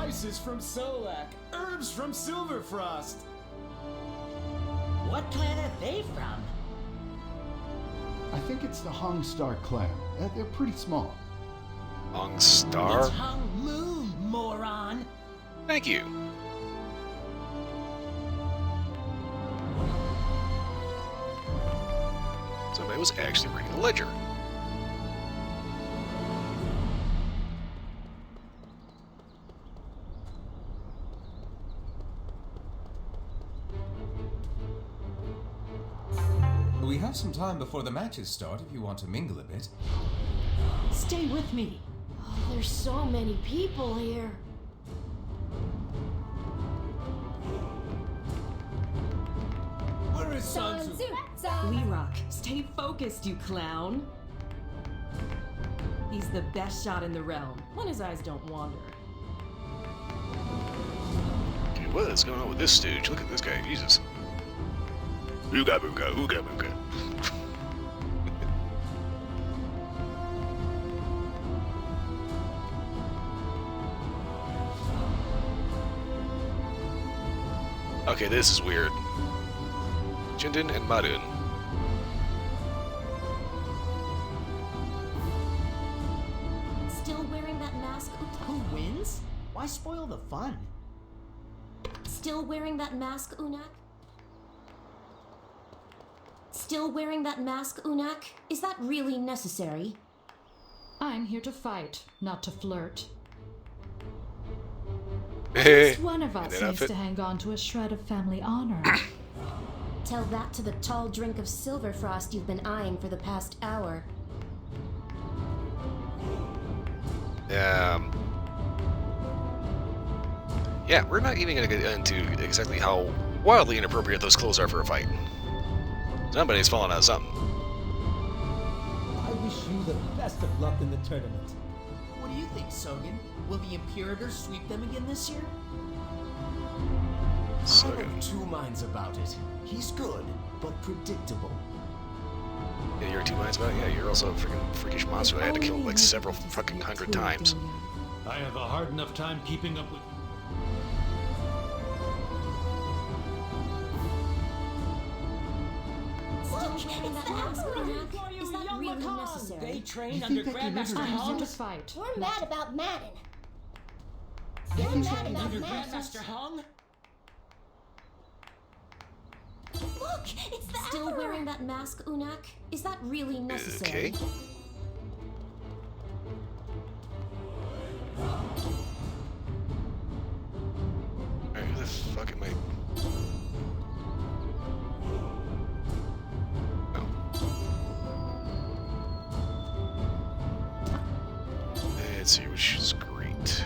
spices from Solak, herbs from Silverfrost. What clan are they from? I think it's the Hong Star clan. They're pretty small. Hong Star? It's Hong Moon, moron! Thank you. Somebody was actually reading the ledger. We have some time before the matches start if you want to mingle a bit. Stay with me. Oh, there's so many people here. Where is Sansu? Lerock, stay focused, you clown. He's the best shot in the realm, when his eyes don't wander. Okay, what is going on with this stooge? Look at this guy, Jesus. Ooga booga, ooga booga. Okay, this is weird. Jindin and Madun. Still wearing that mask? Who wins? Why spoil the fun? Still wearing that mask, Unak? Still wearing that mask, Unak? Is that really necessary? I'm here to fight, not to flirt. Hey, Just one of us that needs outfit. to hang on to a shred of family honor. Tell that to the tall drink of Silverfrost you've been eyeing for the past hour. Yeah, we're not even going to get into exactly how wildly inappropriate those clothes are for a fight. Somebody's falling out of something. I wish you the best of luck in the tournament. What do you think, Sogan? Will the Imperator sweep them again this year? So, I'm of two minds about it. He's good, but predictable. yeah, you're two minds about it? Yeah, you're also a freaking freakish monster that I had to kill like several fucking hundred times. I have a hard enough time keeping up with... Still wearing that mask, Unak? Is that really necessary? They train You under think they can Grandmaster introduce I'm here Hong? to fight. We're mad about Madden. You We're think mad they- about Under Madden. Grandmaster Hong? Look, it's the Still wearing that mask, Unak? Is that really necessary? Okay. Alright, who the fuck am I? Oh. Let's see, which is great.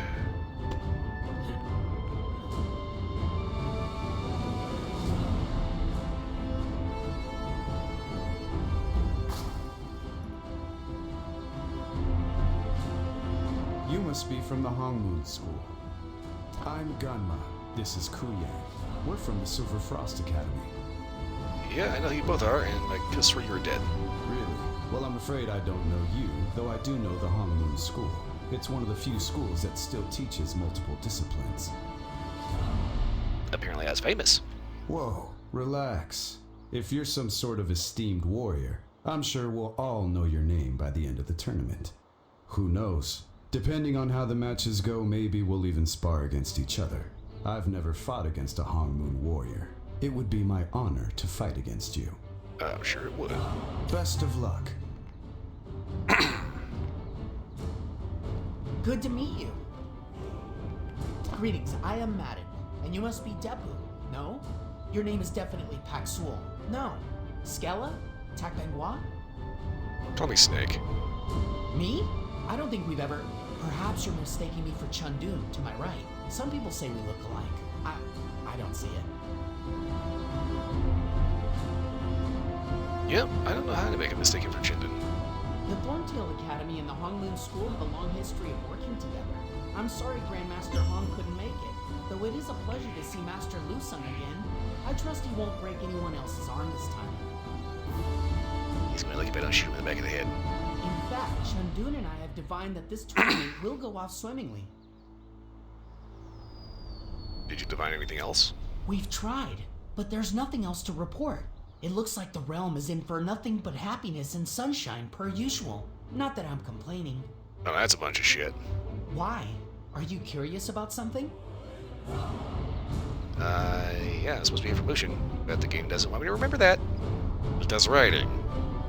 You must be from the Hongmoon School. I'm Gunma. This is Kuyang. We're from the Silver Frost Academy. Yeah, I know who you both are, and I could swear you were dead. Really? Well, I'm afraid I don't know you, though I do know the Hongmoon School. It's one of the few schools that still teaches multiple disciplines. Apparently, I was famous. Whoa, relax. If you're some sort of esteemed warrior, I'm sure we'll all know your name by the end of the tournament. Who knows? Depending on how the matches go, maybe we'll even spar against each other. I've never fought against a Hongmoon warrior. It would be my honor to fight against you. I'm sure it would. Best of luck. Good to meet you. Greetings, I am Madden, and you must be Depu, no? Your name is definitely Paxul. No. Skella? Takbangwa? Call me Snake. Me? I don't think we've ever... Perhaps you're mistaking me for Chundun, to my right. Some people say we look alike. I don't see it. Yep, I don't know how to make a mistake for Chinden. The Thorntail Academy and the Hongmoon School have a long history of working together. I'm sorry Grandmaster Hong couldn't make it, though it is a pleasure to see Master Lusung again. I trust he won't break anyone else's arm this time. He's gonna look if I don't shoot him in the back of the head. In fact, Chundun and I have divined that this tournament will go off swimmingly. Did you divine anything else? We've tried, but there's nothing else to report. It looks like the realm is in for nothing but happiness and sunshine per usual. Not that I'm complaining. Oh, that's a bunch of shit. Why? Are you curious about something? Yeah, it's supposed to be information, but the game doesn't want me to remember that. It does writing.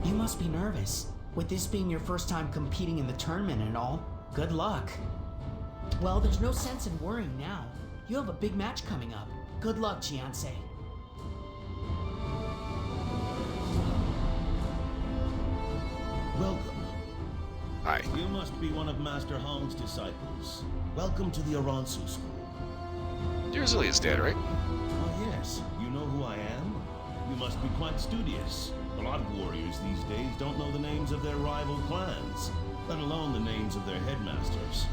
You must be nervous. With this being your first time competing in the tournament and all, good luck. Well, there's no sense in worrying now. You have a big match coming up. Good luck, Jianse. Welcome. Hi. You must be one of Master Hong's disciples. Welcome to the Aransu School. You're Zillia's dad, right? Oh yes, you know who I am? You must be quite studious. A lot of warriors these days don't know the names of their rival clans, let alone the names of their headmasters.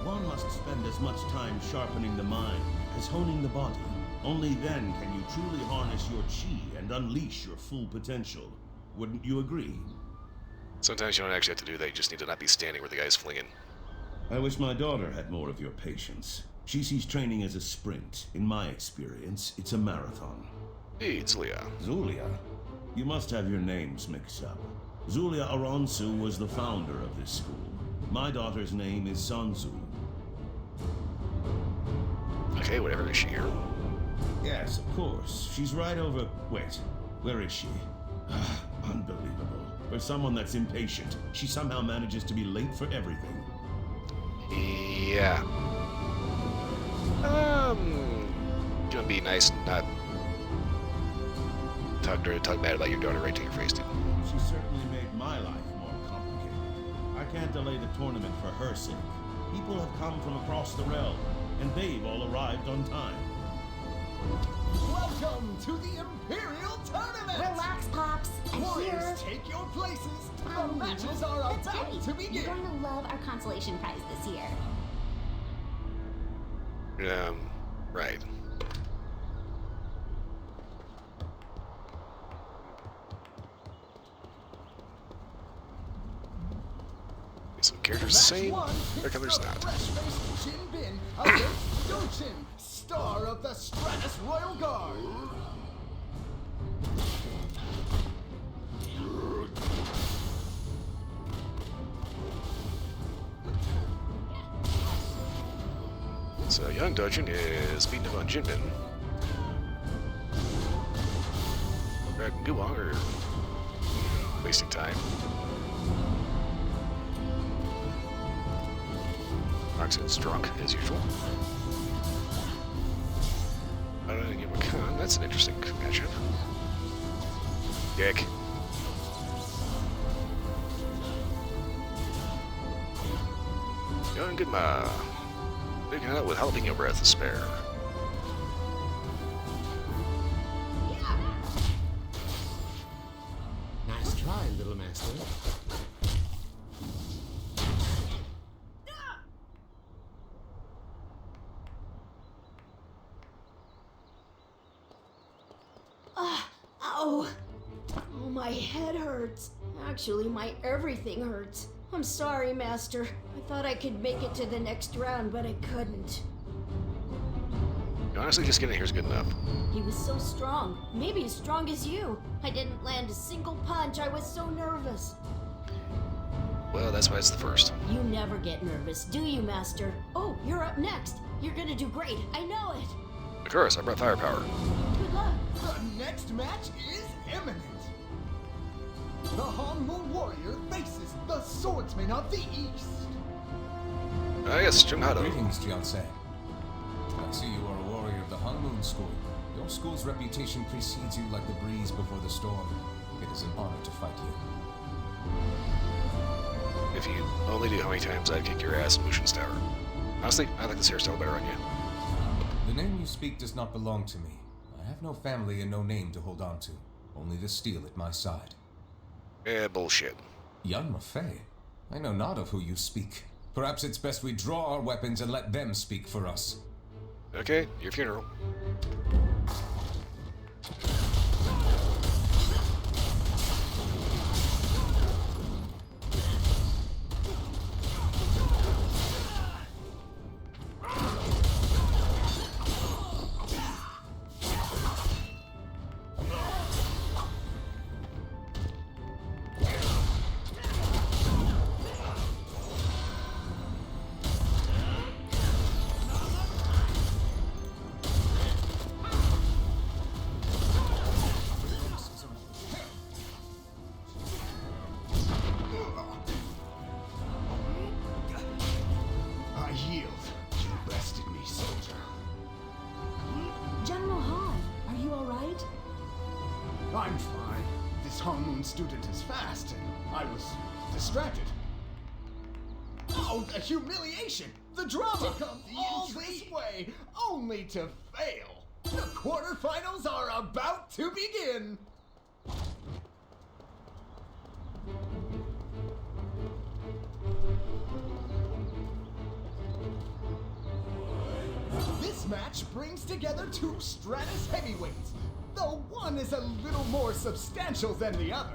One must spend as much time sharpening the mind as honing the body. Only then can you truly harness your chi and unleash your full potential. Wouldn't you agree? Sometimes you don't actually have to do that, you just need to not be standing where the guy's flinging. I wish my daughter had more of your patience. She sees training as a sprint. In my experience, it's a marathon. Hey, Zulia. Zulia? You must have your names mixed up. Zulia Aransu was the founder of this school. My daughter's name is Sanzu. Okay, whatever. Is she here? Yes, of course. She's right over... Wait, where is she? Unbelievable. For someone that's impatient, she somehow manages to be late for everything. Yeah. Gonna be nice and not talk bad about your daughter right to your face, dude. She certainly made my life more complicated. I can't delay the tournament for her sake. People have come from across the realm, and they've all arrived on time. Welcome to the Imperial Tournament! Relax, Pops. I'm here. Warriors, take your places. The matches are That's about great. to begin. You're going to love our consolation prize this year. Right. So characters the same. There come there's not. Fresh-faced Jin Bin against Dochin, star of the Stratus Royal Guard. So young Dojin is beating up on Jinbin. Dragon Guwang are wasting time. Roxanne's drunk, as usual. That's an interesting matchup. Dick. Young Gunma. Picking it up with jalapeno breath to spare. Nice try, little master. Ow! Oh, my head hurts. Actually, my everything hurts. I'm sorry, Master. I thought I could make it to the next round, but I couldn't. Honestly, just getting here is good enough. He was so strong. Maybe as strong as you. I didn't land a single punch. I was so nervous. Well, that's why it's the first. You never get nervous, do you, Master? Oh, you're up next. You're gonna do great. I know it. Of course, I brought firepower. Good luck. The next match is imminent. The Hongmu warrior faces the swordsman of the east. Yes, Jumhado. Greetings, Jianse. I see you are a warrior of the Hongmoon School. Your school's reputation precedes you like the breeze before the storm. It is an honor to fight you. If you only knew how many times I'd kick your ass in Mushin's Tower. Honestly, I like this hairstyle better on you. The name you speak does not belong to me. I have no family and no name to hold on to. Only the steel at my side. Bullshit. Young Mafei, I know not of who you speak. Perhaps it's best we draw our weapons and let them speak for us. Okay, your funeral. student is fast, and I was distracted. Oh, the humiliation! The drama comes all this way, only to fail. The quarterfinals are about to begin. This match brings together two Stratus heavyweights, though one is a little more substantial than the other.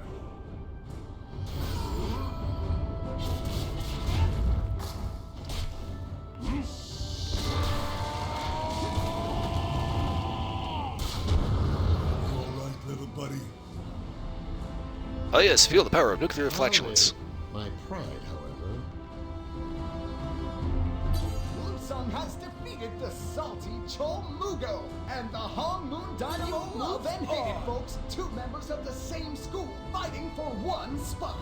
Buddy. Oh yes, feel the power of nuclear flatulence. My pride, however. Lusung has defeated the salty Chol Mugo, and the Hong Moon Dynamo love and hated folks, two members of the same school, fighting for one spot.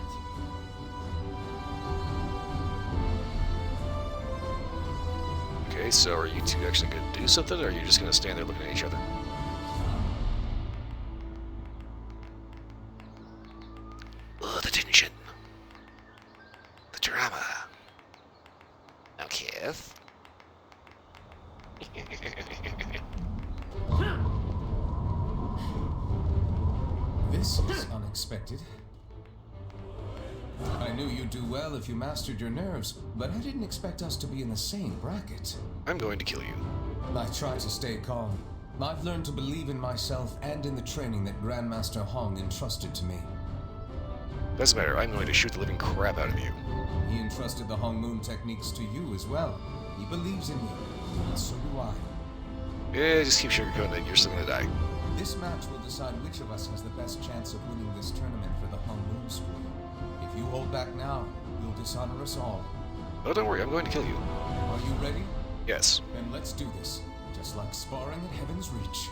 Okay, so are you two actually going to do something, or are you just going to stand there looking at each other? Oh, the tension. The drama. Now, Kev. This is unexpected. I knew you'd do well if you mastered your nerves, but I didn't expect us to be in the same bracket. I'm going to kill you. I try to stay calm. I've learned to believe in myself and in the training that Grandmaster Hong entrusted to me. Doesn't matter, I'm going to shoot the living crap out of you. He entrusted the Hong Moon techniques to you as well. He believes in you, and so do I. Yeah, just keep sugarcoating it, you're still gonna die. This match will decide which of us has the best chance of winning this tournament for the Hong Moon School. If you hold back now, you'll dishonor us all. Oh, don't worry, I'm going to kill you. Are you ready? Yes. Then let's do this, just like sparring at Heaven's Reach.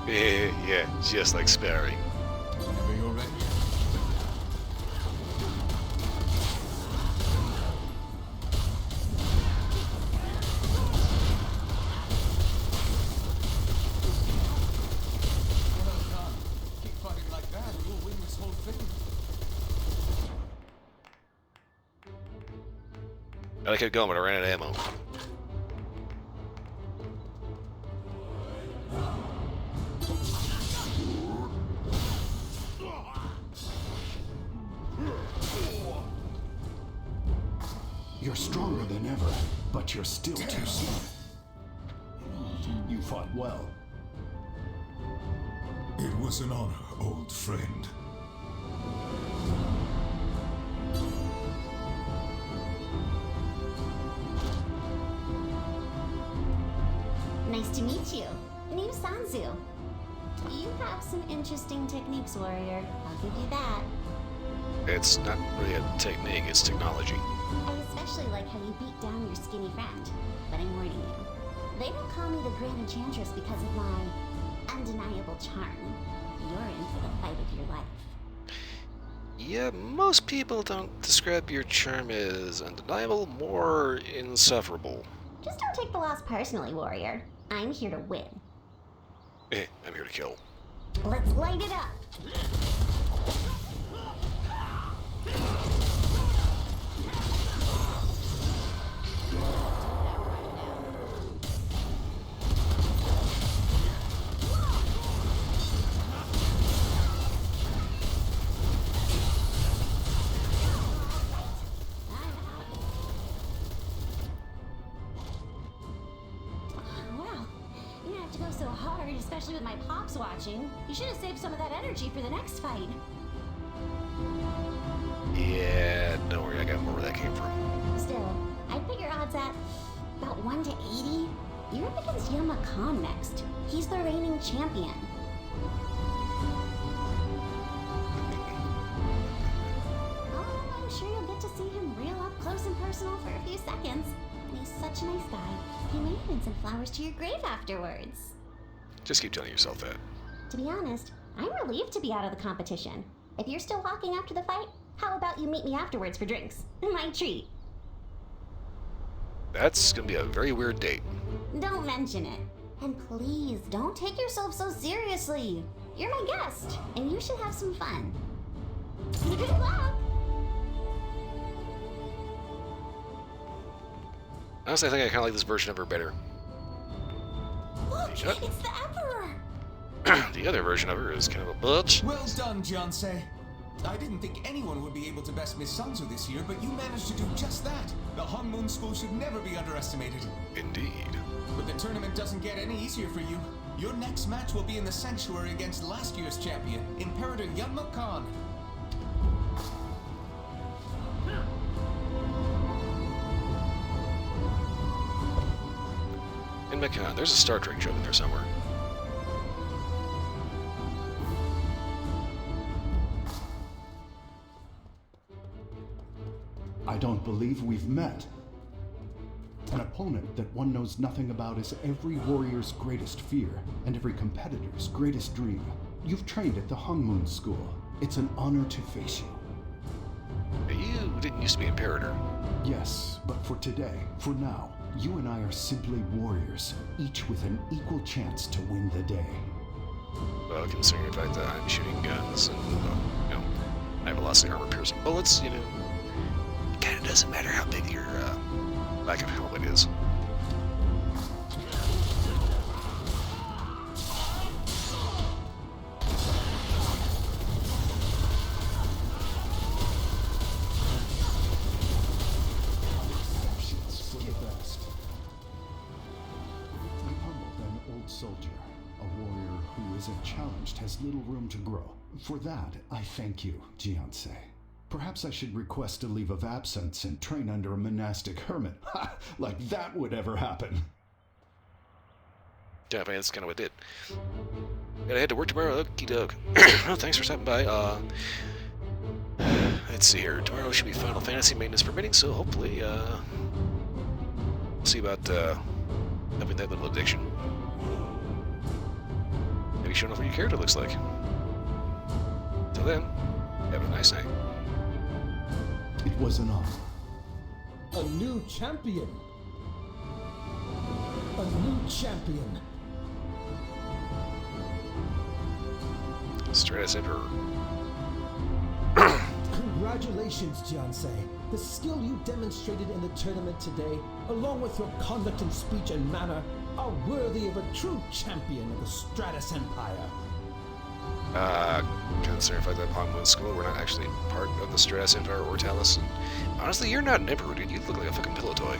Yeah, just like sparring. Whenever you're ready. I kept going, but I ran out of ammo. You're stronger than ever, but you're still too slow. You fought well. It was an honor, old friend. Nice to meet you. New Sanzu. You have some interesting techniques, warrior. I'll give you that. It's not really a technique, it's technology. I especially like how you beat down your skinny friend. But I'm warning you. They don't call me the Grand Enchantress because of my undeniable charm. You're in for the fight of your life. Yeah, most people don't describe your charm as undeniable, more insufferable. Just don't take the loss personally, warrior. I'm here to win. I'm here to kill. Let's light it up! So hard, especially with my pops watching. You should have saved some of that energy for the next fight. Yeah, don't worry, I got more where that came from. Still, I'd put your odds at about 1 to 80. You're up against Yama Khan next. He's the reigning champion. Oh, I'm sure you'll get to see him real up close and personal for a few seconds. And he's such a nice guy. He may even send flowers to your grave afterwards. Just keep telling yourself that. To be honest, I'm relieved to be out of the competition. If you're still walking after the fight, how about you meet me afterwards for drinks? My treat. That's gonna be a very weird date. Don't mention it. And please, don't take yourself so seriously. You're my guest, and you should have some fun. Good luck! Honestly, I think I kind of like this version of her better. Look, it's the Emperor! The other version of her is kind of a bitch. Well done, Jiansei. I didn't think anyone would be able to best Miss Sanzu this year, but you managed to do just that. The Hongmoon School should never be underestimated. Indeed. But the tournament doesn't get any easier for you. Your next match will be in the Sanctuary against last year's champion, Imperator Yunma Khan. Yunma Khan. There's a Star Trek joke in there somewhere. I don't believe we've met. An opponent that one knows nothing about is every warrior's greatest fear and every competitor's greatest dream. You've trained at the Hongmoon School. It's an honor to face you. You didn't used to be Imperator. Yes, but for today, for now, you and I are simply warriors, each with an equal chance to win the day. Well, considering the fact that I'm shooting guns and, I have velocity armor-piercing bullets, it kind of doesn't matter how big your lack of helmet is. For the best. I'm humbled an old soldier, a warrior who isn't challenged has little room to grow. For that, I thank you, Jiansei. Perhaps I should request a leave of absence and train under a monastic hermit. Ha! Like that would ever happen. Yeah, man, that's kind of what it did. Gotta head to work tomorrow. Okie doke. Well, thanks for stopping by. Let's see here. Tomorrow should be Final Fantasy maintenance permitting, so hopefully, we'll see about, helping that little addiction. Maybe showing off what your character looks like. Till then, have a nice night. It was an honor. A new champion. A new champion. Stratus Emperor. Congratulations, Jiansei. The skill you demonstrated in the tournament today, along with your conduct and speech and manner, are worthy of a true champion of the Stratus Empire. Considering the fact that Hongmoon School, we're not actually part of the Stratus Empire or Talus. And honestly, you're not an Emperor, dude. You look like a fucking pillow toy.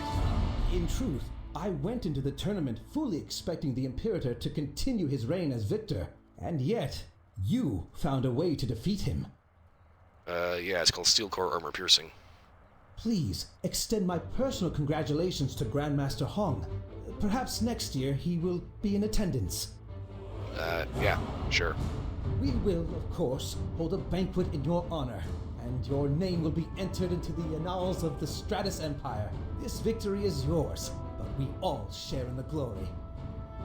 In truth, I went into the tournament fully expecting the Imperator to continue his reign as victor, and yet, you found a way to defeat him. Yeah, it's called Steel Core Armor Piercing. Please, extend my personal congratulations to Grandmaster Hong. Perhaps next year he will be in attendance. Yeah, sure. We will, of course, hold a banquet in your honor, and your name will be entered into the annals of the Stratus Empire. This victory is yours, but we all share in the glory.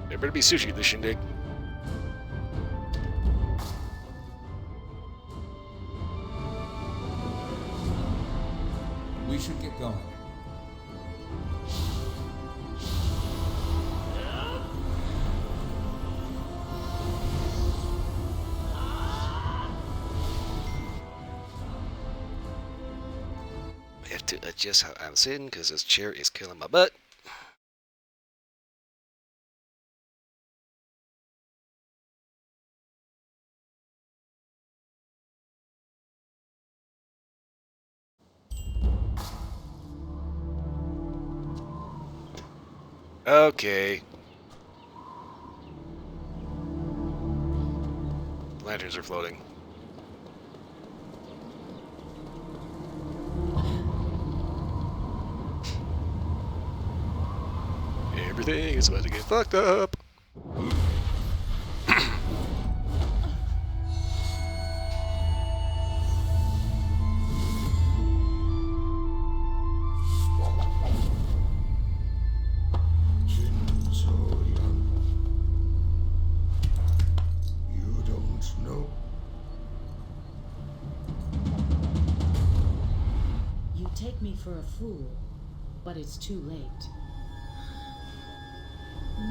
There better be sushi at this shindig. We should get going. I have to adjust how I'm sitting because this chair is killing my butt. Okay. Lanterns are floating. Everything is about to get fucked up. You don't know? You take me for a fool, but it's too late.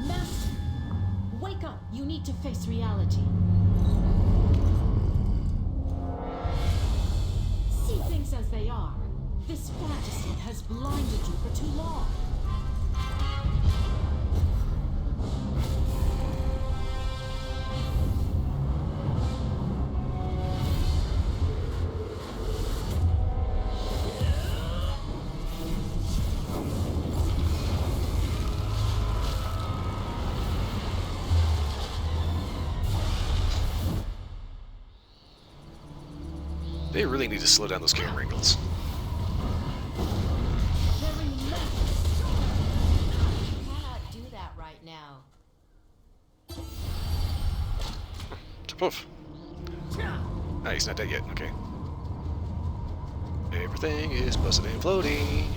Master! Wake up! You need to face reality. they are. This fantasy has blinded you for too long. They really need to slow down those camera angles. Cannot do that right now. Poof. Ah, he's not dead yet. Okay. Everything is busted and floating.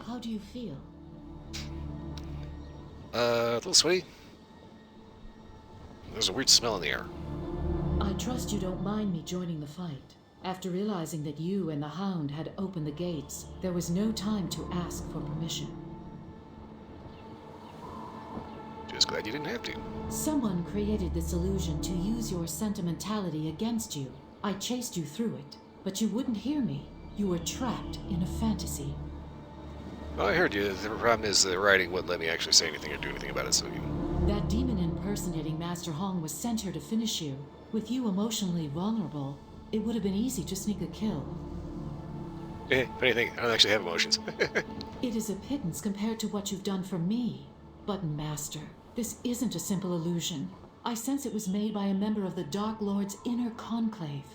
How do you feel? A little sweaty. There's a weird smell in the air. I trust you don't mind me joining the fight. After realizing that you and the Hound had opened the gates, there was no time to ask for permission. Just glad you didn't have to. Someone created this illusion to use your sentimentality against you. I chased you through it, but you wouldn't hear me. You were trapped in a fantasy. Well, I heard you. The problem is the writing wouldn't let me actually say anything or do anything about it, so you... That demon impersonating Master Hong was sent here to finish you. With you emotionally vulnerable, it would have been easy to sneak a kill. Funny thing, I don't actually have emotions. It is a pittance compared to what you've done for me. But Master, this isn't a simple illusion. I sense it was made by a member of the Dark Lord's inner conclave.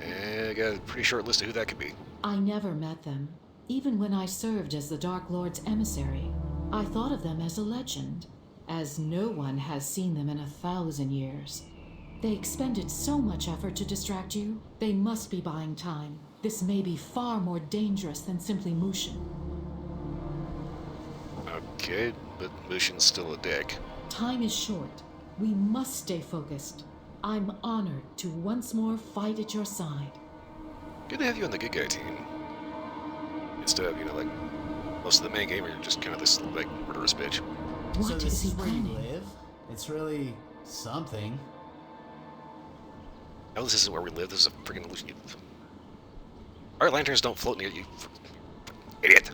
I got a pretty short list of who that could be. I never met them. Even when I served as the Dark Lord's emissary, I thought of them as a legend, as no one has seen them in 1,000 years. They expended so much effort to distract you, they must be buying time. This may be far more dangerous than simply Mushin. Okay, but Mushin's still a dick. Time is short. We must stay focused. I'm honored to once more fight at your side. Good to have you on the good guy team. Instead of, like, most of the main game, you're just kind of this, like, murderous bitch. So this is where you live? It's really something. No, this isn't where we live. This is a freaking illusion. Our lanterns don't float near you. Idiot.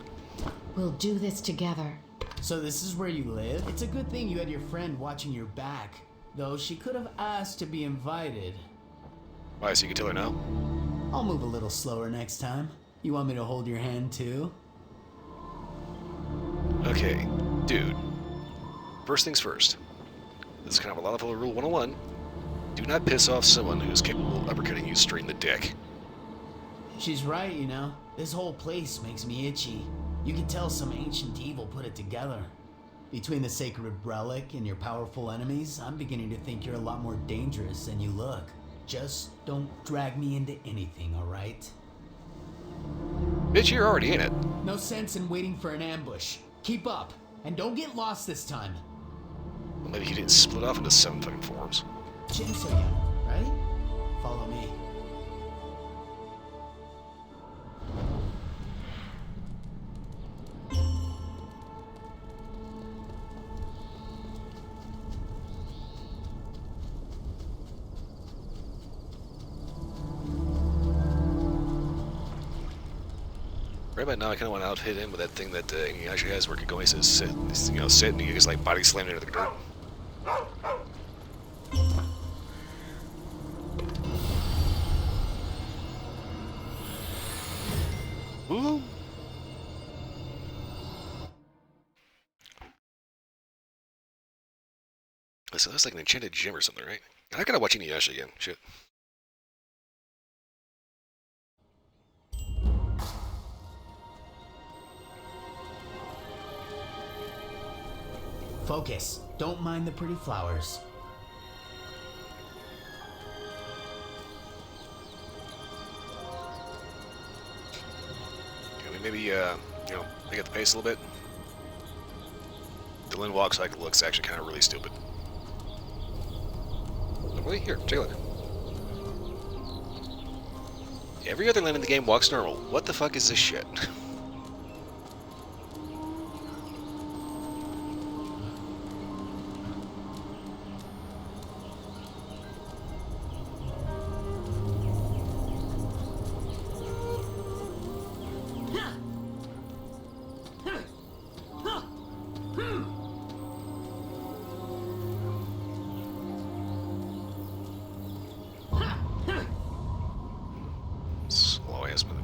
We'll do this together. So this is where you live? It's a good thing you had your friend watching your back. Though she could have asked to be invited. Why, so you can tell her now? I'll move a little slower next time. You want me to hold your hand too? Okay, dude. First things first. This is kind of a lot of Rule 101. Do not piss off someone who's capable of uppercutting you straight in the dick. She's right, you know. This whole place makes me itchy. You can tell some ancient evil put it together. Between the sacred relic and your powerful enemies, I'm beginning to think you're a lot more dangerous than you look. Just don't drag me into anything, alright? Bitch, you're already in it. No sense in waiting for an ambush. Keep up, and don't get lost this time. Well, maybe you didn't split off into 7 fucking forms. Shinsoya, right? Follow me. Right about now, I kind of want to out-hit him with that thing that he actually has where Kagome says sit, sit, and he gets like body slammed into the dirt. Ooh. So that's like an enchanted gem or something, right? I gotta watch Inuyasha again. Shit. Focus. Don't mind the pretty flowers. maybe, you know, pick up the pace a little bit. The Lynn walk cycle looks actually kind of really stupid. Wait, here, take a look. Every other Lynn in the game walks normal. What the fuck is this shit? Slow ass movie.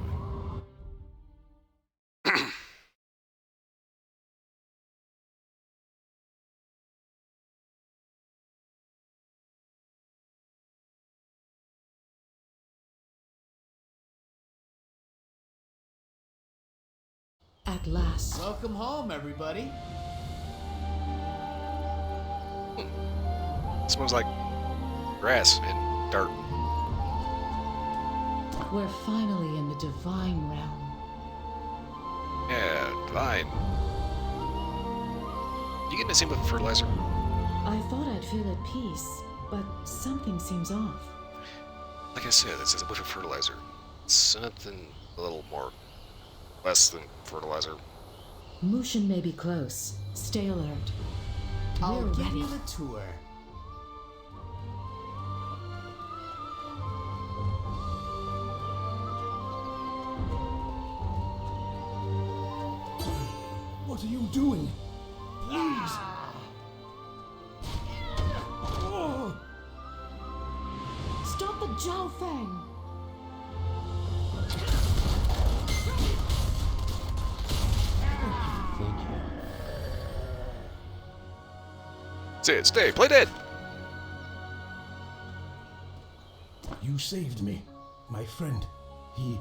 At last. Welcome home, everybody. Smells like grass and dirt. We're finally in the divine realm. Yeah, fine. You getting the same with fertilizer? I thought I'd feel at peace, but something seems off. Like I said, this is a whiff of fertilizer. Something a little more, less than fertilizer. Mushin may be close. Stay alert. I'll We're give ready. you the tour. What are you doing? Please! Oh. Stop the Jiao Fang! Stay, play dead! You saved me. My friend. He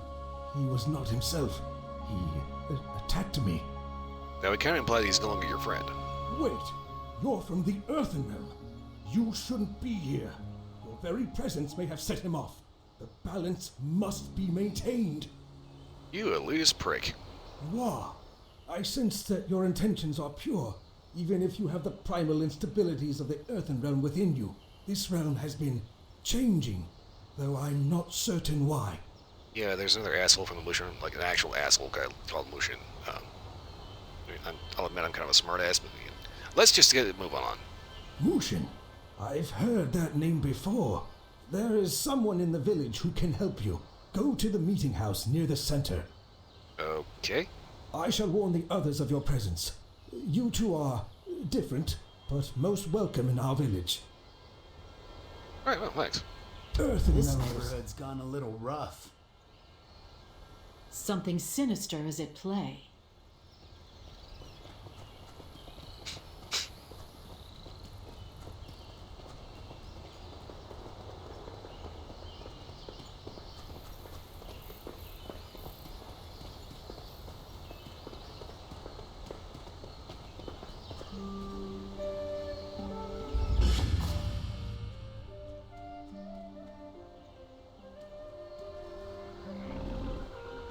was not himself. He attacked me. That would kind of imply that he's no longer your friend. Wait, you're from the Earthen Realm. You shouldn't be here. Your very presence may have set him off. The balance must be maintained. You elitist prick. Wah, I sense that your intentions are pure, even if you have the primal instabilities of the Earthen Realm within you. This realm has been changing, though I'm not certain why. Yeah, there's another asshole from the Mushin, like an actual asshole guy called Mushin. I'll admit I'm kind of a smart ass, but let's just move on. Mushin? I've heard that name before. There is someone in the village who can help you. Go to the meeting house near the center. Okay. I shall warn the others of your presence. You two are different, but most welcome in our village. Alright, well, thanks. Earthen This Realms. neighborhood's gone a little rough. Something sinister is at play.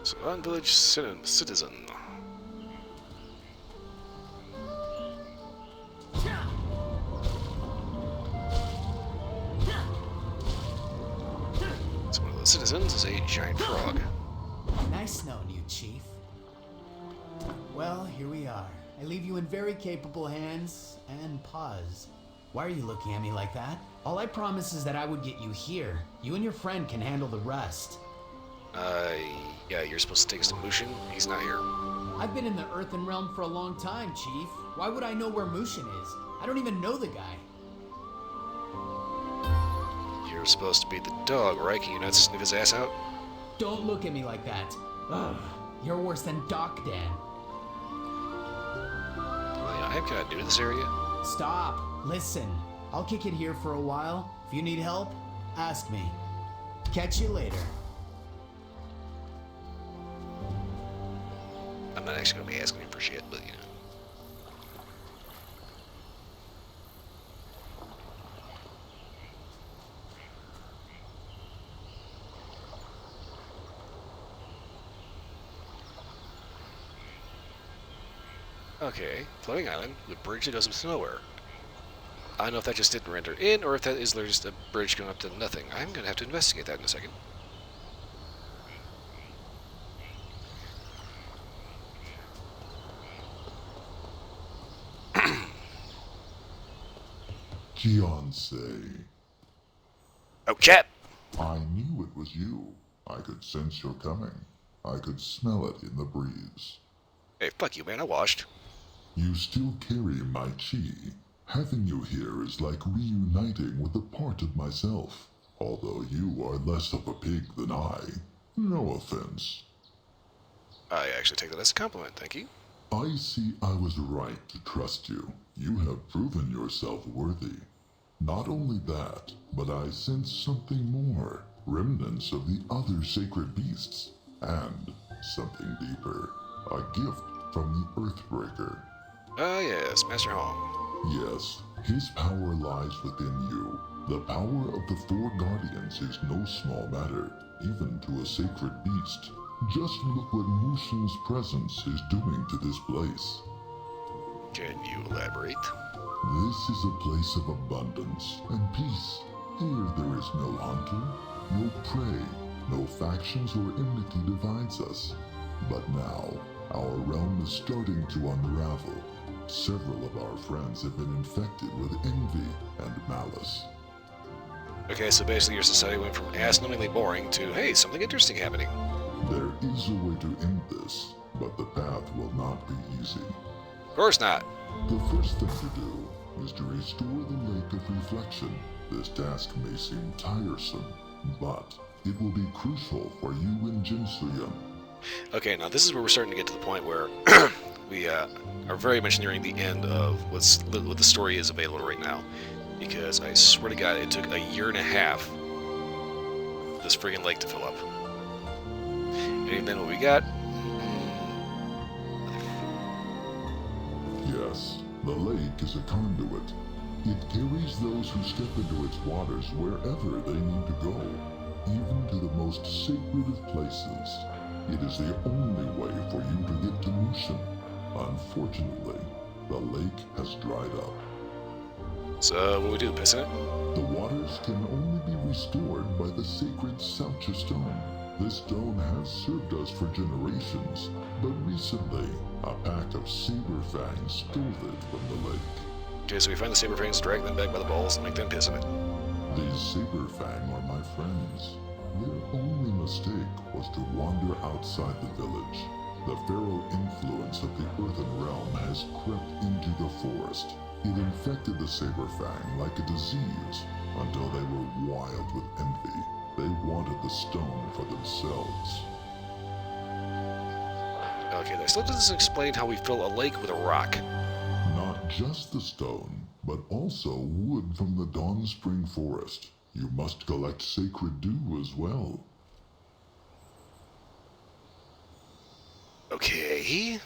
Savon Village Citizen. So one of the citizens is a giant frog. Nice knowing you, Chief. Well, here we are. I leave you in very capable hands, and pause. Why are you looking at me like that? All I promised is that I would get you here. You and your friend can handle the rest. Yeah, you're supposed to take us to Mushin. He's not here. I've been in the Earthen Realm for a long time, Chief. Why would I know where Mushin is? I don't even know the guy. You're supposed to be the dog, right? Can you not sniff his ass out? Don't look at me like that. Ugh, you're worse than Doc Dan. Well, yeah, I'm kind of new to this area. Stop. Listen. I'll kick it here for a while. If you need help, ask me. Catch you later. I'm not actually going to be asking him for shit, but you know. Okay, floating island with a bridge that goes up to nowhere. I don't know if that just didn't render in, or if that is just a bridge going up to nothing. I'm going to have to investigate that in a second. Fiancé. Oh, Chet! I knew it was you. I could sense your coming. I could smell it in the breeze. Hey, fuck you, man. I washed. You still carry my chi. Having you here is like reuniting with a part of myself. Although you are less of a pig than I. No offense. I actually take that as a compliment, thank you. I see I was right to trust you. You have proven yourself worthy. Not only that, but I sense something more. Remnants of the other sacred beasts. And something deeper. A gift from the Earthbreaker. Ah, yes, Master Hong. Yes, his power lies within you. The power of the Four Guardians is no small matter, even to a sacred beast. Just look what Mushin's presence is doing to this place. Can you elaborate? This is a place of abundance and peace. Here there is no hunter, no prey, no factions or enmity divides us. But now, our realm is starting to unravel. Several of our friends have been infected with envy and malice. Okay, so basically your society went from ass-numbingly boring to, hey, something interesting happening. There is a way to end this, but the path will not be easy. Of course not. The first thing to do is to restore the Lake of Reflection. This task may seem tiresome, but it will be crucial for you and Jinsuyan. Okay, now this is where we're starting to get to the point where we are very much nearing the end of what the story is available right now. Because I swear to God, it took a year and a half for this friggin' lake to fill up. And then what we got? Yes, the lake is a conduit. It carries those who step into its waters wherever they need to go, even to the most sacred of places. It is the only way for you to get to Mushin. Unfortunately, the lake has dried up. So, what do we do, piss in it? The waters can only be restored by the sacred Saucha stone. This stone has served us for generations, but recently, a pack of Saberfangs stole it from the lake. Okay, so we find the Saberfangs, drag them back by the balls, and make them piss in it. These Saberfang are my friends. Their only mistake was to wander outside the village. The feral influence of the Earthen Realm has crept into the forest. It infected the Saberfang like a disease until they were wild with envy. They wanted the stone for themselves. Okay, that still doesn't explain how we fill a lake with a rock. Not just the stone, but also wood from the Dawn Spring Forest. You must collect sacred dew as well. Okay.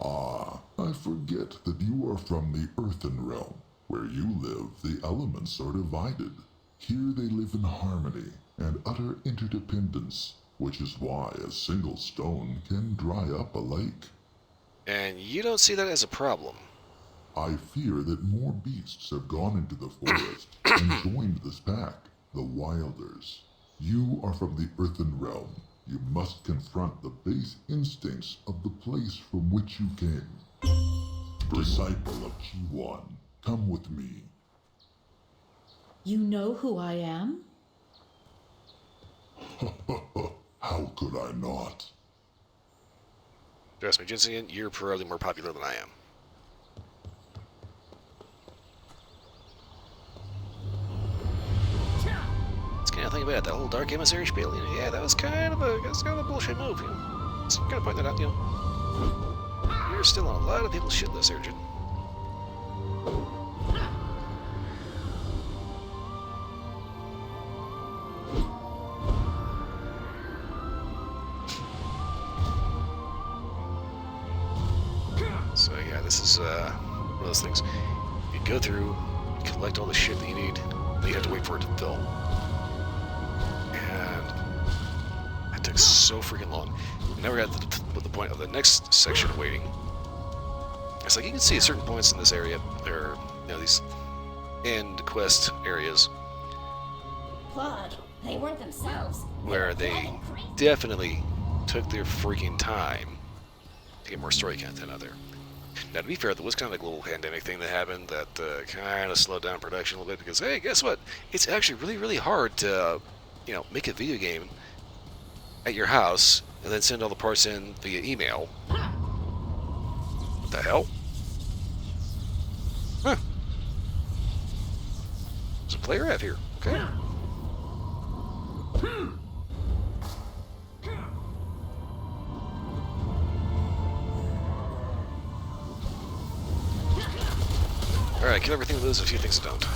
Ah, I forget that you are from the Earthen Realm. Where you live, the elements are divided. Here they live in harmony and utter interdependence, which is why a single stone can dry up a lake. And you don't see that as a problem? I fear that more beasts have gone into the forest and joined this pack, the Wilders. You are from the Earthen Realm. You must confront the base instincts of the place from which you came. Disciple of Chi-1, come with me. You know who I am? How could I not? Trust me, Jinsuyan, you're probably more popular than I am. It's kind of thing about it, that whole Dark Emissary spiel, you know, yeah, that was kind of a bullshit move, you know. Just gotta point that out, you know. You're still on a lot of people's shit list, Urgent. So yeah, this is one of those things. You go through, collect all the shit that you need, then you have to wait for it to fill. And that took so freaking long. We never got to the point of the next section of waiting. It's like you can see at certain points in this area, or these end quest areas, Claude, they weren't themselves. where they definitely took their freaking time to get more story content out there. Now, to be fair, there was kind of like a little pandemic thing that happened that kind of slowed down production a little bit because, hey, guess what? It's actually really, really hard to, make a video game at your house and then send all the parts in via email. What the hell? Huh. There's a player out here. Okay. Alright, kill everything that lives, a few things that don't.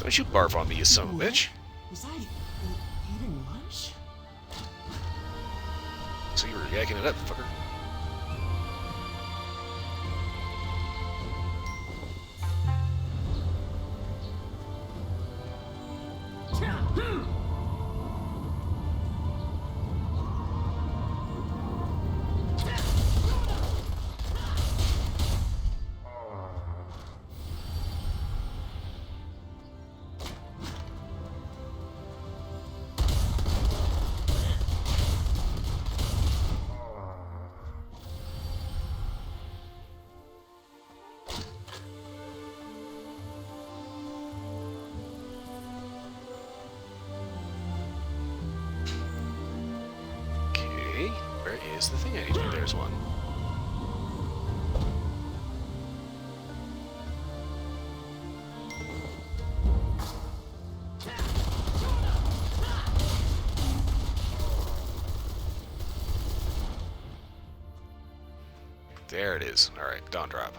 Don't you barf on me, you son of a bitch. Was I eating lunch? So you were yakking it up, fucker. Where is the thing I need to do? There's one. There it is. Alright, dawn drop.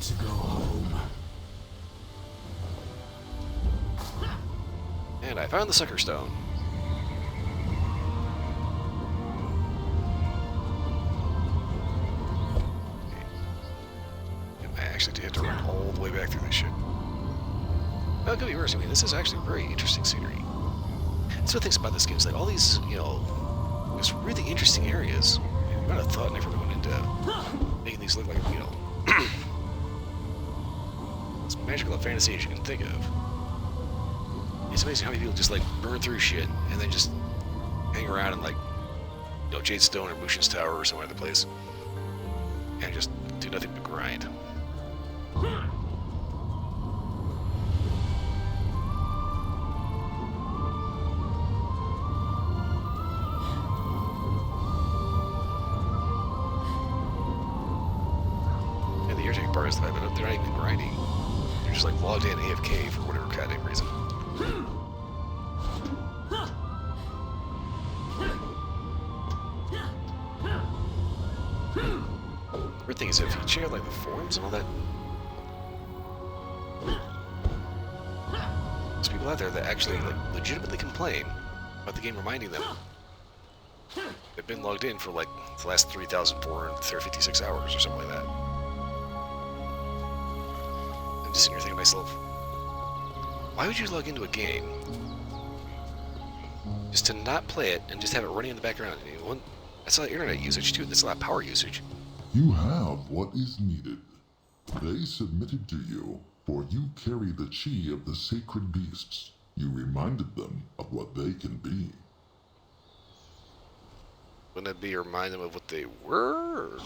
To go home. And I found the sucker stone. I actually did have to run all the way back through this shit. Well, it could be worse. I mean, this is actually very interesting scenery. That's what things about this game is that all these, there's really interesting areas. You might have thought never went into. and making these look like, you know, as magical a fantasy as you can think of. It's amazing how many people just like burn through shit and then just hang around in like, you know, Jadestone or Mushin's Tower or some other place and just do nothing but grind. And the irritating part is that they're not even grinding. They're just like logged in AFK for whatever goddamn reason. Weird thing is, if you check out like the forums and all that, there's people out there that actually like legitimately complain about the game reminding them they've been logged in for like the last 3,456 hours or something like that. I'm just sitting here thinking to myself, why would you log into a game just to not play it and just have it running in the background? I mean, that's a lot of internet usage too. That's a lot of power usage. You have what is needed. They submitted to you, for you carry the chi of the sacred beasts. You reminded them of what they can be. Wouldn't it be remind them of what they were?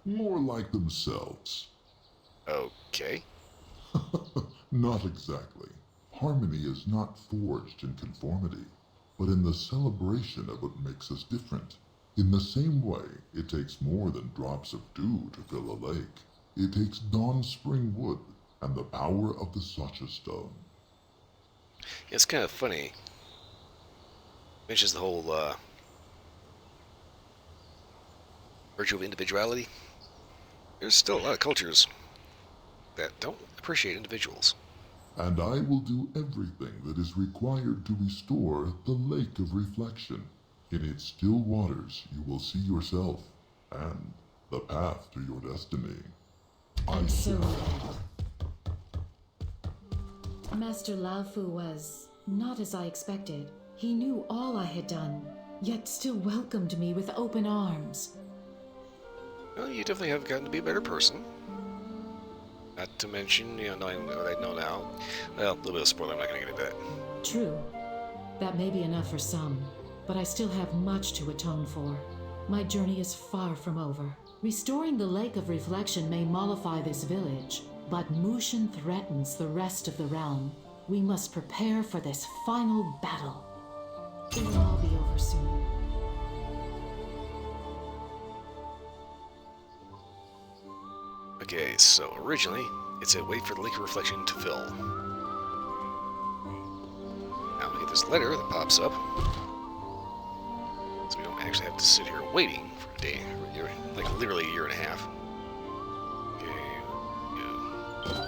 More like themselves. Okay. Not exactly. Harmony is not forged in conformity, but in the celebration of what makes us different. In the same way, it takes more than drops of dew to fill a lake. It takes dawn spring wood and the power of the Sacha stone. Yeah, it's kind of funny. Mentions the whole virtue of individuality. There's still a lot of cultures that don't appreciate individuals. And I will do everything that is required to restore the Lake of Reflection. In its still waters you will see yourself and the path to your destiny. And so Master Laofu was not as I expected. He knew all I had done, yet still welcomed me with open arms. Well, you definitely have gotten to be a better person. Not to mention, you know, knowing what I know now. Well, a little bit of spoiler, I'm not going to get into that. True. That may be enough for some, but I still have much to atone for. My journey is far from over. Restoring the Lake of Reflection may mollify this village, but Mushin threatens the rest of the realm. We must prepare for this final battle. It will all be over soon. Okay, so originally, it said wait for the Lake of Reflection to fill. Now we get this letter that pops up. So we don't actually have to sit here waiting for a day, like literally a year and a half. Okay, go.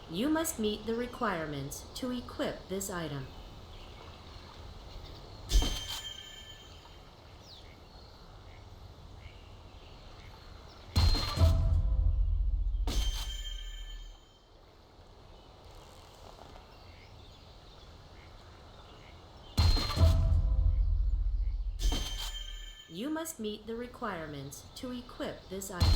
You must meet the requirements to equip this item. You must meet the requirements to equip this item.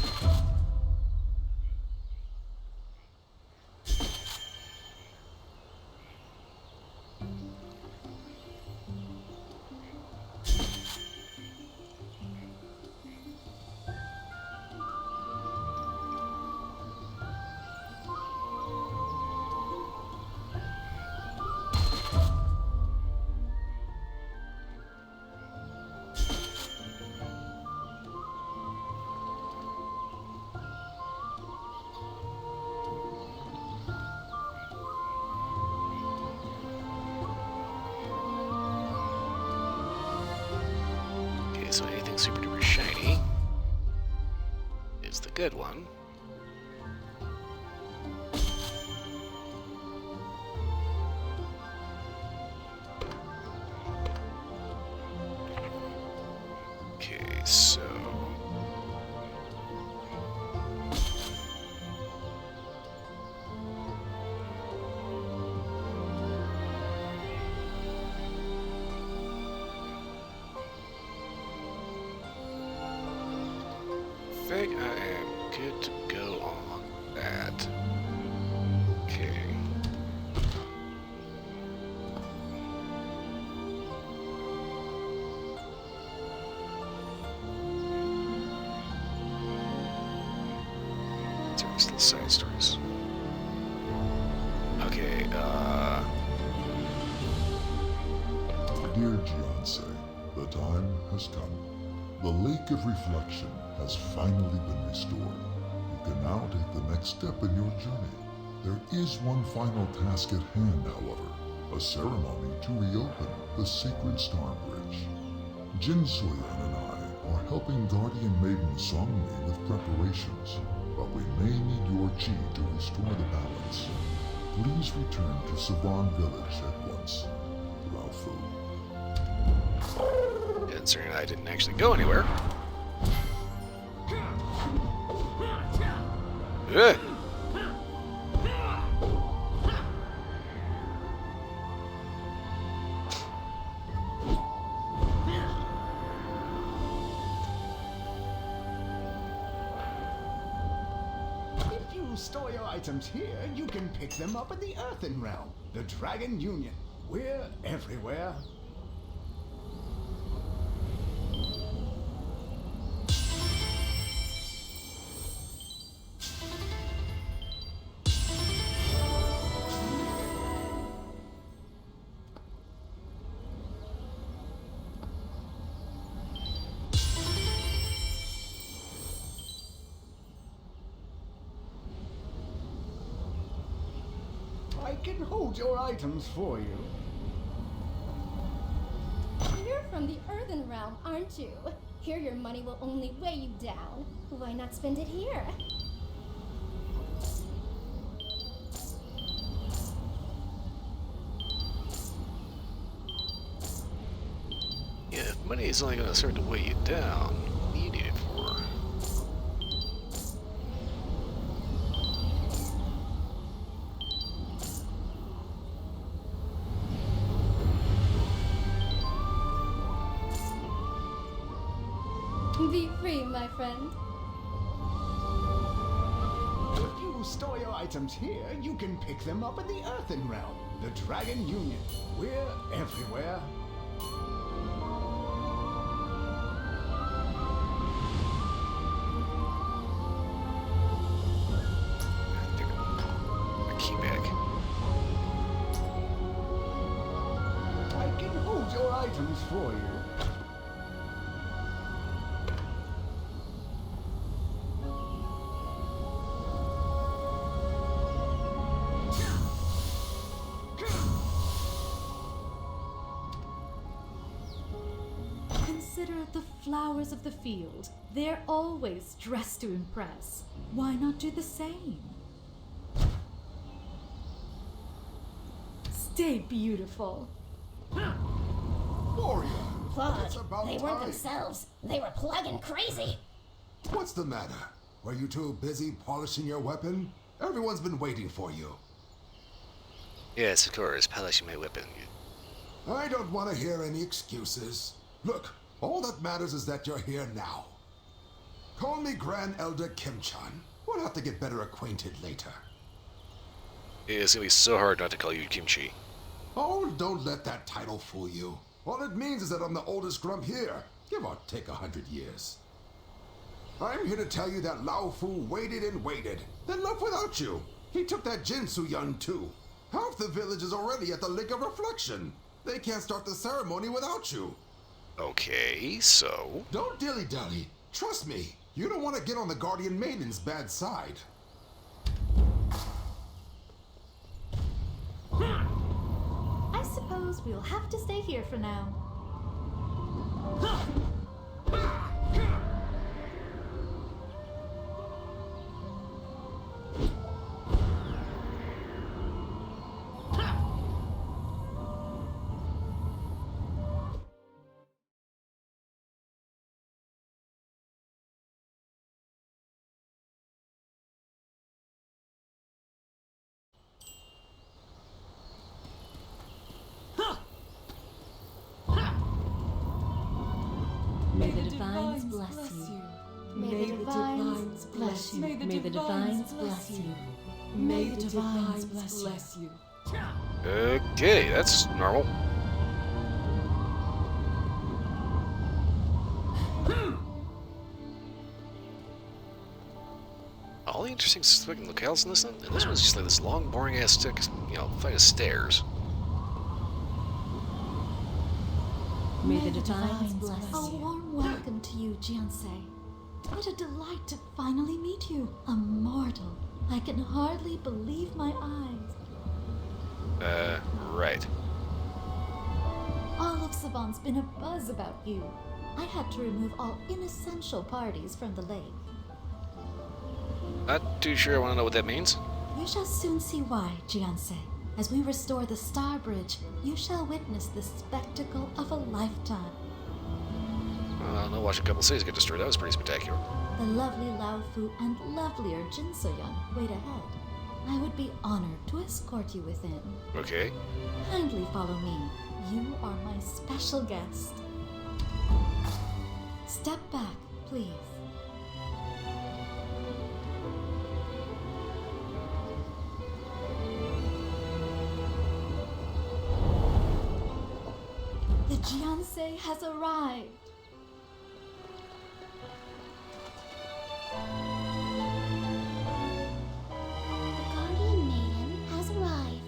good one. Okay, so... I think I am good to go on that. Okay. Still side stories. Okay, Dear Gianse, the time has come. The Lake of Reflection has finally been restored. You can now take the next step in your journey. There is one final task at hand, however. A ceremony to reopen the sacred Star Bridge. Jin Soyan and I are helping Guardian Maiden Songmi with preparations, but we may need your chi to restore the balance. Please return to Savan Village at once. Laofu. considering I didn't actually go anywhere. Ugh. If you store your items here, you can pick them up in the Earthen Realm, the Dragon Union. We're everywhere. I can hold your items for you. You're from the Earthen Realm, aren't you? Here your money will only weigh you down. Why not spend it here? Yeah, if money is only going to start to weigh you down, what do you need it for? Be free, my friend. If you store your items here, you can pick them up in the Earthen Realm, the Dragon Union. We're everywhere. A key bag. I can hold your items for you. Consider the flowers of the field. They're always dressed to impress. Why not do the same? Stay beautiful. Warrior! Plug, It's about they weren't time. themselves. They were plugging crazy. What's the matter? Were you too busy polishing your weapon? Everyone's been waiting for you. Yes, of course, polishing my weapon. I don't want to hear any excuses. Look, all that matters is that you're here now. Call me Grand Elder Kim-chan. We'll have to get better acquainted later. It's going to be so hard not to call you Kimchi. Oh, don't let that title fool you. All it means is that I'm the oldest grump here, give or take 100 years. I'm here to tell you that Lao Fu waited and waited, then left without you. He took that Jinsu Yun too. Half the village is already at the Lake of Reflection. They can't start the ceremony without you. Okay, so... Don't dilly-dally. Trust me, you don't want to get on the Guardian Maiden's bad side. I suppose we'll have to stay here for now. May the divines bless you. May the divines bless you. May the divines bless you. May the divines bless you. Okay, that's normal. All the interesting fucking locales in this thing, and this one's just like this long, boring ass stick, flight of stairs. May the divines bless A you. warm welcome to you, Jiansei. What a delight to finally meet you, a mortal. I can hardly believe my eyes. Right. All of Savon's been a buzz about you. I had to remove all inessential parties from the lake. Not too sure I want to know what that means. You shall soon see why, Jiansei. As we restore the Star Bridge, you shall witness the spectacle of a lifetime. No, watch a couple cities get destroyed. That was pretty spectacular. The lovely Lao Fu and lovelier Jin So-young wait ahead. I would be honored to escort you within. Okay. Kindly follow me. You are my special guest. Step back, please. The Jiansei has arrived. The Guardian Maiden has arrived.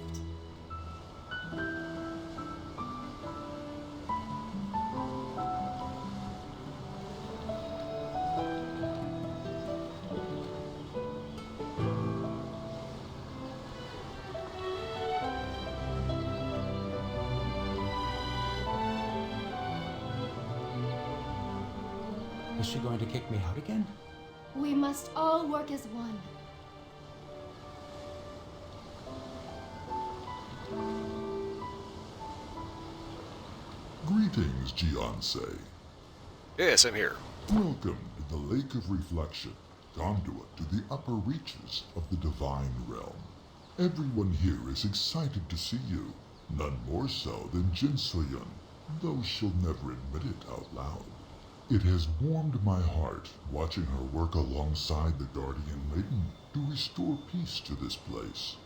Is she going to kick me out again? We must all work as one. Greetings, Jiansei. Yes, I'm here. Welcome to the Lake of Reflection, conduit to the upper reaches of the Divine Realm. Everyone here is excited to see you, none more so than Jin So-yun, though she'll never admit it out loud. It has warmed my heart watching her work alongside the Guardian Maiden to restore peace to this place.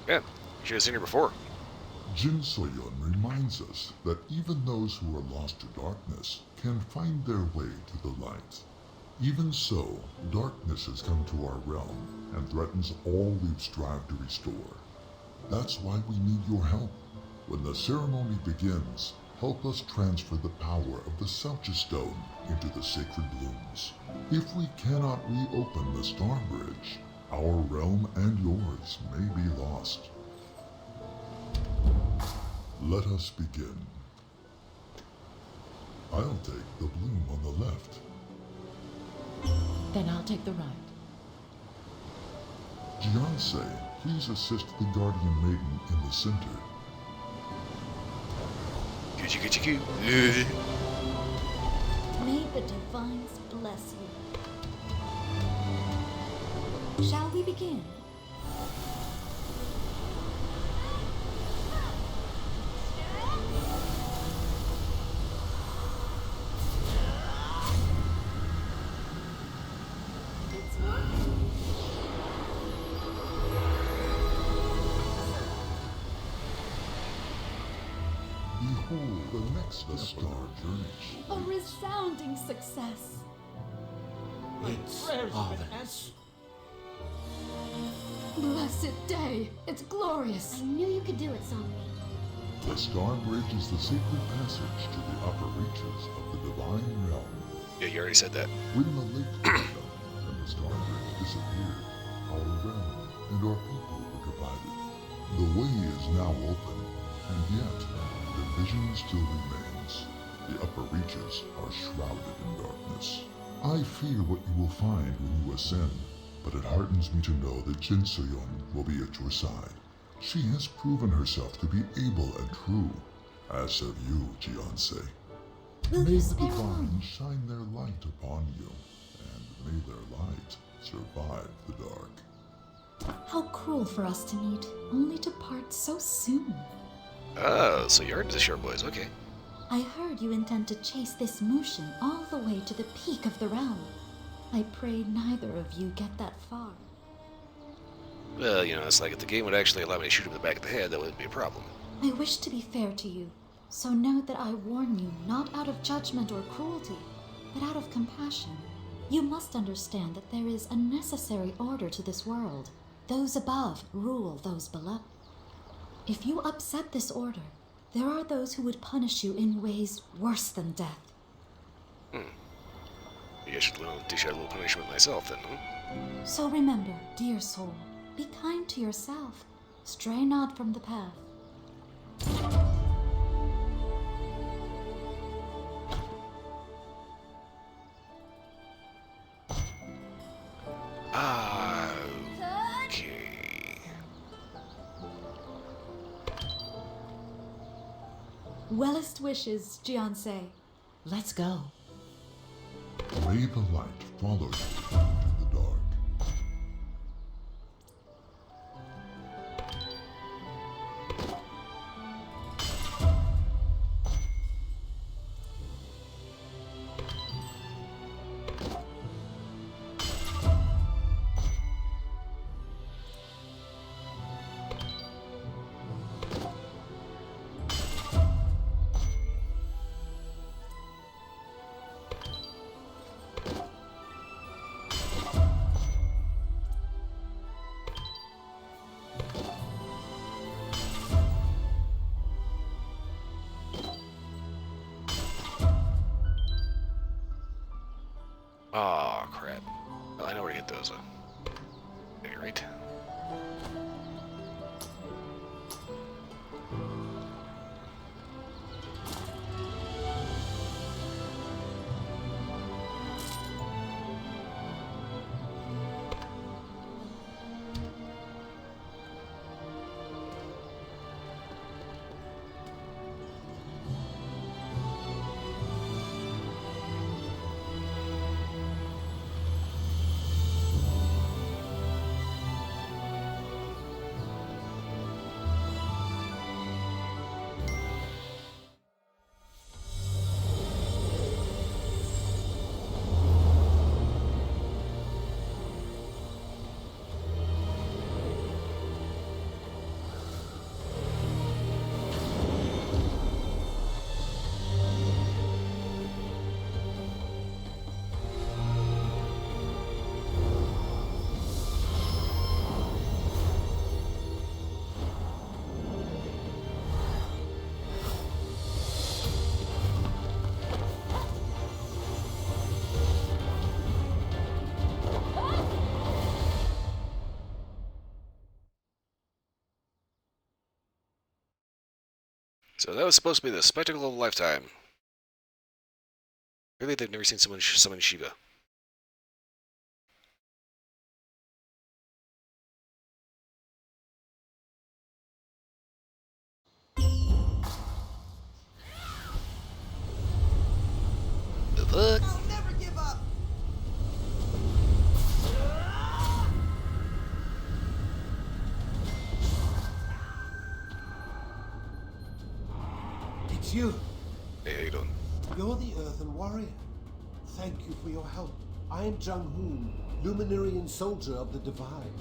Yeah, you should have seen her before. Jin So-yun reminds us that even those who are lost to darkness can find their way to the light. Even so, darkness has come to our realm and threatens all we've strived to restore. That's why we need your help. When the ceremony begins, help us transfer the power of the Saucha Stone into the sacred blooms. If we cannot reopen the Star Bridge, our realm and yours may be lost. Let us begin. I'll take the bloom on the left. Then I'll take the right. Jiansei, please assist the Guardian Maiden in the center. May the divines bless you. Shall we begin? Behold the next star journey. A resounding success. It's marvelous. Blessed day. It's glorious. I knew you could do it, Songri. The Star Bridge is the sacred passage to the upper reaches of the Divine Realm. Yeah, you already said that. When the lake opened up and the Star Bridge disappeared, our realm and our people were divided. The way is now open, and yet division still remains. The upper reaches are shrouded in darkness. I fear what you will find when you ascend, but it heartens me to know that Jin So-yun will be at your side. She has proven herself to be able and true, as have you, Jiansei. Will May you the spare divine shine their light upon you, and may their light survive the dark. How cruel for us to meet, only to part so soon. Oh, so you're into the short boys, okay. I heard you intend to chase this Mushin all the way to the peak of the realm. I pray neither of you get that far. Well, you know, it's like if the game would actually allow me to shoot him in the back of the head, that wouldn't be a problem. I wish to be fair to you, so know that I warn you not out of judgment or cruelty, but out of compassion. You must understand that there is a necessary order to this world. Those above rule those below. If you upset this order, there are those who would punish you in ways worse than death. Maybe I should dish out a little punishment myself then, huh? So remember, dear soul, be kind to yourself. Stray not from the path. Okay. Wellest wishes, Jiansei. Let's go. May the light follow you into the dark. Oh, crap. Well, I know where to hit those. At any rate. So that was supposed to be the spectacle of a lifetime. Really, they've never seen someone summon Shiva. The fuck? I'll never give up. It's you. Hey, how you doing? You're the Earthen Warrior. Thank you for your help. I am Jung-hoon, luminary and soldier of the Divine.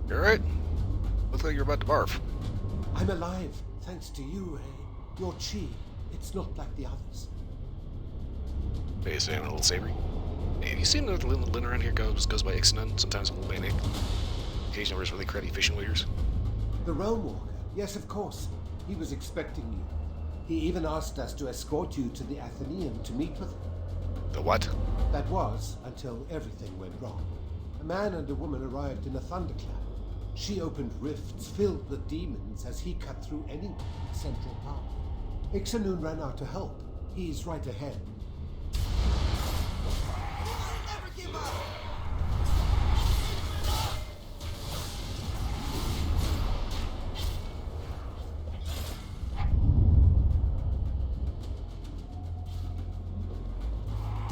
You alright? Looks like you're about to barf. I'm alive, thanks to you, eh? Your chi, it's not like the others. Hey, so having a little savory? Hey, have you seen another little Lin around here goes by Ixanon? Sometimes a little manic. Occasionally wears really cruddy fishing waders. The Realm Walker, yes, of course. He was expecting you. He even asked us to escort you to the Athenaeum to meet with him. The what? That was until everything went wrong. A man and a woman arrived in a thundercloud. She opened rifts filled with demons as he cut through anyone in the central path. Ixanun ran out to help. He's right ahead. Never give up.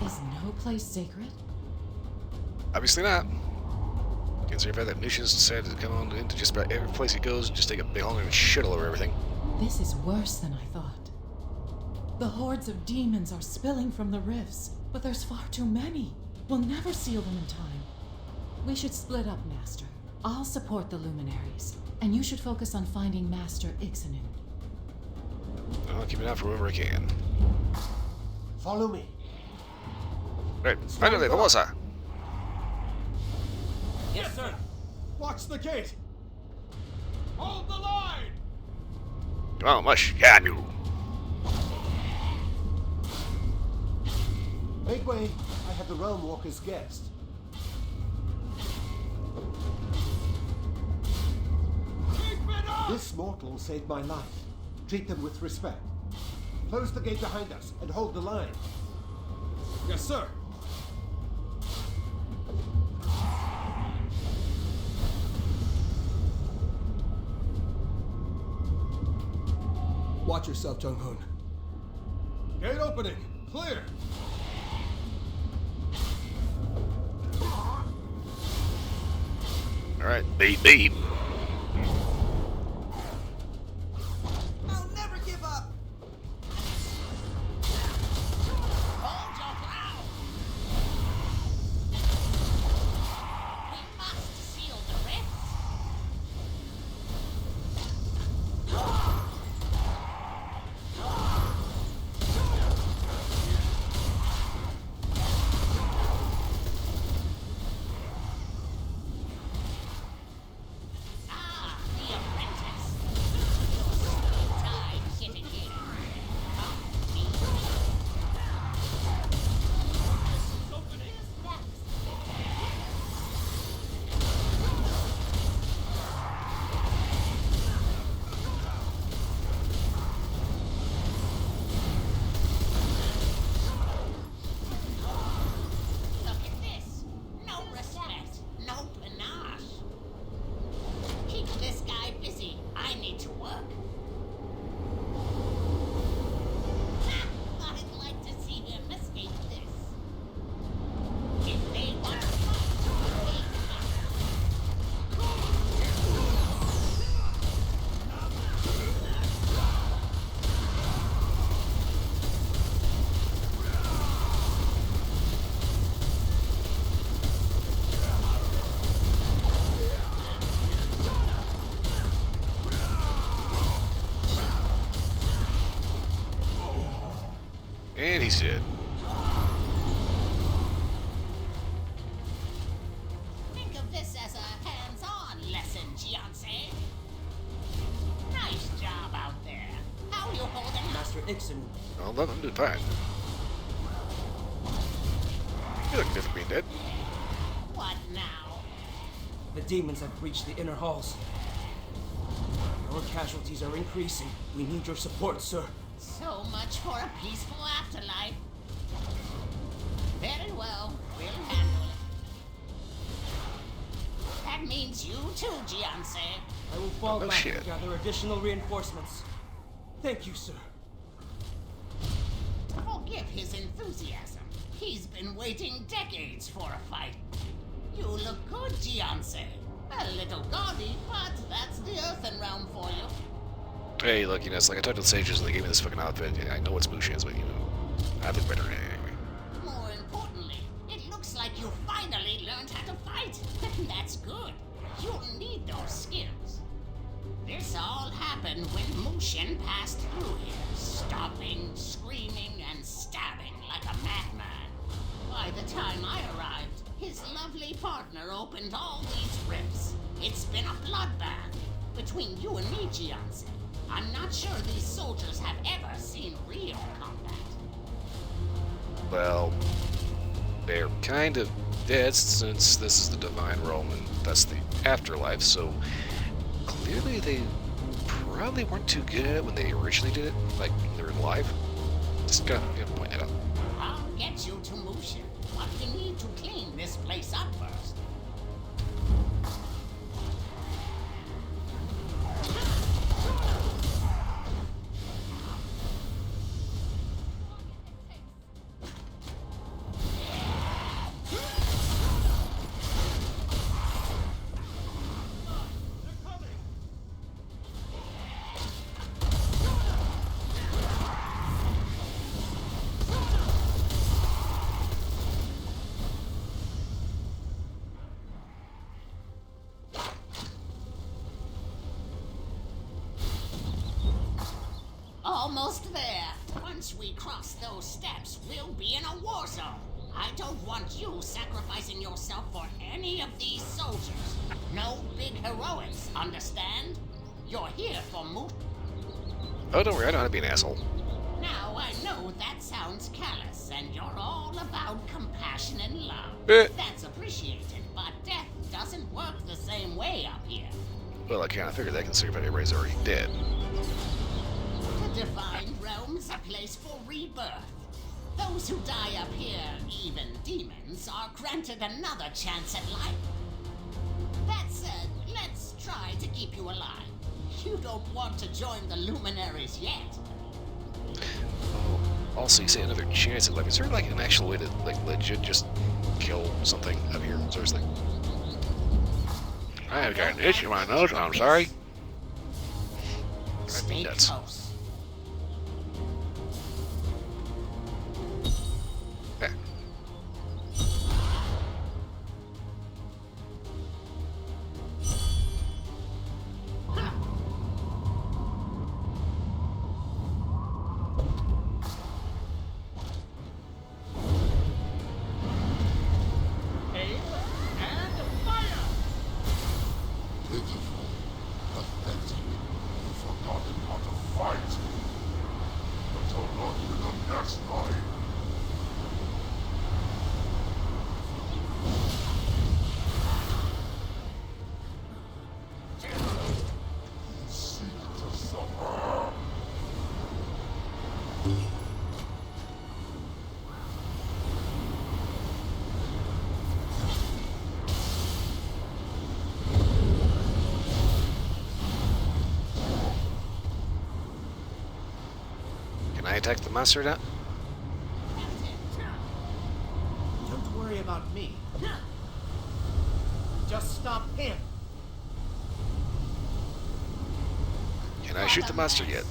Is no place sacred? Obviously not. Consider the fact that Nushins decided to come on into just about every place he goes and just take a big long shit all over everything. This is worse than I thought. The hordes of demons are spilling from the rifts, but there's far too many. We'll never seal them in time. We should split up, Master. I'll support the luminaries, and you should focus on finding Master Ixanu. I'll keep it out for whoever I can. Follow me. Right, finally, vamos a. Yes, sir. Watch the gate. Hold the line. Vamos, Yanu. Make way. I have the Realm Walker's guest. This mortal saved my life. Treat them with respect. Close the gate behind us and hold the line. Yes, sir. Watch yourself, Jung-hoon. Gate opening. Clear. All right, beep beep. I'll never give up. Hold your ground. We must seal the rifts. And he's dead. Think of this as a hands-on lesson, Jianse. Nice job out there. How are you holding Master Ixen. Oh, look, I'm doing fine. You look different being dead. What now? The demons have breached the inner halls. Our casualties are increasing. We need your support, sir. So much for a peaceful afterlife. Very well, we'll handle it. That means you too, Jianse. I will fall Oh, back shit. and gather additional reinforcements. Thank you, sir. Forgive his enthusiasm. He's been waiting decades for a fight. You look good, Jianse. A little gaudy, but that's the Earthen Realm for you. Hey, look, you know, it's like I talked to the sages and they gave me this fucking outfit. I know it's Mushin's, but, you know, I look better anyway. More importantly, it looks like you finally learned how to fight. That's good. You'll need those skills. This all happened when Mushin passed through here, stomping, screaming, and stabbing like a madman. By the time I arrived, his lovely partner opened all these rifts. It's been a bloodbath between you and me, Jianse. I'm not sure these soldiers have ever seen real combat. Well, they're kind of dead since this is the Divine Realm and that's the afterlife, so clearly they probably weren't too good at it when they originally did it, like they were alive. Just gotta point that out. I'll get you to Mushin, but we need to clean this place up first. steps, we'll be in a war zone. I don't want you sacrificing yourself for any of these soldiers. No big heroics, understand? You're here for Moot. Oh, don't worry, I know how to be an asshole. Now, I know that sounds callous, and you're all about compassion and love. That's appreciated, but death doesn't work the same way up here. Well, I kind of figured that considering everybody's already dead. The Divine Realm's a place for rebirth. Those who die up here, even demons, are granted another chance at life. That said, let's try to keep you alive. You don't want to join the Luminaries yet. Oh, also, you say another chance at life. Is there like an actual way to like legit just kill something up here? Seriously. I've got an itch in my nose. I'm sorry. Stay close. Can I attack the monster now? Don't worry about me. Just stop him. Can I shoot the monster yet?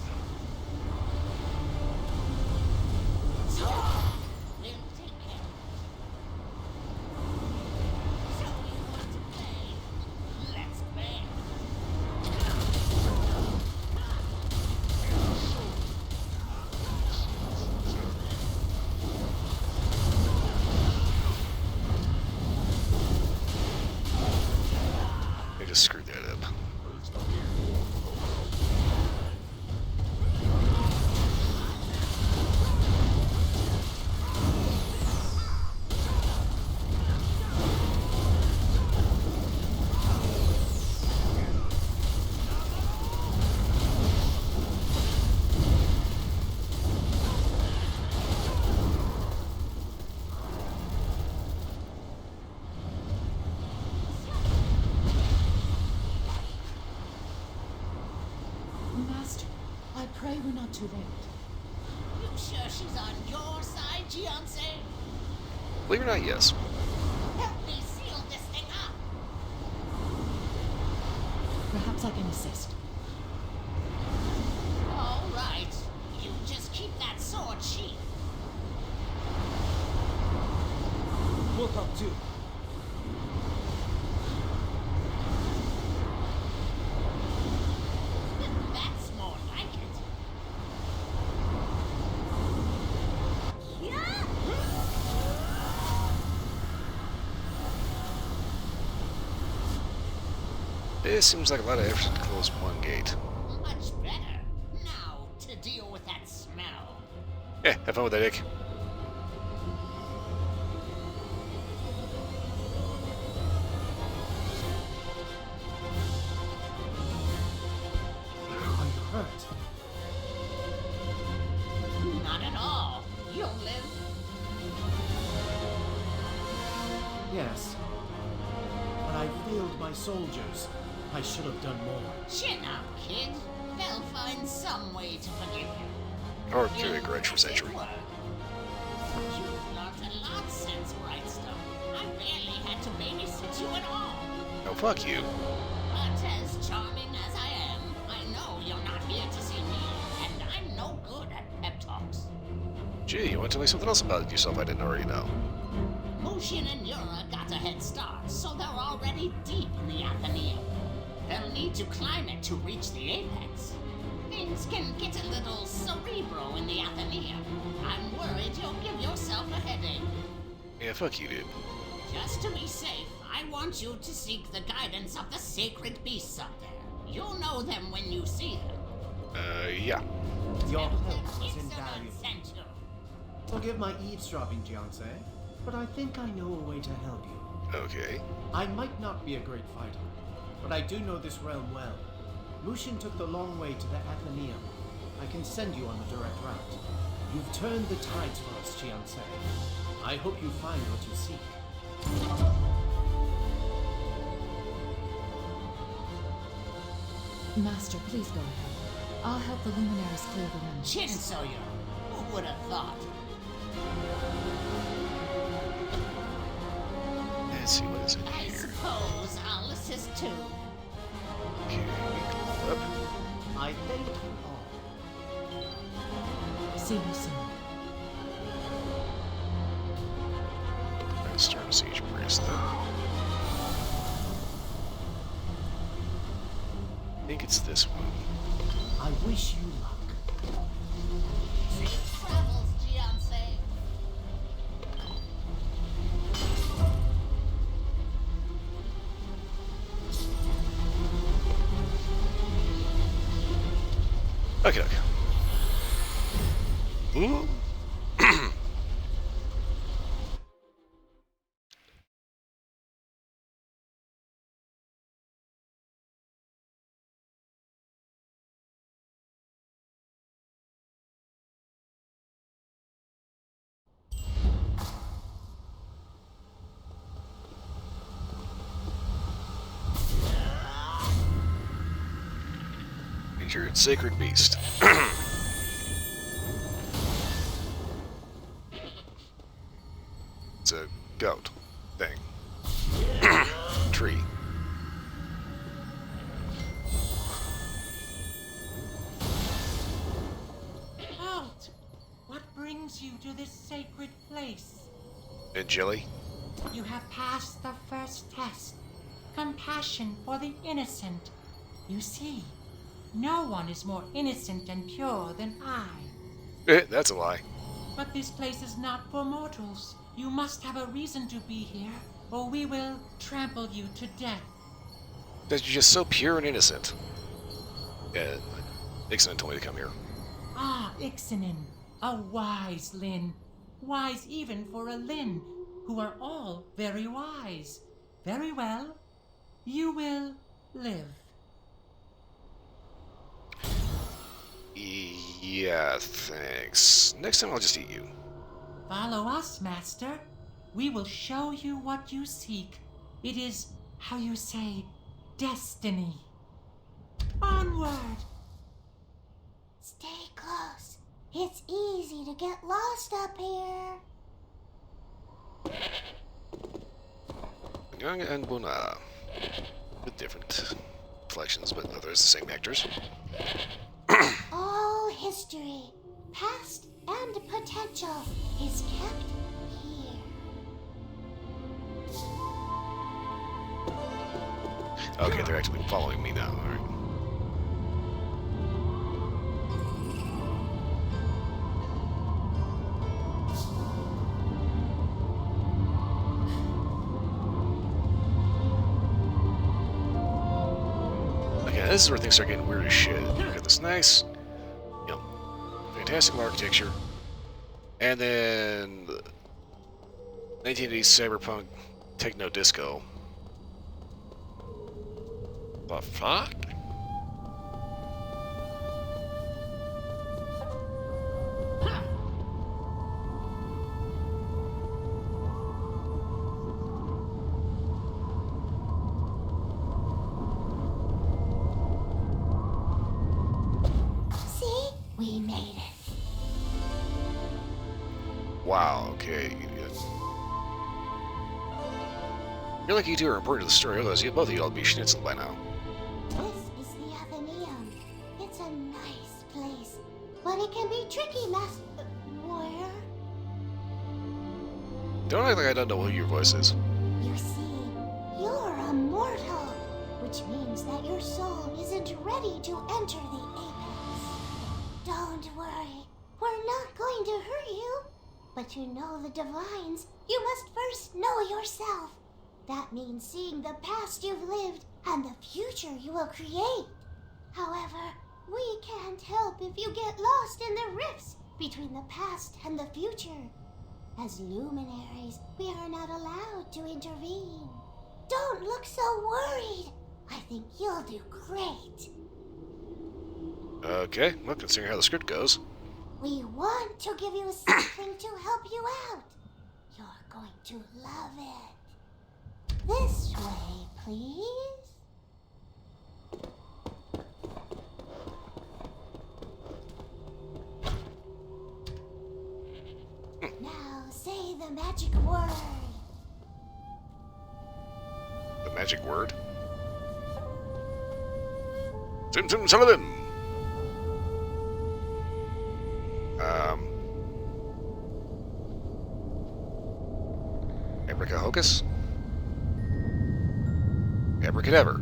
I just screwed that up. Master, I pray we're not too late. You sure she's on your side, Gianse? Believe it or not, yes. Help me seal this thing up. Perhaps I can assist. All right. You just keep that sword sheathed. We'll talk too. That's more like it. It seems like a lot of effort to close one gate. Much better. Now to deal with that smell. Yeah, have fun with that, Dick. Are you hurt? Not at all. You'll live. Yes. But I failed my soldiers. I should have done more. Chin up, kid. They'll find some way to forgive you. Or carry a grudge for century. You've learned a lot since Brightstone. I barely had to babysit you at all. No, fuck you. But as charming as I am, I know you're not here to see me, and I'm no good at pep talks. Gee, you want to tell me something else about yourself I didn't already know? Mushin and Yura got a head start, so they're already deep in the Athenaeum. They'll need to climb it to reach the apex. Things can get a little cerebral in the Athenaeum. I'm worried you'll give yourself a headache. Yeah, fuck you, dude. Just to be safe, I want you to seek the guidance of the sacred beasts up there. You'll know them when you see them. Yeah. Your help is invaluable. Forgive my eavesdropping, Jianse, but I think I know a way to help you. Okay. I might not be a great fighter, but I do know this realm well. Mushin took the long way to the Athenaeum. I can send you on the direct route. You've turned the tides for us, Jianse. I hope you find what you seek. Master, please go ahead. I'll help the luminaries clear the remnants. Chinsoya, who would have thought? Let's see what is in I here. suppose I'll assist too. Okay, up. I thank you all. See you soon. Let's start a siege priest then. I think it's this one. I wish you luck. Safe travels, Jianse. Okay, okay. Ooh. Featured Sacred Beast. It's a goat thing. Tree. Halt! What brings you to this sacred place? And jelly. You have passed the first test. Compassion for the innocent. You see, no one is more innocent and pure than I. That's a lie. But this place is not for mortals. You must have a reason to be here, or we will trample you to death. That you're just so pure and innocent. Yeah, Ixalan told me to come here. Ah, Ixalan, a wise Lin. Wise even for a Lin, who are all very wise. Very well. You will live. Yeah, thanks. Next time I'll just eat you. Follow us, Master. We will show you what you seek. It is, how you say, destiny. Onward! Stay close. It's easy to get lost up here. Young and Buna. With different inflections, but others the same actors. All history, past and potential, is kept here. Okay, they're actually following me now. Alright. Okay, this is where things start getting weird as shit. You got this nice, you know, fantastical architecture, and then 1980s cyberpunk techno disco. The fuck? See? We made it. Wow, okay. I feel like you two are important to the story, otherwise both of you all be schnitzel by now. This is the Athenaeum. It's a nice place, but it can be tricky, Master Warrior. Don't act like I don't know who your voice is. You see, you're immortal, which means that your soul isn't ready to enter the apex. Don't worry, we're not going to hurt you. But to know the divines, you must first know yourself. That means seeing the past you've lived and the future you will create. However, we can't help if you get lost in the rifts between the past and the future. As luminaries, we are not allowed to intervene. Don't look so worried. I think you'll do great. Okay, well, considering how the script goes. We want to give you something to help you out. You're going to love it. This way, please. Now say the magic word. The magic word? Sim Sim Sullivan! Abracahocus? Abracadabra.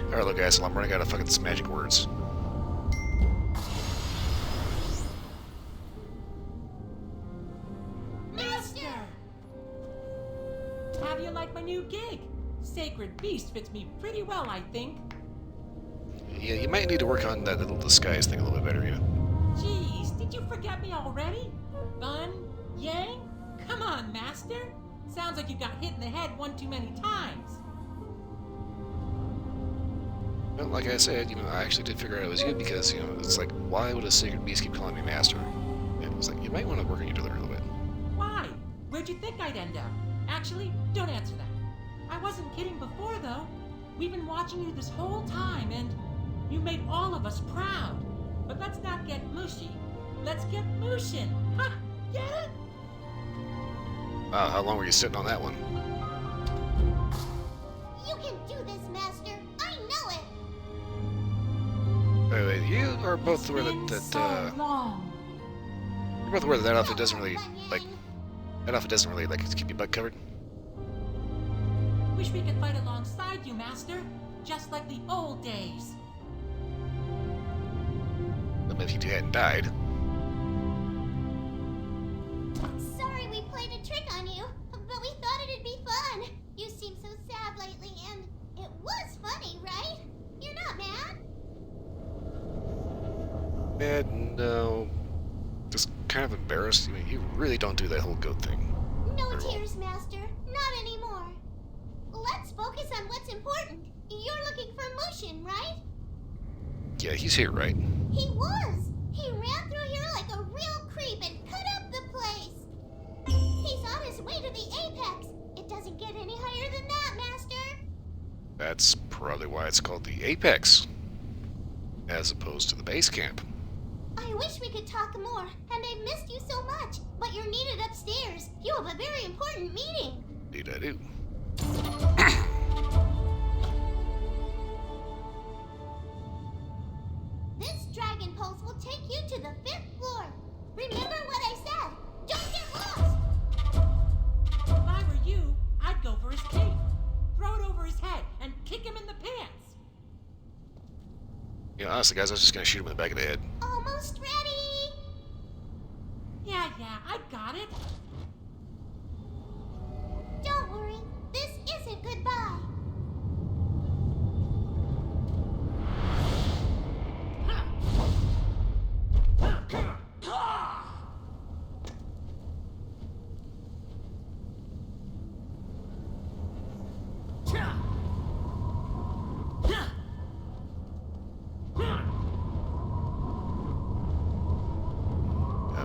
Alright, look guys, I'm running out of fucking magic words. Master! How do you like my new gig? Sacred Beast fits me pretty well, I think. Yeah, you might need to work on that little disguise thing a little bit better, you know. Jeez, did you forget me already? Bun? Yang? Come on, Master. Sounds like you got hit in the head one too many times. Well, like I said, I actually did figure out it was you because, it's like, why would a Sacred Beast keep calling me Master? And it was like, you might want to work on your delivery a little bit. Why? Where'd you think I'd end up? Actually, don't answer that. I wasn't kidding before, though. We've been watching you this whole time, and you made all of us proud. But let's not get mushy. Let's get mooshin'. Ha! Get it? Wow, how long were you sitting on that one? You can do this, Master. I know it. Wait, you are both aware Long. you're both aware that outfit doesn't really, keep your butt covered? Wish we could fight alongside you, Master. Just like the old days. I mean, if you hadn't died. Sorry we played a trick on you, but we thought it'd be fun. You seem so sad lately, and it was funny, right? You're not mad? Mad? No. Just kind of embarrassed. I mean, you really don't do that whole goat thing. No tears, Master. Not anymore. Let's focus on what's important. You're looking for Mushin, right? Yeah, he's here, right? He was. He ran through here like a real creep and cut up the place. He's on his way to the apex. It doesn't get any higher than that, Master. That's probably why it's called the Apex, as opposed to the base camp. I wish we could talk more, and I missed you so much, but you're needed upstairs. You have a very important meeting. Indeed I do. This dragon pulse will take you to the 5th floor. Remember what I said. Don't get lost. If I were you, I'd go for his cape. Throw it over his head and kick him in the pants. Honestly, guys, I was just gonna shoot him in the back of the head. Almost ready. Yeah, I got it. Don't worry. This isn't goodbye.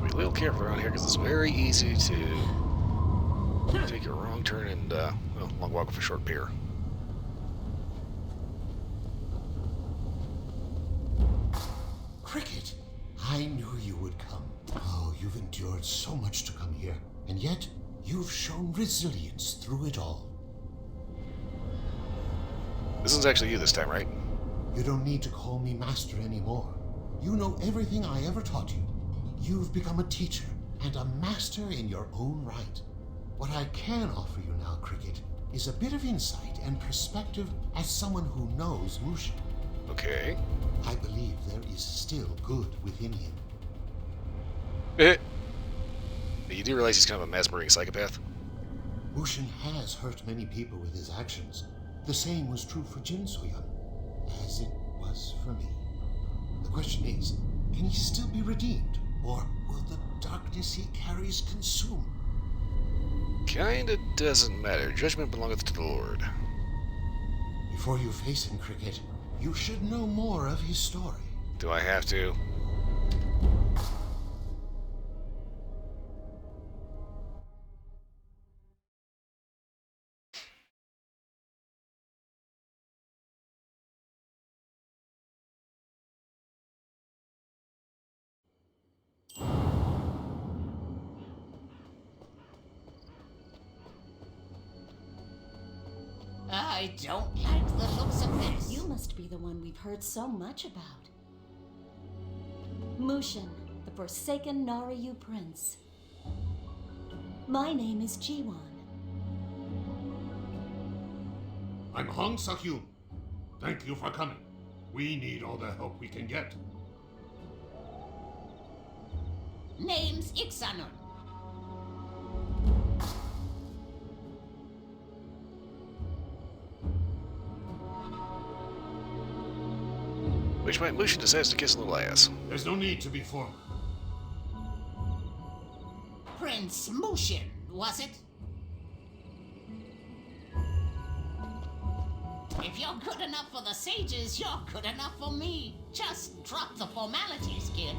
Be a little careful around here because it's very easy to take a wrong turn and, long walk off a short pier. Cricket, I knew you would come. Oh, you've endured so much to come here, and yet you've shown resilience through it all. This is actually you this time, right? You don't need to call me master anymore. You know everything I ever taught you. You've become a teacher and a master in your own right. What I can offer you now, Cricket, is a bit of insight and perspective as someone who knows Mushin. Okay. I believe there is still good within him. You do realize he's kind of a mass-murdering psychopath? Mushin has hurt many people with his actions. The same was true for Jin Soyun, as it was for me. The question is, can he still be redeemed, or will the darkness he carries consume? Kinda doesn't matter. Judgment belongeth to the Lord. Before you face him, Cricket, you should know more of his story. Do I have to? I don't like the looks of this. You must be the one we've heard so much about. Mushin, the Forsaken Naryu Prince. My name is Jiwon. I'm Hong Seok-yoon. Thank you for coming. We need all the help we can get. Name's Iksanun. Which might Mushin decides to kiss a little ass. There's no need to be formal. Prince Mushin, was it? If you're good enough for the sages, you're good enough for me. Just drop the formalities, kid.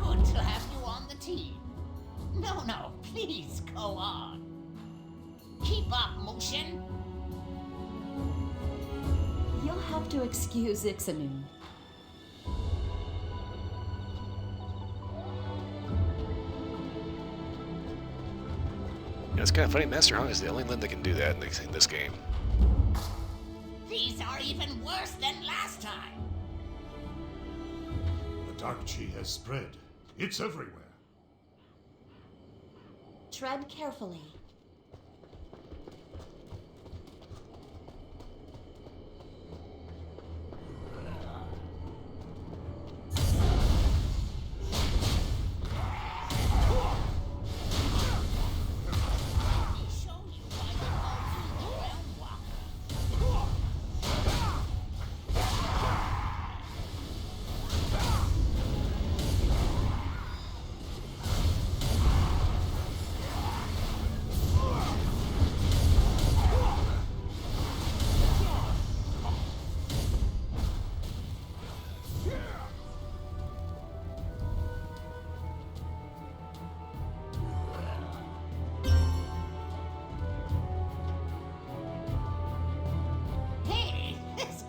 Good to have you on the team. No, please go on. Keep up, Mushin. You'll have to excuse Iksanun. Yeah, it's kind of funny. Master Hong is the only Lin that can do that in this game. These are even worse than last time. The dark chi has spread. It's everywhere. Tread carefully.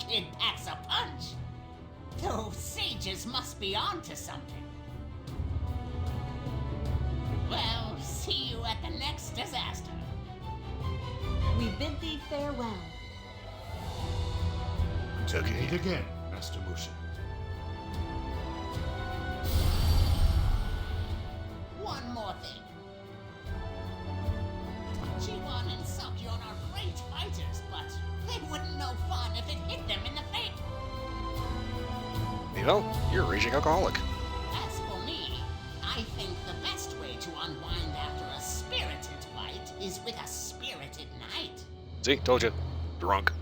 Kid packs a punch. Those sages must be onto something. Well, see you at the next disaster. We bid thee farewell. Till we meet again, Master Mushin. One more thing. Jiwon and Seok-yoon are great fighters, but they wouldn't know fun if it hit them in the face. You know, you're a raging alcoholic. As for me, I think the best way to unwind after a spirited fight is with a spirited night. See, told you. Drunk.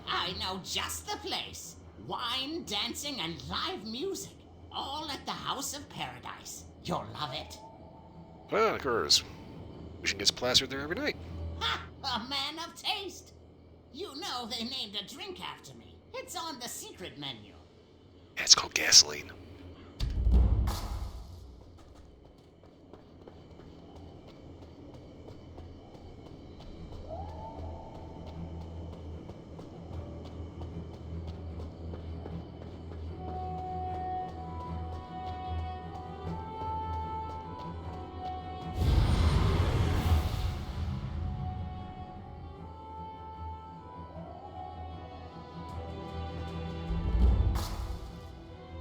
I know just the place. Wine, dancing, and live music. All at the House of Paradise. You'll love it. Well, it occurs. Mushin gets plastered there every night. Ha! A man of taste. You know they named a drink after me. It's on the secret menu. Yeah, it's called gasoline.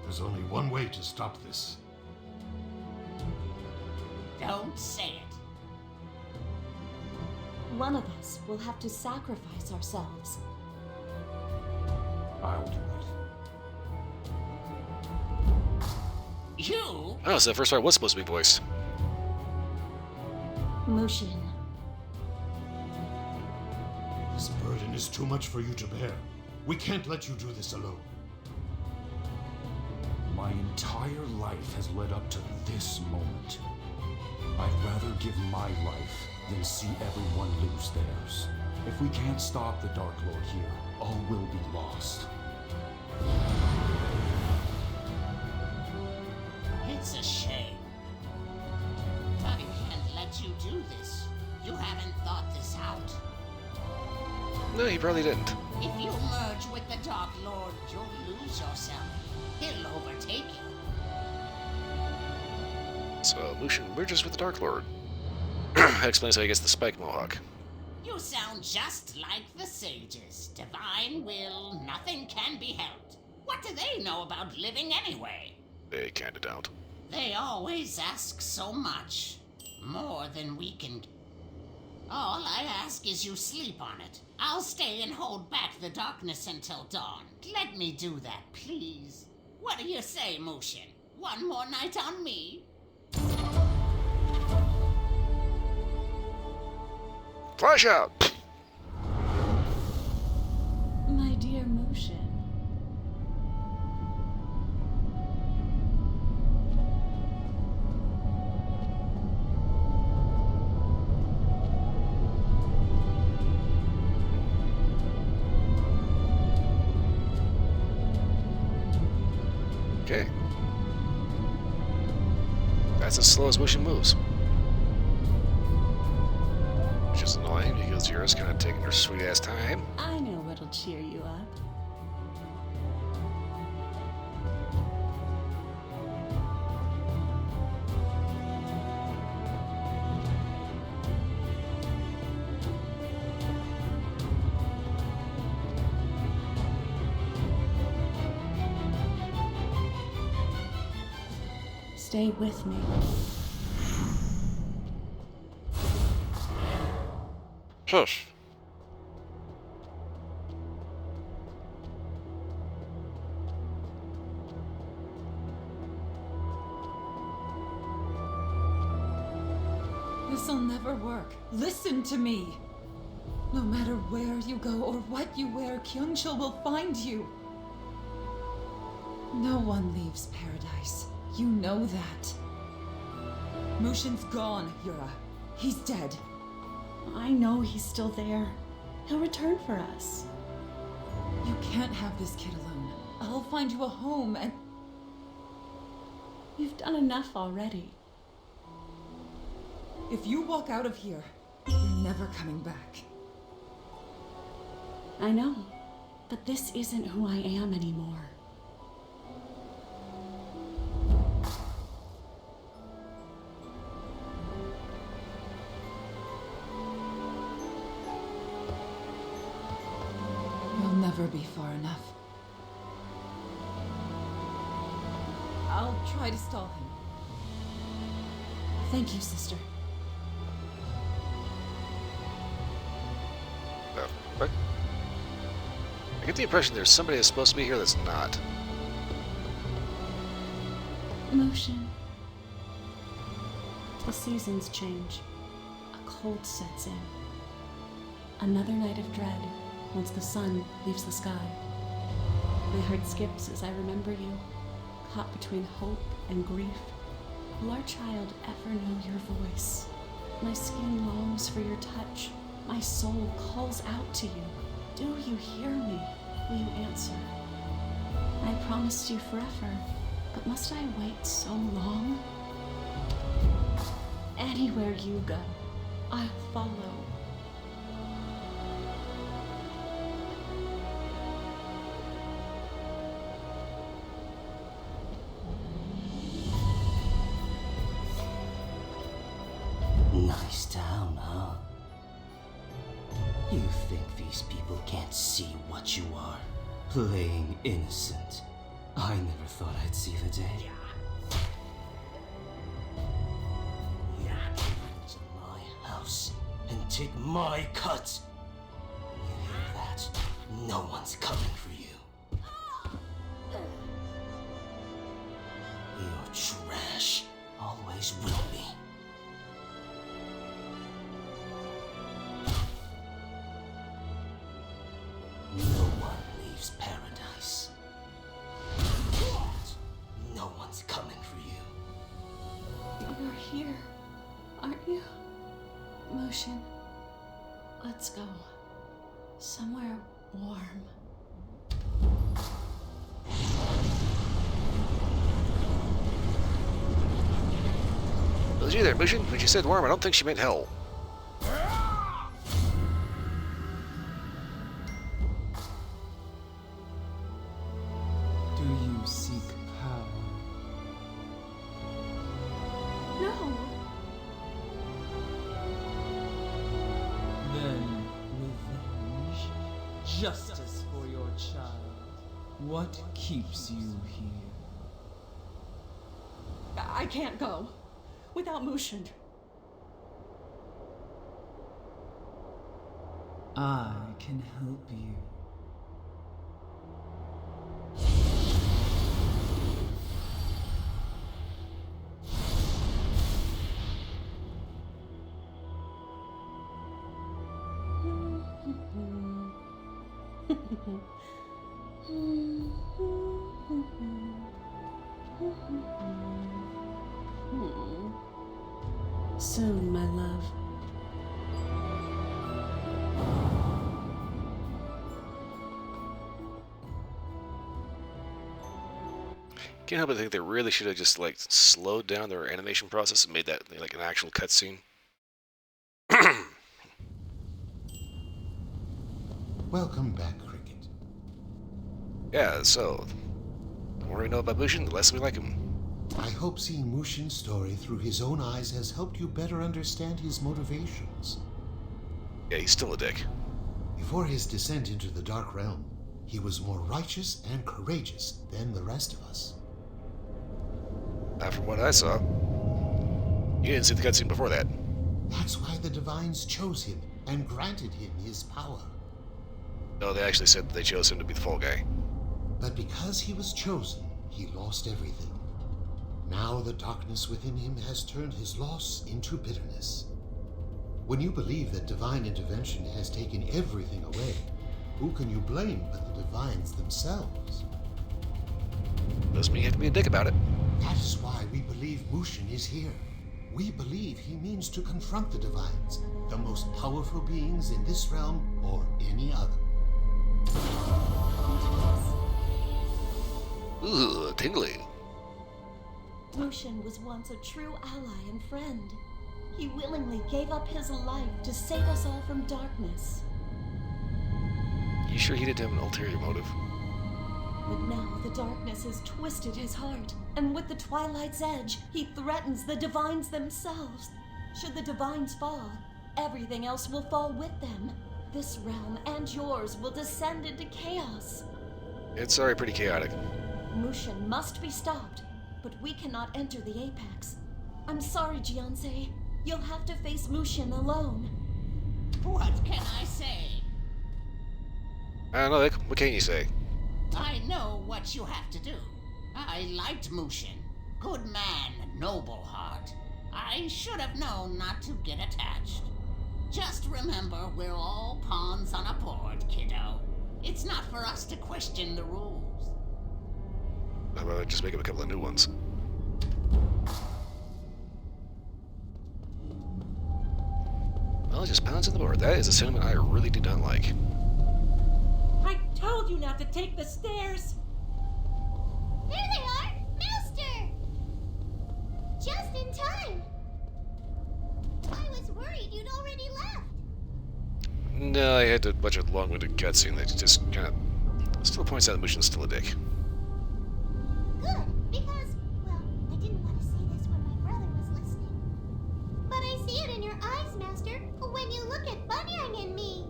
There's only one way to stop this. Don't say it. One of us will have to sacrifice ourselves. I'll do it. You? Oh, so the first part was supposed to be voiced. Mushin. This burden is too much for you to bear. We can't let you do this alone. My entire life has led up to this moment. I'd rather give my life than see everyone lose theirs. If we can't stop the Dark Lord here, all will be lost. It's a shame. But I can't let you do this. You haven't thought this out. No, he probably didn't. If you merge with the Dark Lord, you'll lose yourself. He'll overtake you. So Lucian merges with the Dark Lord. That explains how he gets the spike mohawk. You sound just like the sages. Divine will, nothing can be helped. What do they know about living anyway? They kinda don't. They always ask so much. More than we can... All I ask is you sleep on it. I'll stay and hold back the darkness until dawn. Let me do that, please. What do you say, Mushin? One more night on me? Flash out! My dear Mushin. Okay. That's as slow as Mushin moves. Which is annoying because Yura's kind of taking her sweet ass time. I know what'll cheer you up. Stay with me. Shush. This'll never work. Listen to me. No matter where you go or what you wear, Kyungchul will find you. No one leaves paradise. You know that. Mushin's gone, Yura. He's dead. I know he's still there. He'll return for us. You can't have this kid alone. I'll find you a home and... You've done enough already. If you walk out of here, you're never coming back. I know, but this isn't who I am anymore. You'll never be far enough. I'll try to stall him. Thank you, sister. Oh, what? I get the impression there's somebody that's supposed to be here that's not. Mushin. The seasons change. A cold sets in. Another night of dread once the sun leaves the sky. My heart skips as I remember you, caught between hope and grief. Will our child ever know your voice? My skin longs for your touch. My soul calls out to you. Do you hear me? Will you answer? I promised you forever, but must I wait so long? Anywhere you go, I'll follow. Nice town, huh? You think these people can't see what you are? Playing innocent. I never thought I'd see the day. You come into my house and take my cut. You hear that? No one's coming for you. Your trash. Always will be. No one leaves paradise. No one's coming for you. You're here, aren't you? Motion. Let's go. Somewhere warm. Was you there, Motion? When she said warm, I don't think she meant hell. Do you seek power? No. Then revenge, justice for your child. What keeps you here? I can't go without Mushin. I can help you. Soon, my love. Can't help but think they really should have just like slowed down their animation process and made that like an actual cutscene. Welcome back, Cricket. Yeah, so the more we know about Mushin, the less we like him. I hope seeing Mushin's story through his own eyes has helped you better understand his motivations. Yeah, he's still a dick. Before his descent into the Dark Realm, he was more righteous and courageous than the rest of us. Not from what I saw. You didn't see the cutscene before that. That's why the Divines chose him and granted him his power. No, they actually said that they chose him to be the fall guy. But because he was chosen, he lost everything. Now the darkness within him has turned his loss into bitterness. When you believe that divine intervention has taken everything away, who can you blame but the Divines themselves? Doesn't mean you have to be a dick about it. That is why we believe Mushin is here. We believe he means to confront the Divines, the most powerful beings in this realm or any other. Ooh, tingly. Mushin was once a true ally and friend. He willingly gave up his life to save us all from darkness. You sure he didn't have an ulterior motive? But now the darkness has twisted his heart, and with the Twilight's edge, he threatens the Divines themselves. Should the Divines fall, everything else will fall with them. This realm and yours will descend into chaos. It's already pretty chaotic. Mushin must be stopped, but we cannot enter the Apex. I'm sorry, Jianse. You'll have to face Mushin alone. What can I say? I don't know, what can you say? I know what you have to do. I liked Mushin. Good man, noble heart. I should have known not to get attached. Just remember, we're all pawns on a board, kiddo. It's not for us to question the rules. How about I just make up a couple of new ones? Well, just pounds on the board. That is a sentiment I really do not like. I told you not to take the stairs! There they are! Master! Just in time! I was worried you'd already left. No, I had a bunch of long-winded cutscene that just kind of still points out that Mushin's still a dick. Good, because, well, I didn't want to say this when my brother was listening. But I see it in your eyes, Master, when you look at Bunyang and me.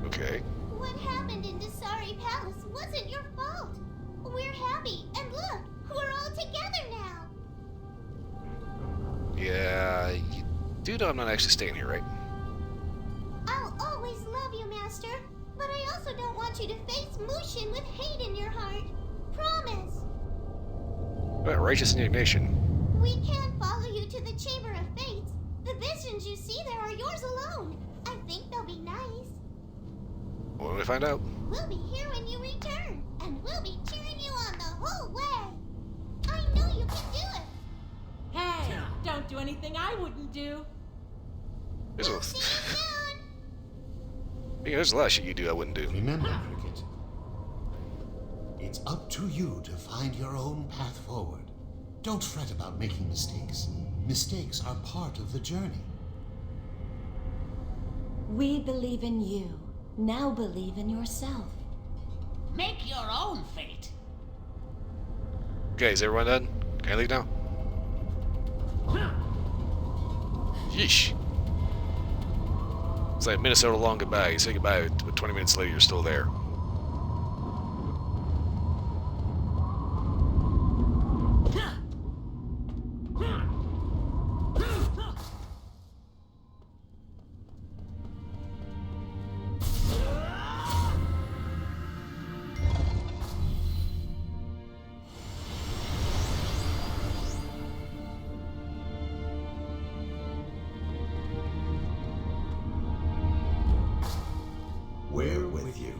Okay. What happened in Desari Palace wasn't your fault. We're happy, and look, we're all together now. Yeah, you do know I'm not actually staying here, right? I'll always love you, Master, but I also don't want you to face Mushin with hate in your heart. Promise. But righteous indignation. We can't follow you to the Chamber of Fates. The visions you see there are yours alone. I think they'll be nice. When we find out. We'll be here when you return, and we'll be cheering you on the whole way. I know you can do it. Hey, don't do anything I wouldn't do. There's a lot of shit you do I wouldn't do. Remember, Cricket, it's up to you to find your own path forward. Don't fret about making mistakes. Mistakes are part of the journey. We believe in you. Now believe in yourself. Make your own fate. Okay, is everyone done? Can I leave now? Yeesh. It's like Minnesota long goodbye. You say goodbye, but 20 minutes later you're still there. We're with you.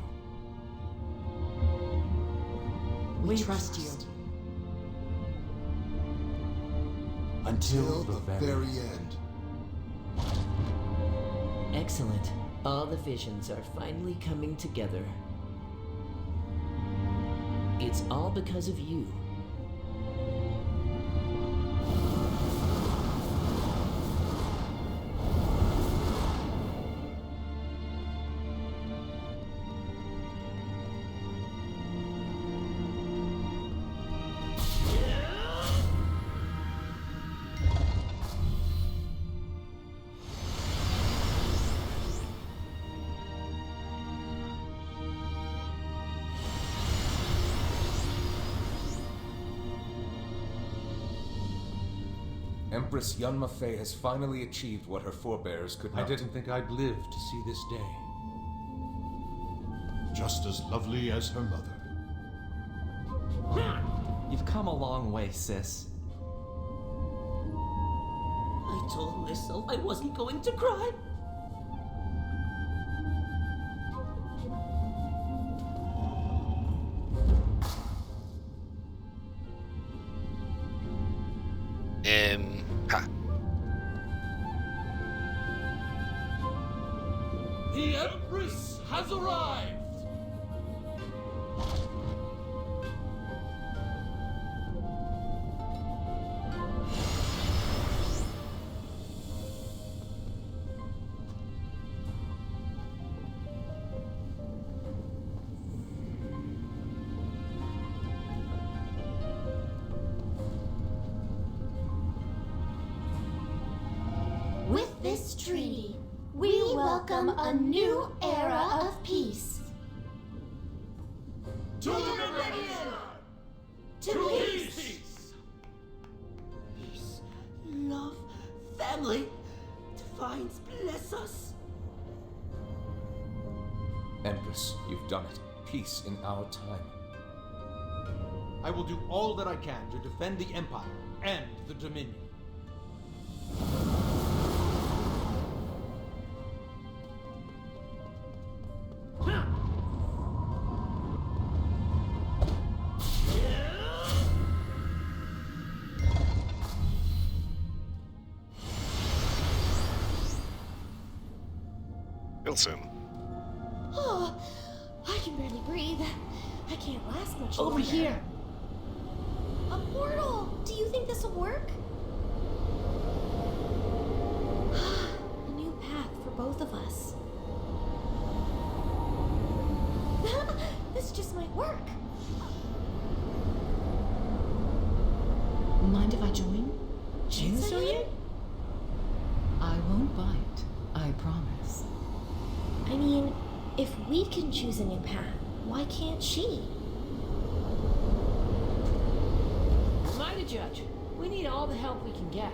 We trust you. Until the very end. Excellent. All the visions are finally coming together. It's all because of you. Empress Yunma Fei has finally achieved what her forebears could not. I didn't think I'd live to see this day. Just as lovely as her mother. You've come a long way, sis. I told myself I wasn't going to cry. Ha. The Empress has arrived! With this treaty, we welcome a new era of peace. To the Dominion! To peace! Peace, love, family. Divines bless us. Empress, you've done it. Peace in our time. I will do all that I can to defend the Empire and the Dominion. Wilson. Oh, I can barely breathe. I can't last much Over longer. here. A portal! Do you think this will work? A new path for both of us. This just might work. Mind if I join? Chainsaw? I won't bite. I promise. I mean, if we can choose a new path, why can't she? Am I the judge? We need all the help we can get.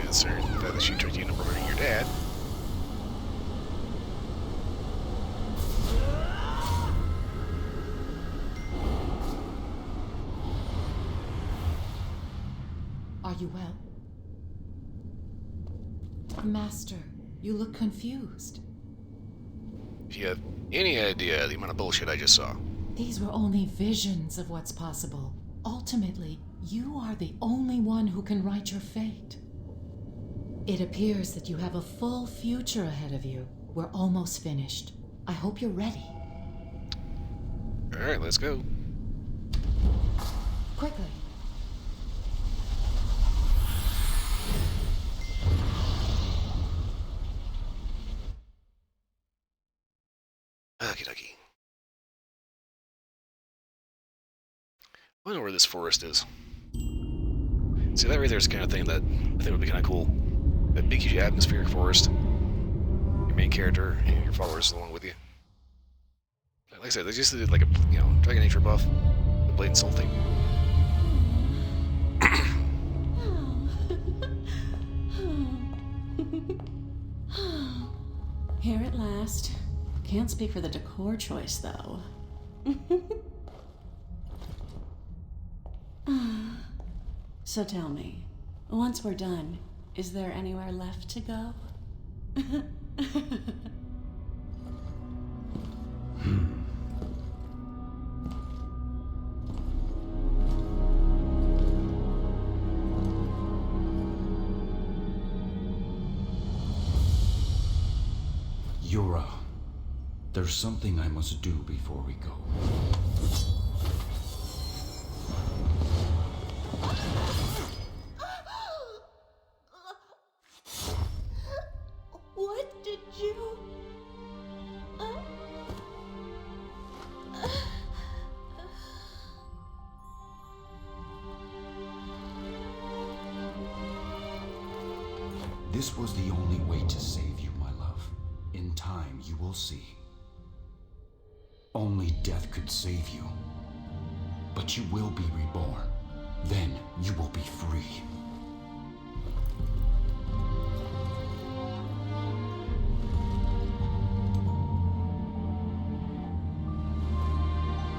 Concerned the fact that she tricked you into murdering your dad. Are you well? Master, you look confused. If you have any idea the amount of bullshit I just saw. These were only visions of what's possible. Ultimately, you are the only one who can write your fate. It appears that you have a full future ahead of you. We're almost finished. I hope you're ready. Alright, let's go. Quickly. Okie dokie. I wonder where this forest is. See, that right there is the kind of thing that I think would be kind of cool. A big, huge atmospheric forest. Your main character and your followers along with you. Like I said, they just did like a, Dragon Nature buff. The Blade and Soul thing. Here at last. Can't speak for the decor choice, though. So tell me, once we're done, is there anywhere left to go? Yura, there's something I must do before we go. What did you... This was the only way to save you, my love. In time, you will see. Only death could save you. But you will be reborn. Then you will be free.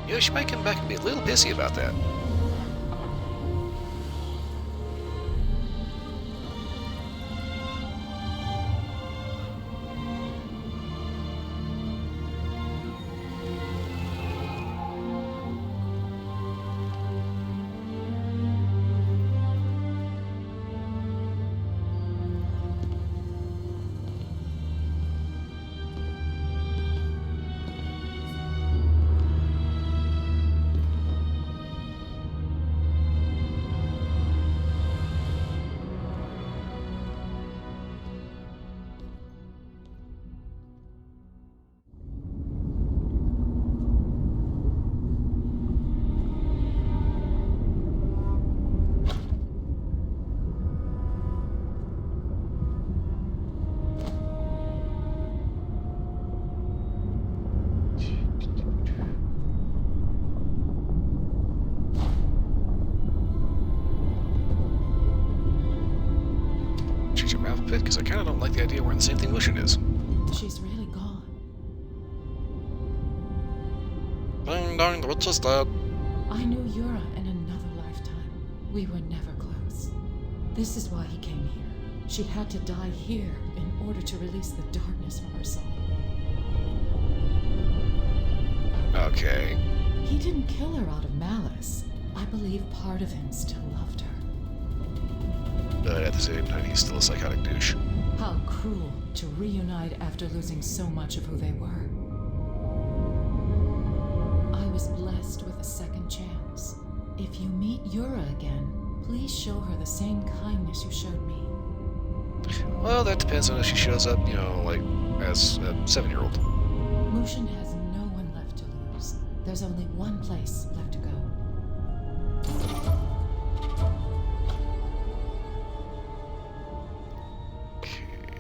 You know, she might come back and be a little pissy about that. Because I kind of don't like the idea wearing the same thing Lucian is. She's really gone. Ding dong, what's just that? I knew Yura in another lifetime. We were never close. This is why he came here. She had to die here in order to release the darkness from her soul. Okay. He didn't kill her out of malice. I believe part of him still loved her. But at the same time, he's still a psychotic douche. How cruel to reunite after losing so much of who they were. I was blessed with a second chance. If you meet Yura again, please show her the same kindness you showed me. Well, that depends on if she shows up, like, as a 7-year-old. Mushin has no one left to lose. There's only one place left to go.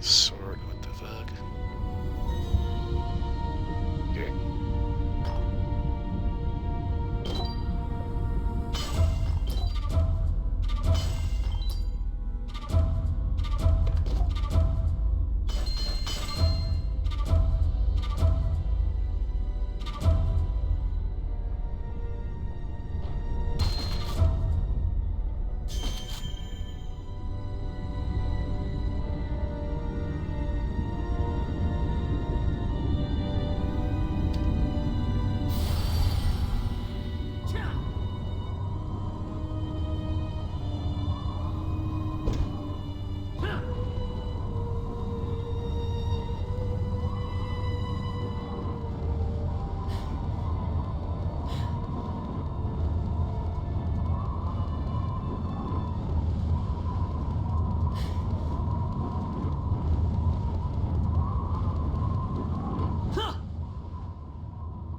Sword, what the fuck? Okay.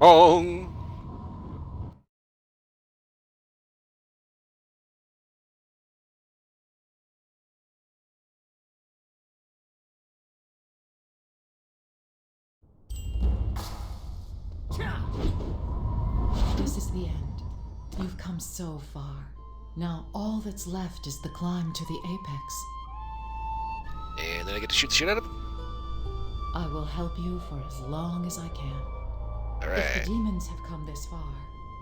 Hong! This is the end. You've come so far. Now all that's left is the climb to the apex. And then I get to shoot the shit out of him? I will help you for as long as I can. Alright. If the demons have come this far,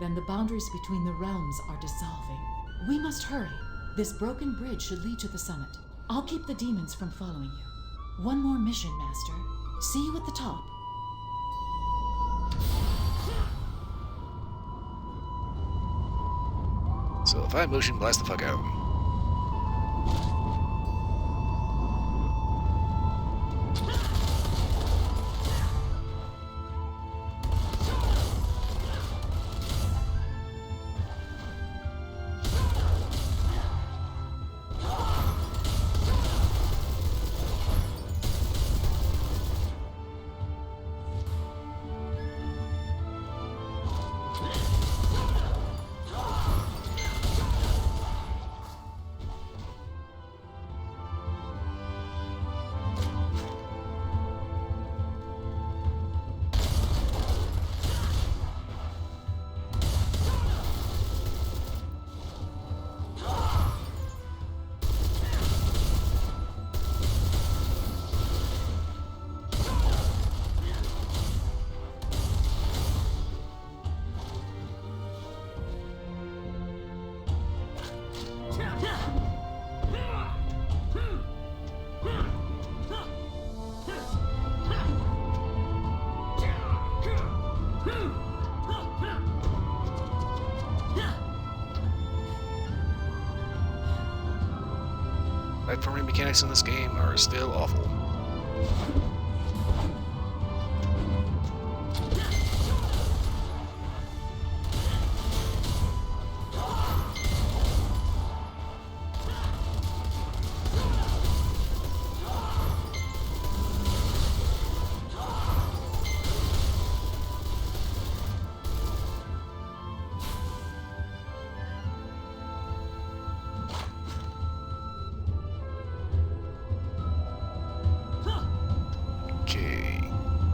then the boundaries between the realms are dissolving. We must hurry. This broken bridge should lead to the summit. I'll keep the demons from following you. One more mission, Master. See you at the top. So if I motion blast the fuck out of him. Platforming mechanics in this game are still awful.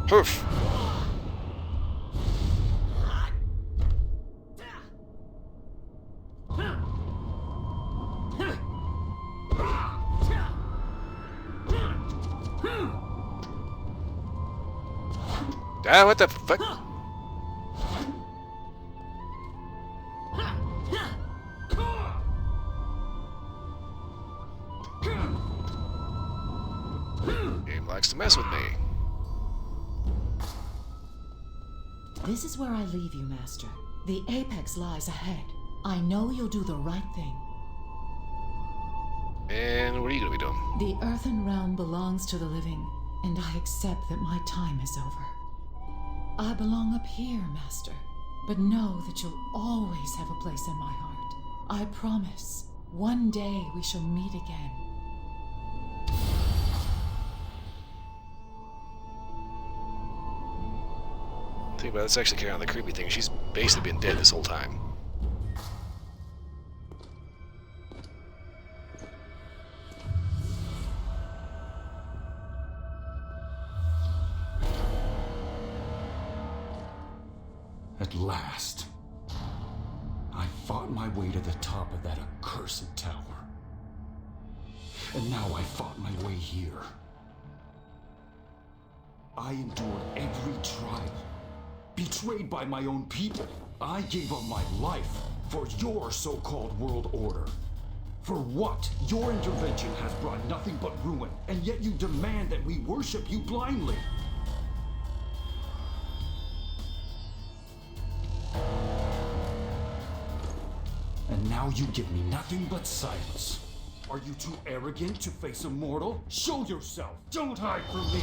Poof! Ah, what the fuck? Game likes to mess with me. This is where I leave you, Master. The apex lies ahead. I know you'll do the right thing. And what are you gonna be doing? The earthen realm belongs to the living, and I accept that my time is over. I belong up here, Master, but know that you'll always have a place in my heart. I promise, one day we shall meet again. Think about it, let's actually carry on the creepy thing. She's basically been dead this whole time. At last, I fought my way to the top of that accursed tower. And now I fought my way here. I endured every trial. Betrayed by my own people, I gave up my life for your so-called world order. For what? Your intervention has brought nothing but ruin, and yet you demand that we worship you blindly. And now you give me nothing but silence. Are you too arrogant to face a mortal? Show yourself! Don't hide from me!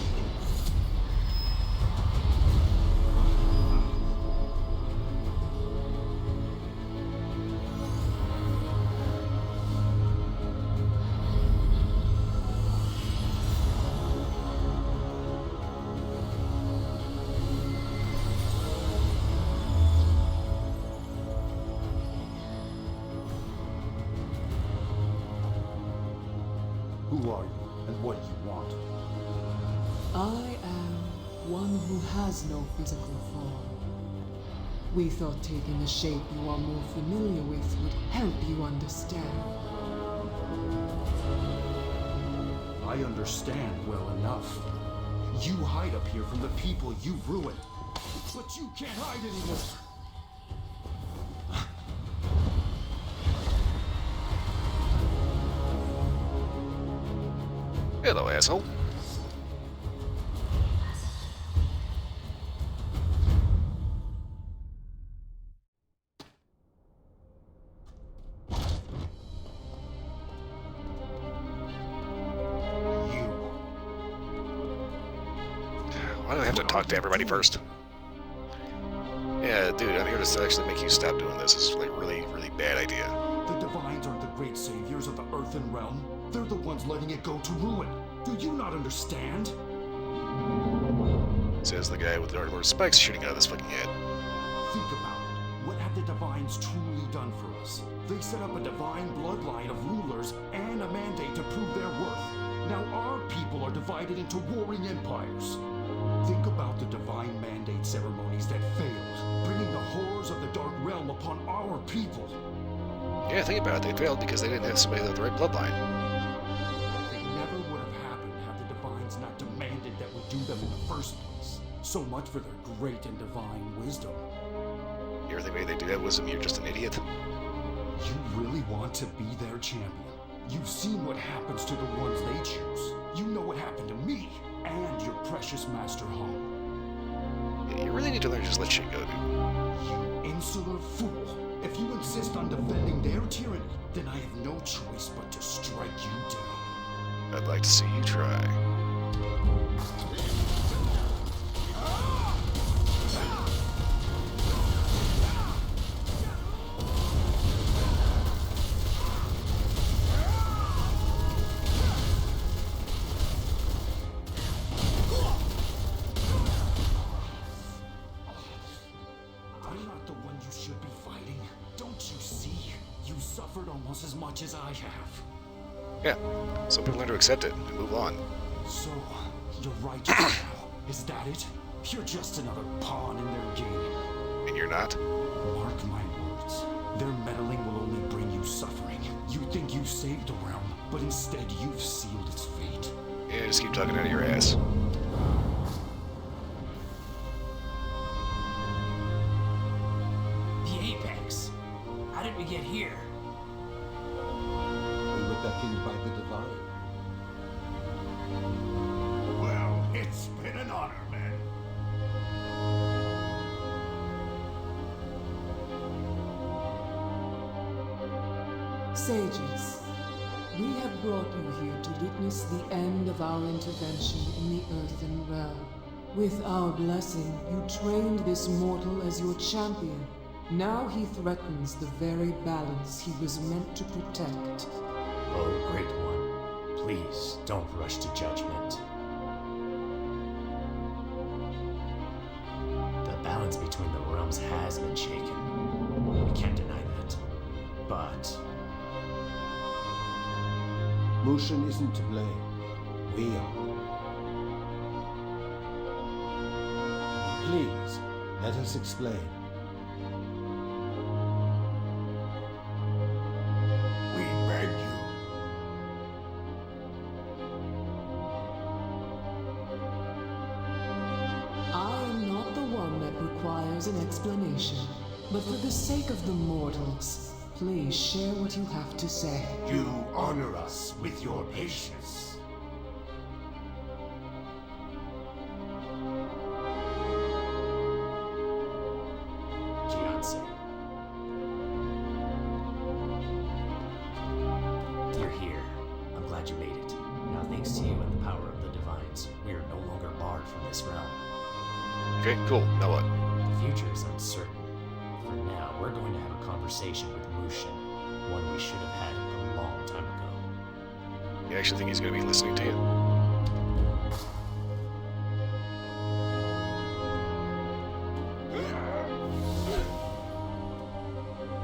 Who are you, and what do you want? I am one who has no physical form. We thought taking a shape you are more familiar with would help you understand. I understand well enough. You hide up here from the people you've ruined. But you can't hide anymore! Hello, asshole. Why do I have to talk to everybody first? Yeah, dude, I'm here to actually make you stop doing this. This is like really, really bad idea. The Divines aren't the great saviors of the Earthen Realm. They're the ones letting it go to ruin. Do you not understand? Says the guy with the Dark Lord spikes shooting out of his fucking head. Think about it. What have the Divines truly done for us? They set up a divine bloodline of rulers and a mandate to prove their worth. Now our people are divided into warring empires. Think about the divine mandate ceremonies that failed, bringing the horrors of the Dark Realm upon our people. Yeah, think about it. They failed because they didn't have somebody with the right bloodline. They never would have happened had the Divines not demanded that we do them in the first place. So much for their great and divine wisdom. You ever think maybe they do that wisdom? You're just an idiot. You really want to be their champion? You've seen what happens to the ones they choose. You know what happened to me and your precious Master Hong. Yeah, you really need to learn to just let shit go, dude. You insular fool. If you insist on defending their tyranny, then I have no choice but to strike you down. I'd like to see you try. I'm not the one you should be fighting. Don't you see? You suffered almost as much as I have. Yeah, some people learn to accept it and move on. So, you're righteous now. Is that it? You're just another pawn in their game. And you're not? Mark my words. Their meddling will only bring you suffering. You think you've saved the realm, but instead you've sealed its fate. Yeah, just keep talking out of your ass. The Apex. How did we get here? We were beckoned by the Divine. Well, it's been an honor, man. Sages, we have brought you here to witness the end of our intervention in the Earthen Realm. With our blessing, you trained this mortal as your champion. Now he threatens the very balance he was meant to protect. Oh, Great One, please don't rush to judgment. The balance between the realms has been shaken. We can't deny that. But Mushin isn't to blame. We are. Please, let us explain. We beg you. I am not the one that requires an explanation, but for the sake of the mortals, please share what you have to say. You honor us with your patience. Jianse, you're here. I'm glad you made it. Now, thanks to you and the power of the Divines, we are no longer barred from this realm. Okay, cool. Now what? The future is uncertain. For now, we're going to have a conversation with Mushin, one we should have had a long time ago. You actually think he's going to be listening to you?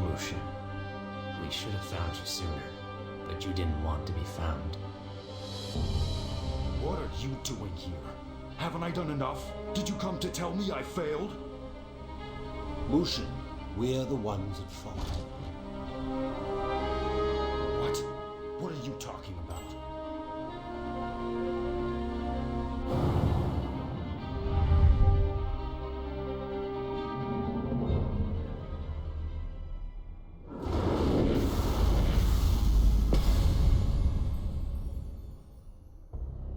Mushin, we should have found you sooner, but you didn't want to be found. What are you doing here? Haven't I done enough? Did you come to tell me I failed? Mushin, we're the ones at fault. What? What are you talking about?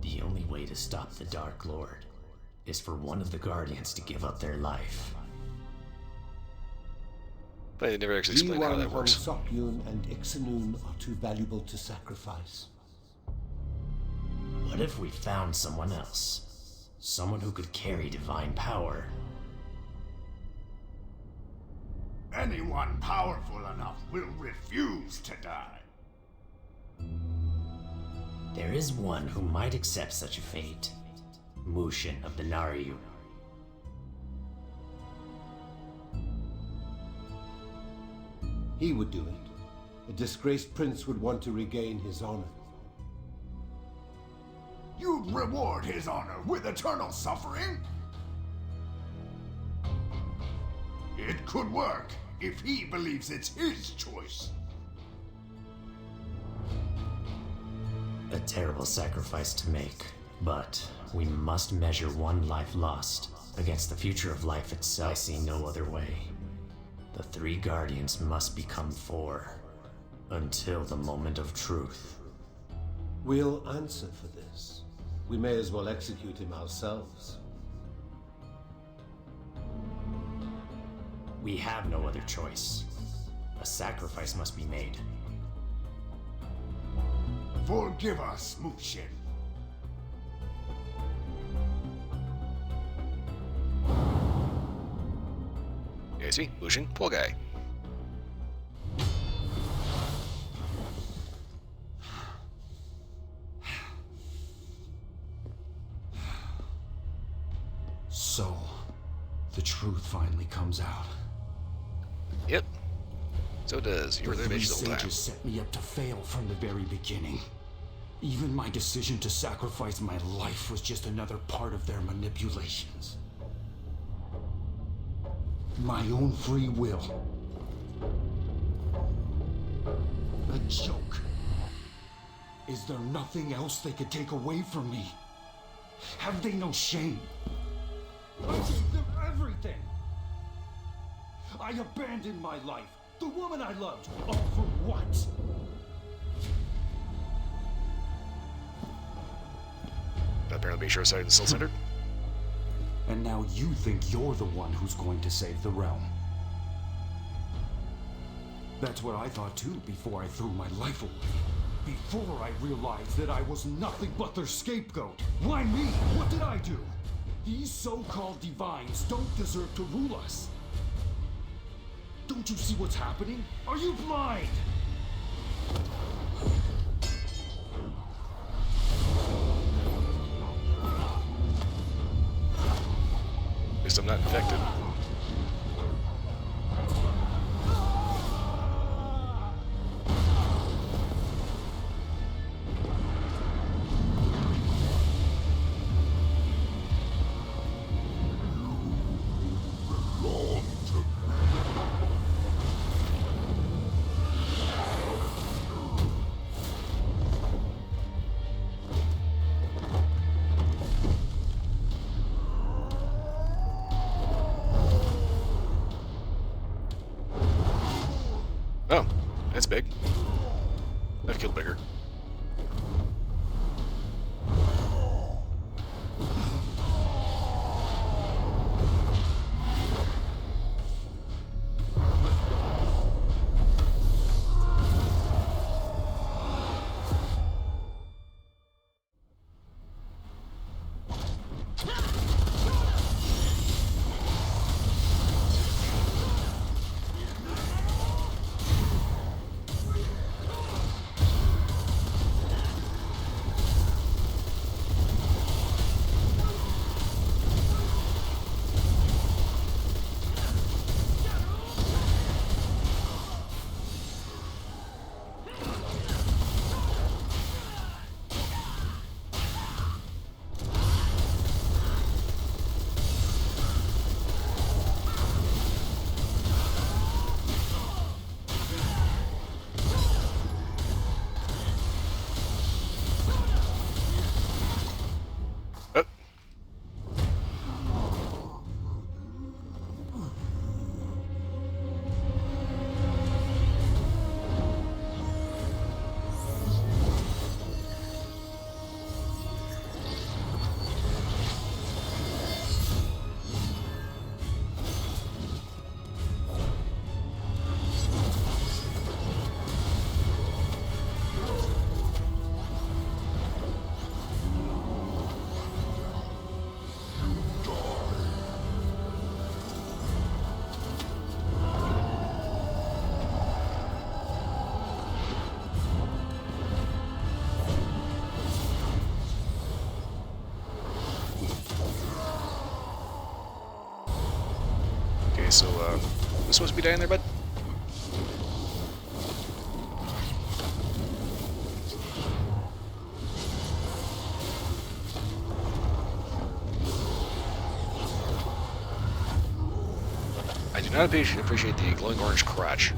The only way to stop the Dark Lord is for one of the Guardians to give up their life. But they never actually explained how that works. Sokyun and Ixanun are too valuable to sacrifice. What if we found someone else? Someone who could carry divine power? Anyone powerful enough will refuse to die. There is one who might accept such a fate. Mushin of the Naryu. He would do it. A disgraced prince would want to regain his honor. You'd reward his honor with eternal suffering? It could work if he believes it's his choice. A terrible sacrifice to make, but we must measure one life lost against the future of life itself. I see no other way. The three Guardians must become four, until the moment of truth. We'll answer for this. We may as well execute him ourselves. We have no other choice. A sacrifice must be made. Forgive us, Mushin. Yeah, see? Mushin, poor guy. So, the truth finally comes out. Yep. So does. You were there The three the whole time. sages set me up to fail from the very beginning. Even my decision to sacrifice my life was just another part of their manipulations. My own free will. A joke. Is there nothing else they could take away from me? Have they no shame? I gave them everything. I abandoned my life, the woman I loved, all for what? Apparently, be sure side of the Soul Center. And now you think you're the one who's going to save the realm. That's what I thought too before I threw my life away. Before I realized that I was nothing but their scapegoat. Why me? What did I do? These so-called divines don't deserve to rule us. Don't you see what's happening? Are you blind? At least I'm not infected. Oh, that's big. I've killed bigger. was supposed to be dying there, bud? I do not appreciate the glowing orange crotch.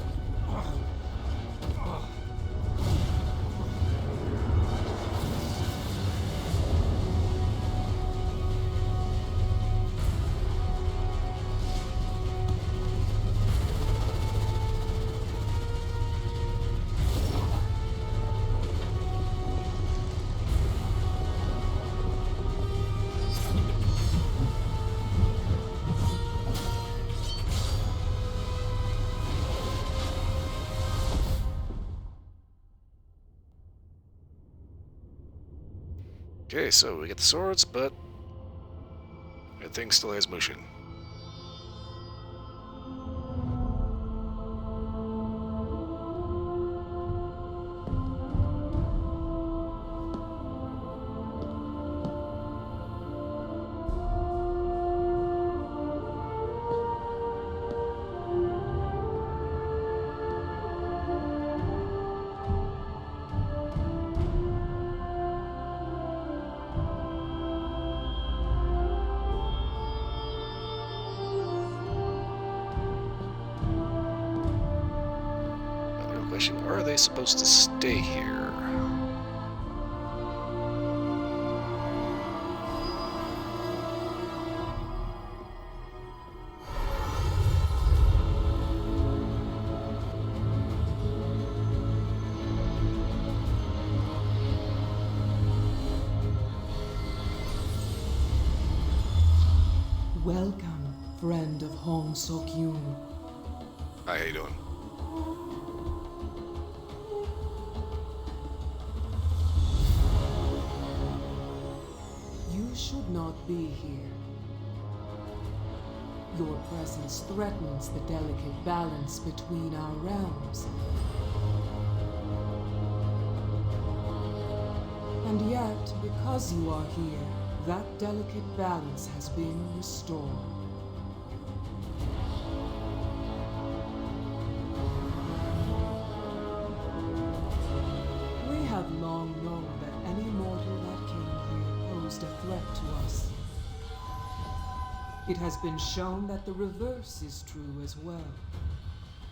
Okay, so we get the swords, but that thing still has motion. Question, are they supposed to stay here? Welcome, friend of Hong Sok-yoon. Hi, how you doing? You should not be here. Your presence threatens the delicate balance between our realms. And yet, because you are here, that delicate balance has been restored. We have long known that any mortal that came here posed a threat to us. It has been shown that the reverse is true as well.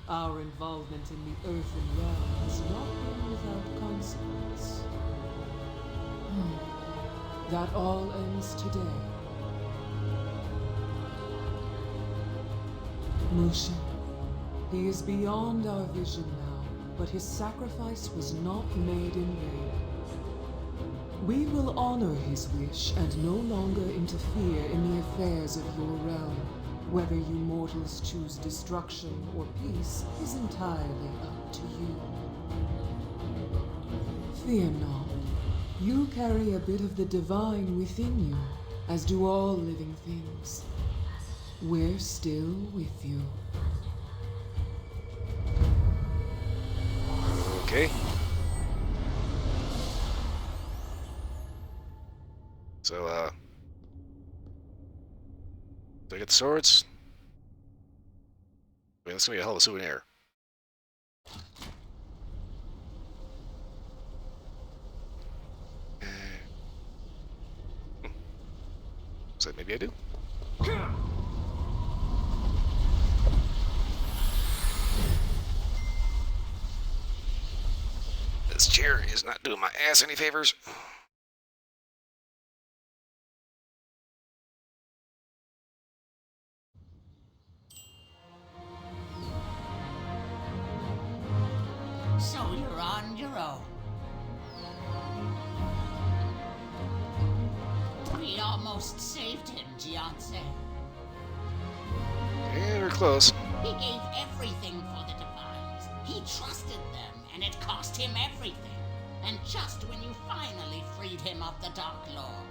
Our involvement in the earthen realm has not been without consequence. That all ends today. Mushin, he is beyond our vision now, but his sacrifice was not made in vain. We will honor his wish and no longer interfere in the affairs of your realm. Whether you mortals choose destruction or peace is entirely up to you. Fear not. You carry a bit of the divine within you, as do all living things. We're still with you. Okay. So, do I get the swords? I mean, that's gonna be a hell of a souvenir. So maybe I do. This chair is not doing my ass any favors. So you're on your own. We almost saved him, Jianse. Yeah, we're close. He gave everything for the Divines. He trusted them, and it cost him everything. And just when you finally freed him of the Dark Lord.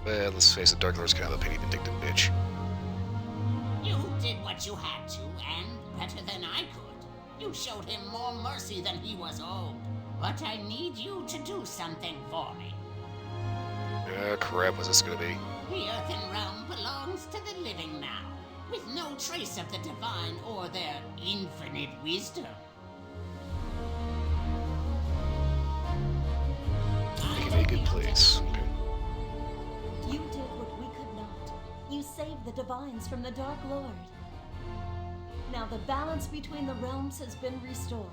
Well, let's face it, Dark Lord's kind of a pity vindictive bitch. You did what you had to, and better than I could. You showed him more mercy than he was owed. But I need you to do something for me. Crap, what's this gonna be? The Earthen Realm belongs to the living now. with no trace of the divine or their infinite wisdom. Making a good place. Okay. You did what we could not. You saved the divines from the Dark Lord. Now the balance between the realms has been restored.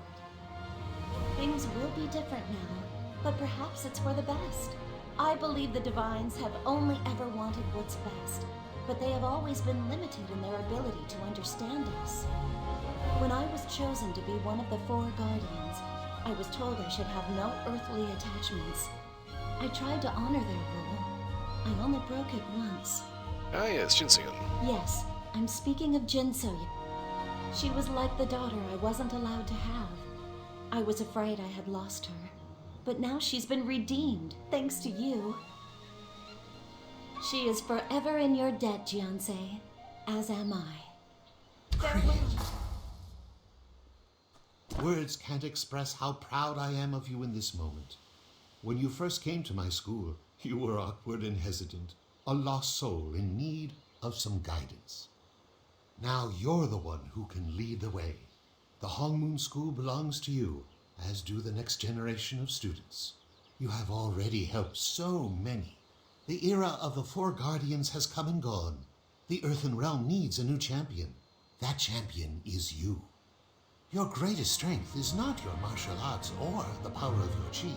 Things will be different now, but perhaps it's for the best. I believe the divines have only ever wanted what's best, but they have always been limited in their ability to understand us. When I was chosen to be one of the 4 guardians, I was told I should have no earthly attachments. I tried to honor their rule. I only broke it once. Ah, yes, Jinseon. Yes, I'm speaking of Jinsoya. She was like the daughter I wasn't allowed to have. I was afraid I had lost her, but now she's been redeemed, thanks to you. She is forever in your debt, Jianse, as am I. Words can't express how proud I am of you in this moment. When you first came to my school, you were awkward and hesitant, a lost soul in need of some guidance. Now you're the one who can lead the way. The Hongmoon School belongs to you, as do the next generation of students. You have already helped so many. The era of the 4 guardians has come and gone. The Earthen Realm needs a new champion. That champion is you. Your greatest strength is not your martial arts or the power of your chi.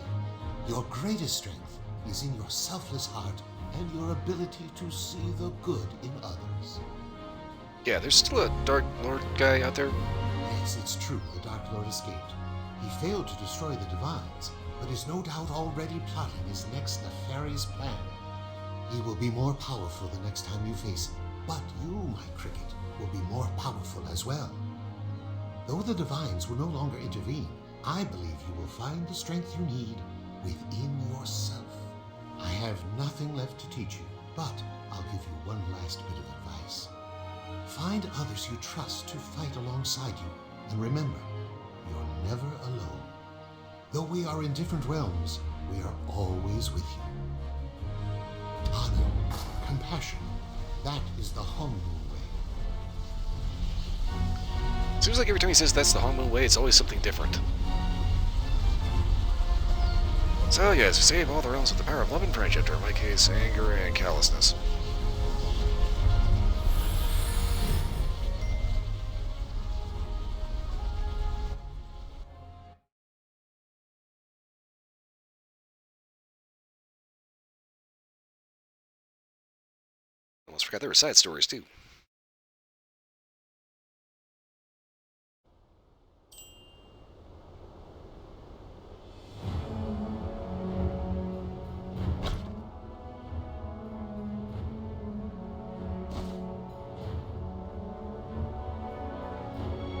Your greatest strength is in your selfless heart and your ability to see the good in others. Yeah, there's still a Dark Lord guy out there. Yes, it's true, the Dark Lord escaped. He failed to destroy the divines, but is no doubt already plotting his next nefarious plan. He will be more powerful the next time you face him, but you, my cricket, will be more powerful as well. Though the divines will no longer intervene, I believe you will find the strength you need within yourself. I have nothing left to teach you, but I'll give you one last bit of advice. Find others you trust to fight alongside you, and remember, you're never alone. Though we are in different realms, we are always with you. Honor, compassion, that is the Hongmoon way. Seems like every time he says that's the Hongmoon way, it's always something different. So yes, we save all the realms with the power of love and friendship, or in my case, anger and callousness. Almost forgot there were side stories too.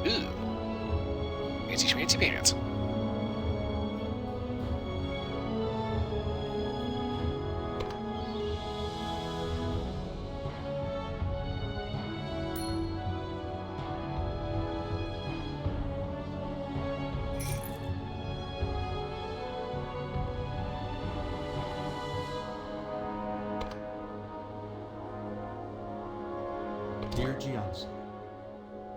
Ooh. Fancy schmancy pants. Dear Jianse,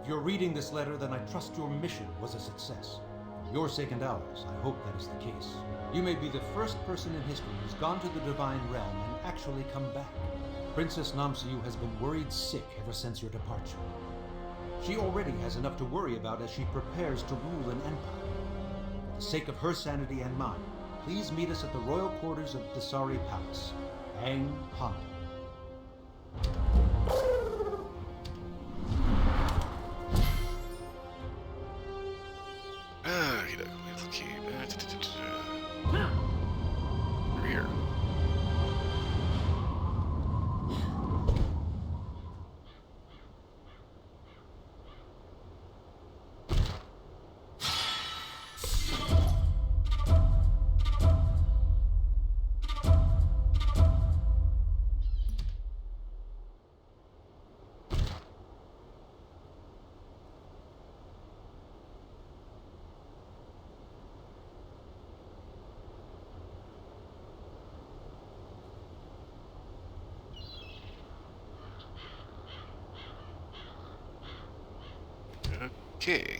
if you're reading this letter, then I trust your mission was a success. For your sake and ours, I hope that is the case. You may be the first person in history who's gone to the Divine Realm and actually come back. Princess Namsu has been worried sick ever since your departure. She already has enough to worry about as she prepares to rule an empire. For the sake of her sanity and mine, please meet us at the royal quarters of Dasari Palace. Aang Honda. Here. Okay.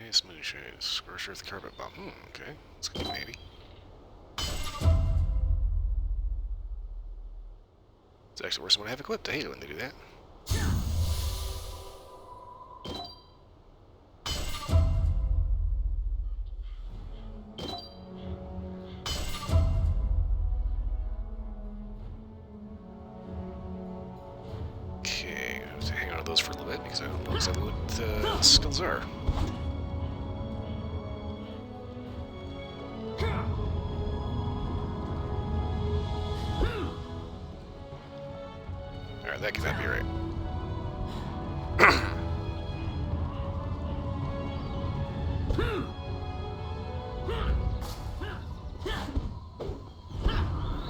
Nice moonshine. Scorch earth carpet bomb. Okay. That's gonna be maybe. It's actually worse than what I have equipped. I hate it when they do that. Okay, I have to hang on to those for a little bit because I don't know exactly what the skills are. Alright, that cannot be right.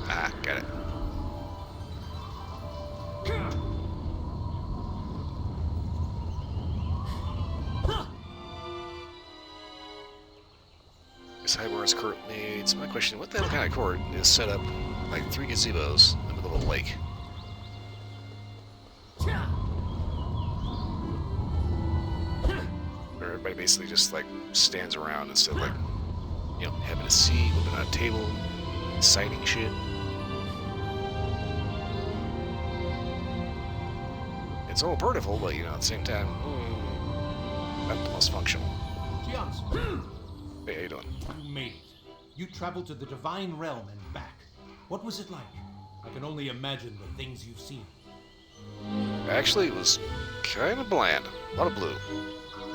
Ah, got it. This Highborn's court made. So my question: what the hell kind of court is set up like 3 gazebos in the middle of a lake? Where everybody basically just like stands around instead of like, you know, having a seat, whipping on a table, citing shit. It's all beautiful, but you know, at the same time, not the most functional. Jianzi, Hey, how you doing? you made it. You traveled to the Divine Realm and back. What was it like? I can only imagine the things you've seen. Actually, it was kind of bland. A lot of blue.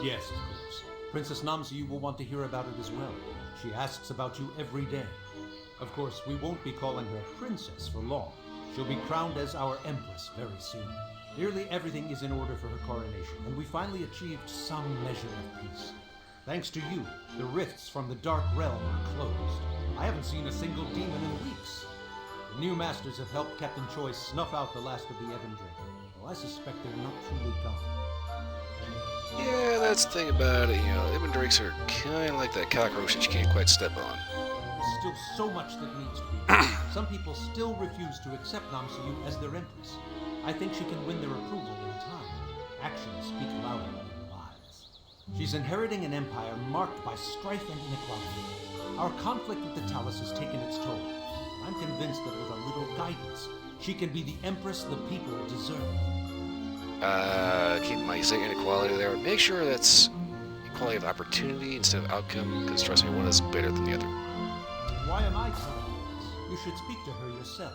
Yes, of course. Princess Namsu will want to hear about it as well. She asks about you every day. Of course, we won't be calling her princess for long. She'll be crowned as our empress very soon. Nearly everything is in order for her coronation, and we finally achieved some measure of peace. Thanks to you, the rifts from the Dark Realm are closed. I haven't seen a single demon in weeks. The new masters have helped Captain Choi snuff out the last of the Ebon Drake, though I suspect they're not truly gone. Yeah, that's the thing about it. You know, Ebon Drakes are kind of like that cockroach that you can't quite step on. There's still so much that needs to be done. Some people still refuse to accept Namsu as their empress. I think she can win their approval in time. Actions speak louder than lies. She's inheriting an empire marked by strife and inequality. Our conflict with the Talus has taken its toll. I'm convinced that with a little guidance, she can be the empress the people deserve. Keep in mind, you say inequality there. Make sure that's equality of opportunity instead of outcome, because trust me, one is better than the other. Why am I telling you this? You should speak to her yourself.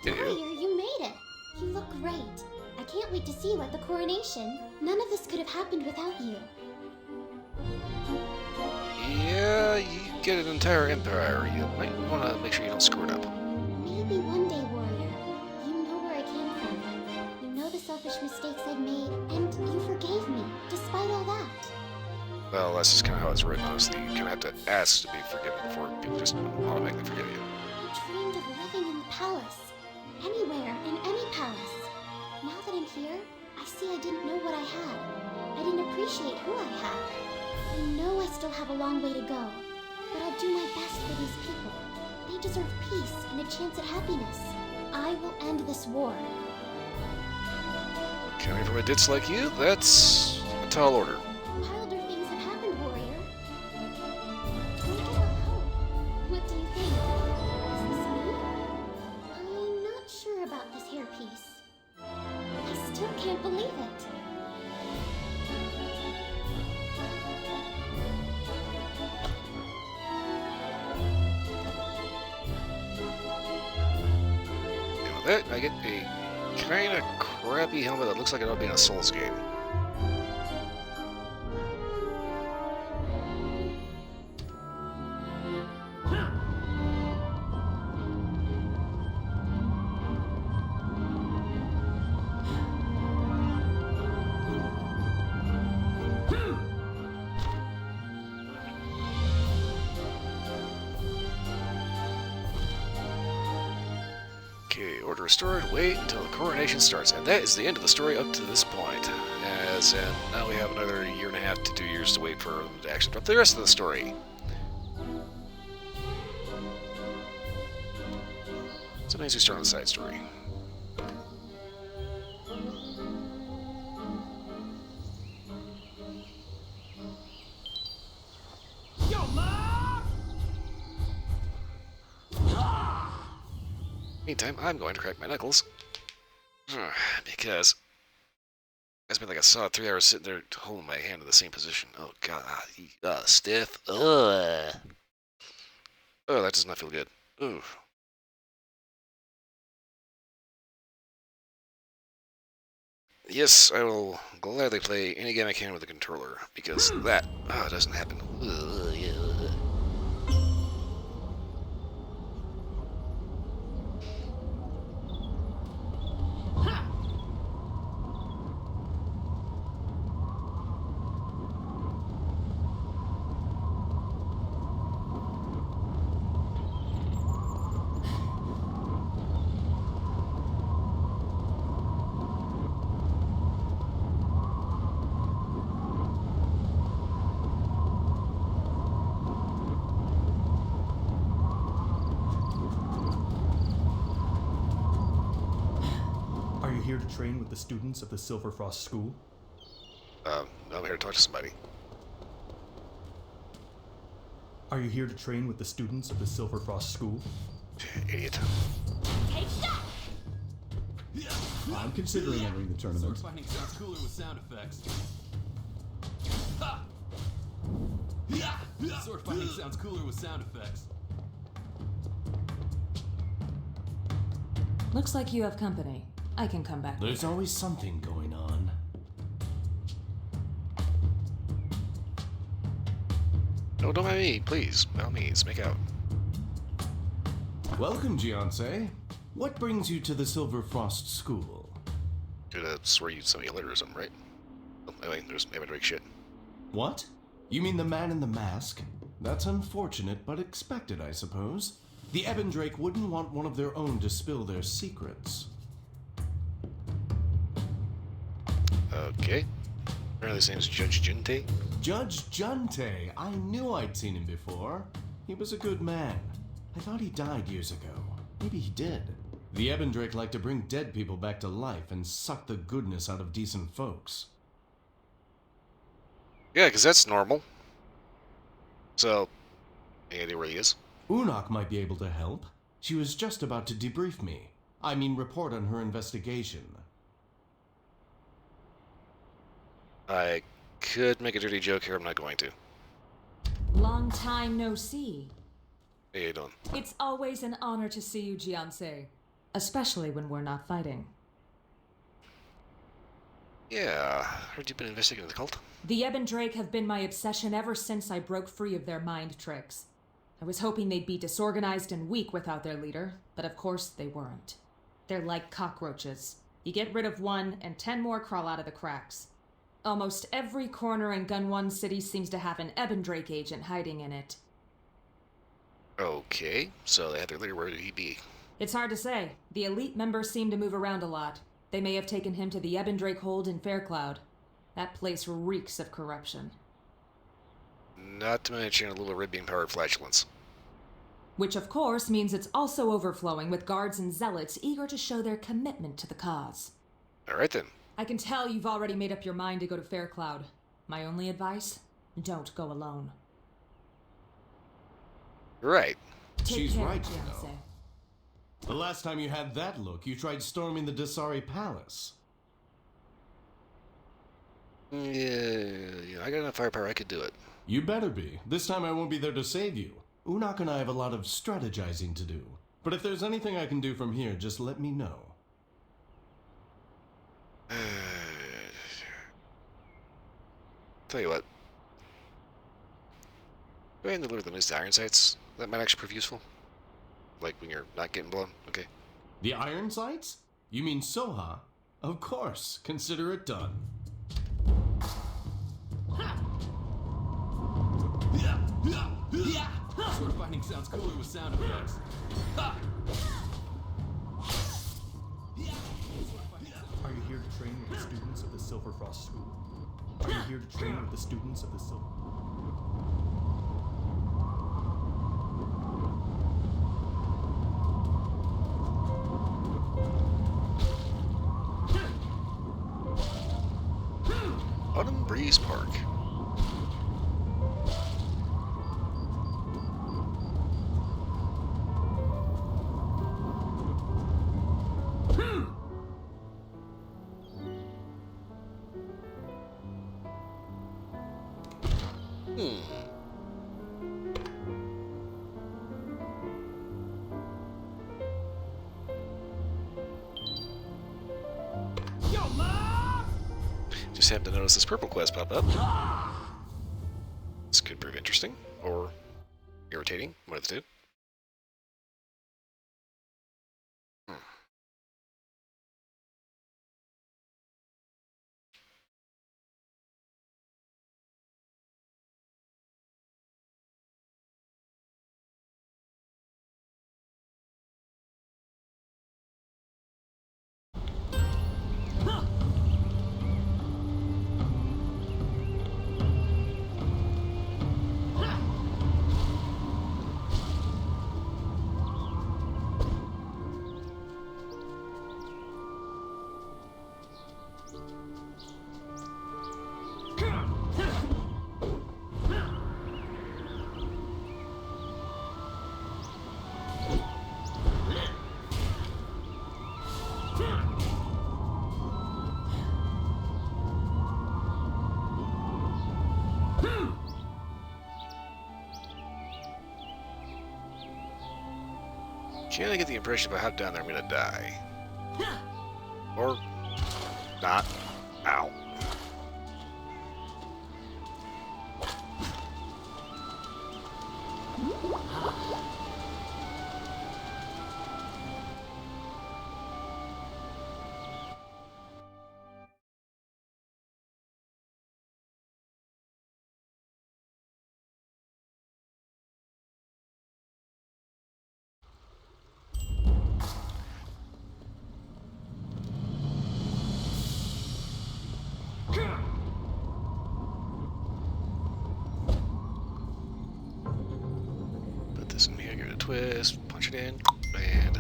Warrior, you made it! You look great. I can't wait to see you at the coronation. None of this could have happened without you. Yeah, you get an entire empire. You might want to make sure you don't screw it up. Maybe one day, Warrior. You know where I came from. You know the selfish mistakes I've made, and you forgave me, despite all that. Well, that's just kind of how it's written, honestly. You kind of have to ask to be forgiven before people just automatically forgive you. I dreamed of living in the palace. Anywhere, in any palace. Now that I'm here, I see I didn't know what I had. I didn't appreciate who I had. I know I still have a long way to go, but I'll do my best for these people. They deserve peace and a chance at happiness. I will end this war. Coming from a ditz like you, that's a tall order. Wilder things have happened, Warrior. Don't give up hope. What do you think? Is this me? I'm not sure about this hairpiece. I still can't believe it. You know that, I get a kind of crappy helmet that looks like it ought to be in a Souls game. order restored. Wait until the coronation starts. And that is the end of the story up to this point. As in, now we have another 1.5 to 2 years to wait for the action for the rest of the story. Sometimes we start on the side story. Yo, Ma! Meantime, I'm going to crack my knuckles. Because it's been like a solid 3 hours sitting there holding my hand in the same position. Oh god, stiff. Ugh. Oh, that does not feel good. Ooh. Yes, I will gladly play any game I can with a controller, because that doesn't happen. Ugh, yeah. Are you here to train with the students of the Silverfrost School? I'm here to talk to somebody. Are you here to train with the students of the Silverfrost School? Idiot. Take that! I'm considering entering the tournament. Sword fighting sounds cooler with sound effects. Ha! Sword fighting sounds cooler with sound effects. Looks like you have company. I can come back. There's always something going on. No, don't mind me, please. By all means, make out. Welcome, Giance. What brings you to the Silverfrost School? Could have swore you sent me a letter or something, right? Oh, anyway, there's Drake shit. What? You mean the man in the mask? That's unfortunate, but expected, I suppose. The Drake wouldn't want one of their own to spill their secrets. Okay. Apparently his name's Judge Junte. Judge Junte! I knew I'd seen him before. He was a good man. I thought he died years ago. Maybe he did. The Drake like to bring dead people back to life and suck the goodness out of decent folks. Yeah, because that's normal. So, any idea where he is? Unok might be able to help. She was just about to debrief me. I mean, report on her investigation. I could make a dirty joke here, I'm not going to. Long time no see. How you doing? It's always an honor to see you, Giance. Especially when we're not fighting. Yeah, heard you've been investigating the cult? The Drake have been my obsession ever since I broke free of their mind tricks. I was hoping they'd be disorganized and weak without their leader, but of course they weren't. They're like cockroaches. You get rid of one, and 10 more crawl out of the cracks. Almost every corner in Gunwon City seems to have an Drake agent hiding in it. Okay, so they had their leader, where did he be? It's hard to say. The elite members seem to move around a lot. They may have taken him to the Drake hold in Faircloud. That place reeks of corruption. Not to mention a little Ribian-powered flatulence. Which of course means it's also overflowing with guards and zealots eager to show their commitment to the cause. Alright then. I can tell you've already made up your mind to go to Faircloud. My only advice? Don't go alone. Right. She's right, you know. The last time you had that look, you tried storming the Dasari Palace. Yeah, I got enough firepower, I could do it. You better be. This time I won't be there to save you. Unok and I have a lot of strategizing to do. But if there's anything I can do from here, just let me know. Tell you what. Go ahead and deliver the news to iron sights. That might actually prove useful. Like when you're not getting blown, okay? The iron sights? You mean Soha? Of course. Consider it done. Sword fighting sounds cooler with sound effects. Ha! Silver Frost School. Are you here to train with the students of the Silver... Autumn Breeze Park. Just happened to notice this purple quest pop up. This could prove interesting, or irritating, one of the two. Can't I get the impression about how down there I'm gonna die? Or not. Ow. Put this in here, give it a twist, punch it in, and...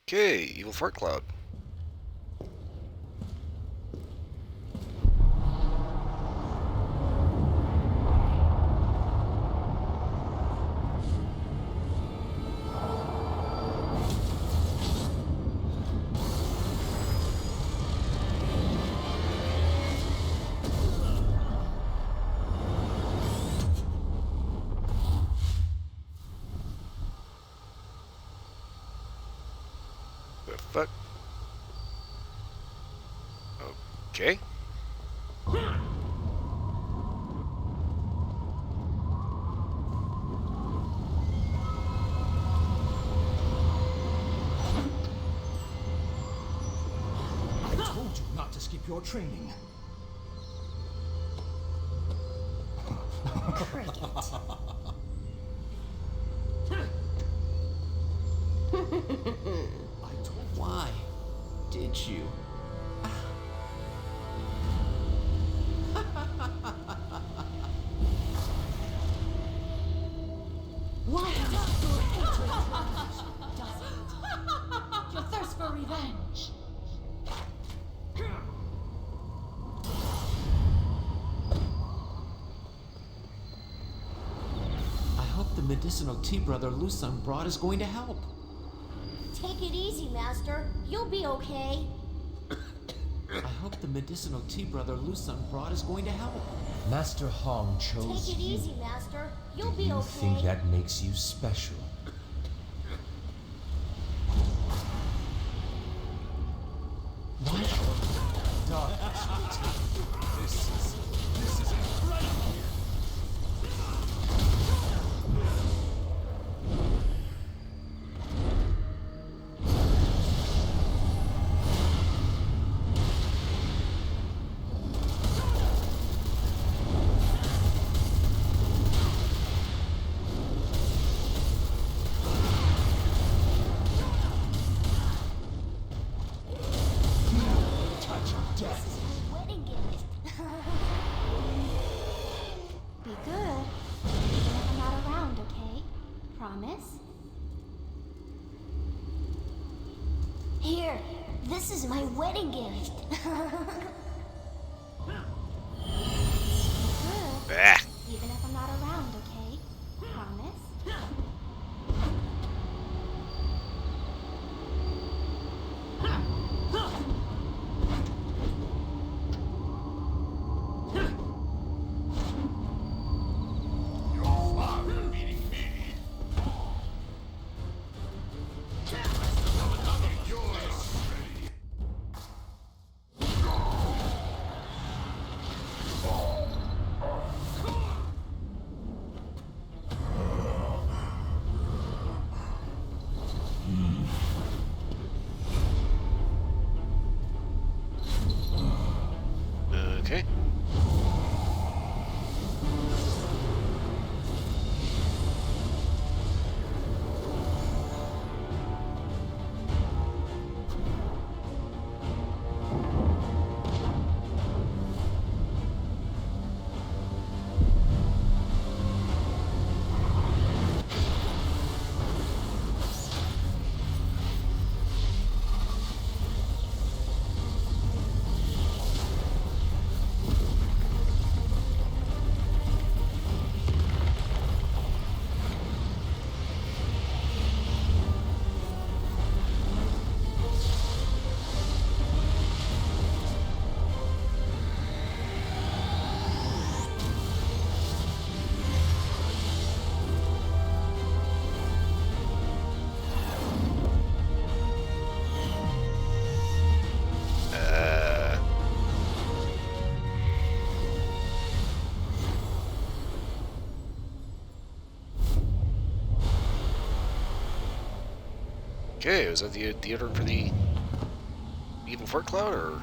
Okay, evil fart cloud. The fuck? Okay. I told you not to skip your training. Cricket. Why did you? Why does it? Your thirst for revenge. I hope the medicinal tea brother Lusung brought is going to help. Take it easy, Master. You'll be okay. I hope the medicinal tea brother Lusung brought is going to help. Master Hong chose Take it you. easy, Master. You'll Do be you okay. think that makes you special? This is incredible. Here, this is my wedding gift. Bah. Even if I'm not around, okay? Promise? You're far from beating me. Okay. Okay, was that the deodorant for the evil fart cloud, or?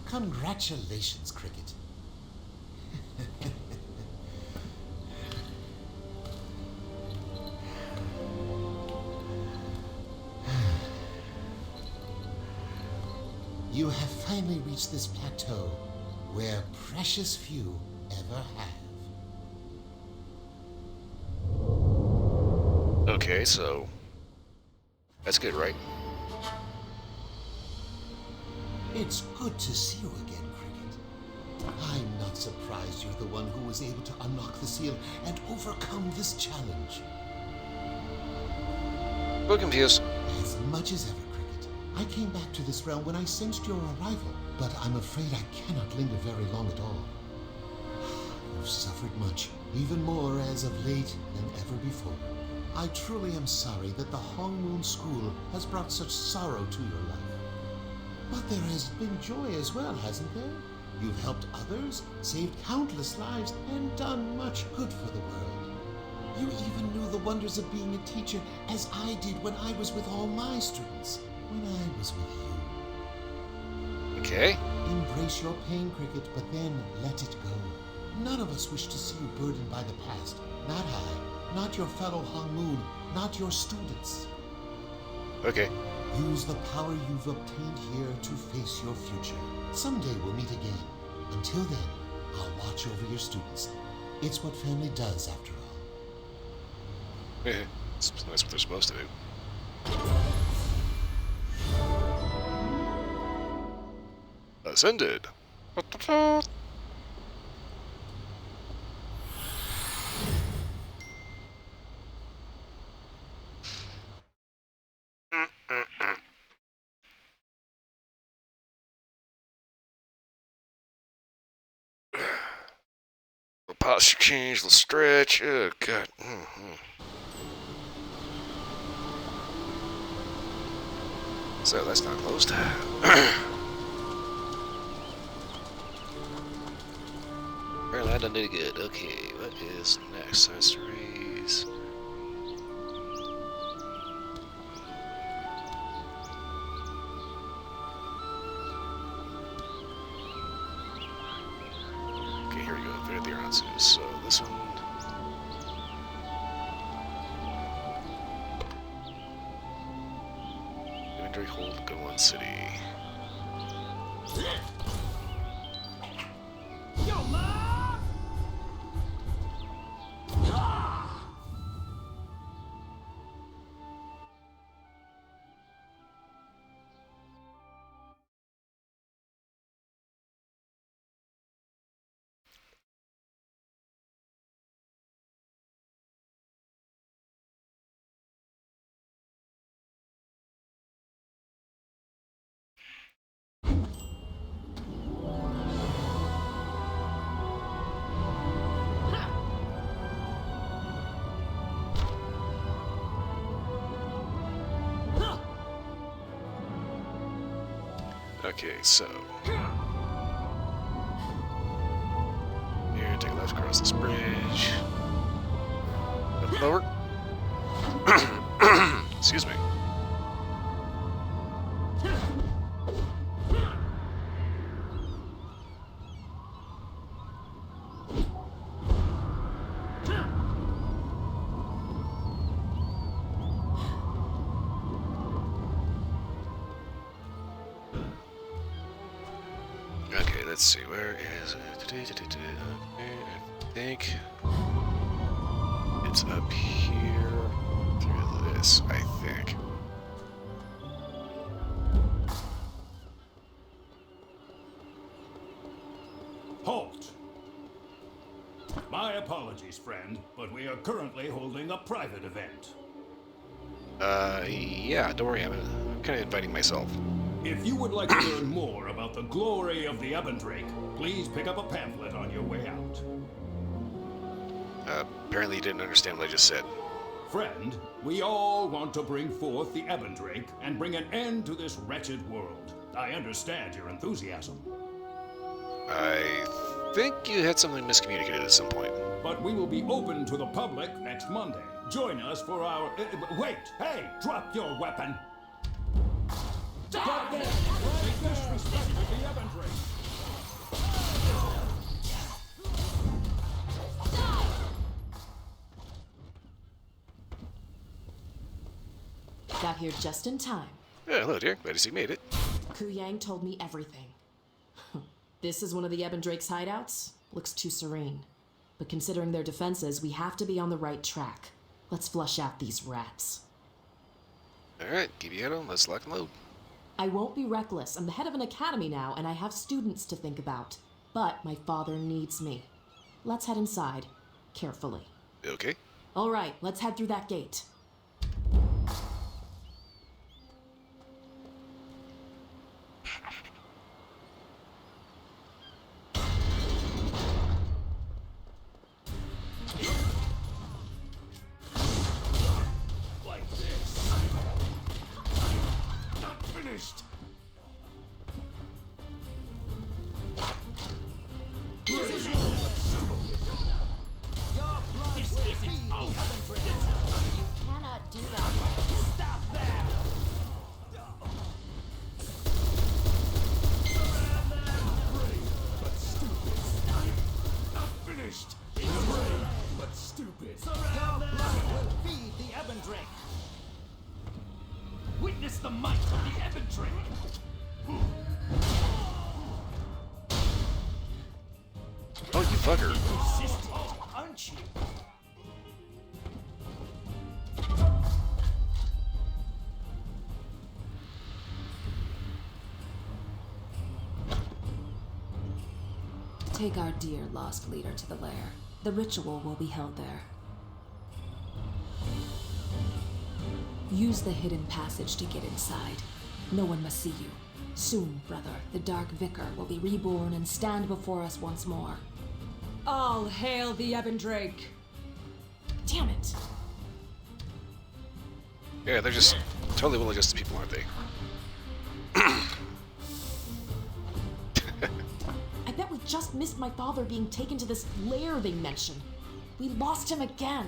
Congratulations, Cricket. You have finally reached this plateau where precious few ever have. Okay, so that's good, right? It's good to see you again, Cricket. I'm not surprised you're the one who was able to unlock the seal and overcome this challenge. A confused. As much as ever, Cricket, I came back to this realm when I sensed your arrival, but I'm afraid I cannot linger very long at all. You've suffered much, even more as of late than ever before. I truly am sorry that the Hongmoon School has brought such sorrow to your life. But there has been joy as well, hasn't there? You've helped others, saved countless lives, and done much good for the world. You even knew the wonders of being a teacher, as I did when I was with all my students, when I was with you. Okay. Embrace your pain, Cricket, but then let it go. None of us wish to see you burdened by the past. Not I, not your fellow Hongmoon, not your students. Okay. Use the power you've obtained here to face your future. Someday we'll meet again. Until then, I'll watch over your students. It's what family does, after all. That's what they're supposed to do. Ascended. The posture change, the stretch. Oh, God. So that's not closed. Apparently I done did good. Okay, what is next? Accessories. Okay, here we go. Infinite Theronsis. So this one. Inventory hold, go on city. Yo, love! Okay, so here, take a left across this bridge. Up lower. Excuse me. Okay, let's see, where is it? I think it's up here through this, I think. Halt! My apologies, friend, but we are currently holding a private event. Yeah, don't worry, I'm kind of inviting myself. If you would like to learn more about the glory of the AbelK, please pick up a pamphlet on your way out. Apparently you didn't understand what I just said. Friend, we all want to bring forth the AbelK and bring an end to this wretched world. I understand your enthusiasm. I think you had something miscommunicated at some point. But we will be open to the public next Monday. Join us for our... wait! Hey! Drop your weapon! Stop this! They disrespected the AbelK! Got here just in time. Yeah, hello dear, glad to see you made it. Ku Yang told me everything. This is one of the AbelK's hideouts? Looks too serene. But considering their defenses, we have to be on the right track. Let's flush out these rats. Alright, keep your head on, let's lock and load. I won't be reckless. I'm the head of an academy now, and I have students to think about. But my father needs me. Let's head inside. Carefully. Okay. Alright, let's head through that gate. Like this. Not finished. You cannot do that. Stop that! But stupid. Not finished. Brave, but stupid. Your blood will feed the AbelK. Witness the might of the AbelK. Oh, you fucker. Persistent, aren't you? Take our dear lost leader to the lair. The ritual will be held there. Use the hidden passage to get inside. No one must see you. Soon, brother, the Dark Vicar will be reborn and stand before us once more. All hail the AbelK! Damn it! Yeah, they're just totally well adjusted people, aren't they? I bet we just missed my father being taken to this lair they mentioned. We lost him again.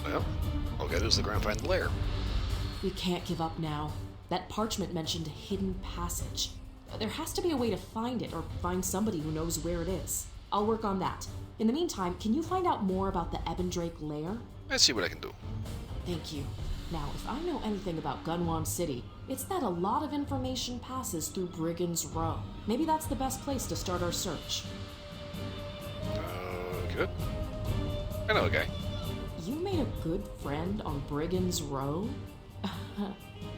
Well, all we gotta do is look around and find the lair. We can't give up now. That parchment mentioned a hidden passage. There has to be a way to find it, or find somebody who knows where it is. I'll work on that. In the meantime, can you find out more about the AbelK lair? Let's see what I can do. Thank you. Now, if I know anything about Gunwan City, it's that a lot of information passes through Brigand's Row. Maybe that's the best place to start our search. Good. I know a guy. You made a good friend on Brigand's Row?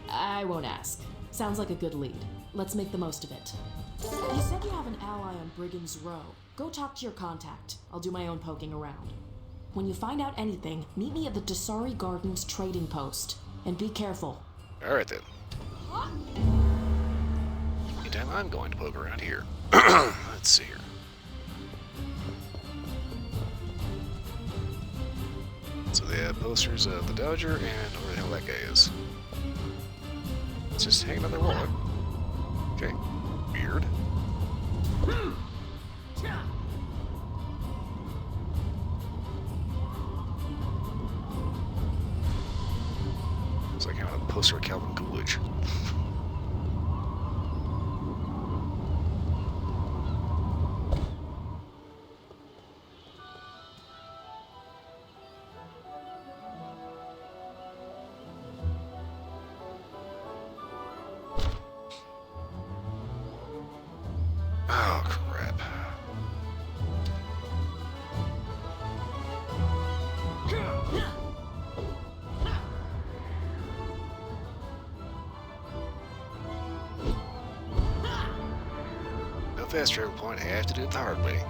I won't ask. Sounds like a good lead. Let's make the most of it. You said you have an ally on Brigand's Row. Go talk to your contact. I'll do my own poking around. When you find out anything, meet me at the Dasari Gardens trading post. And be careful. Alright then. Meantime, I'm going to poke around here. Let's see here. So they have posters of the Dowager and where the hell that guy is. it's just hanging on their wall. Okay. Weird. It's like having a poster of Calvin Coolidge. Oh, crap. No fast travel point, I have to do it the hard way.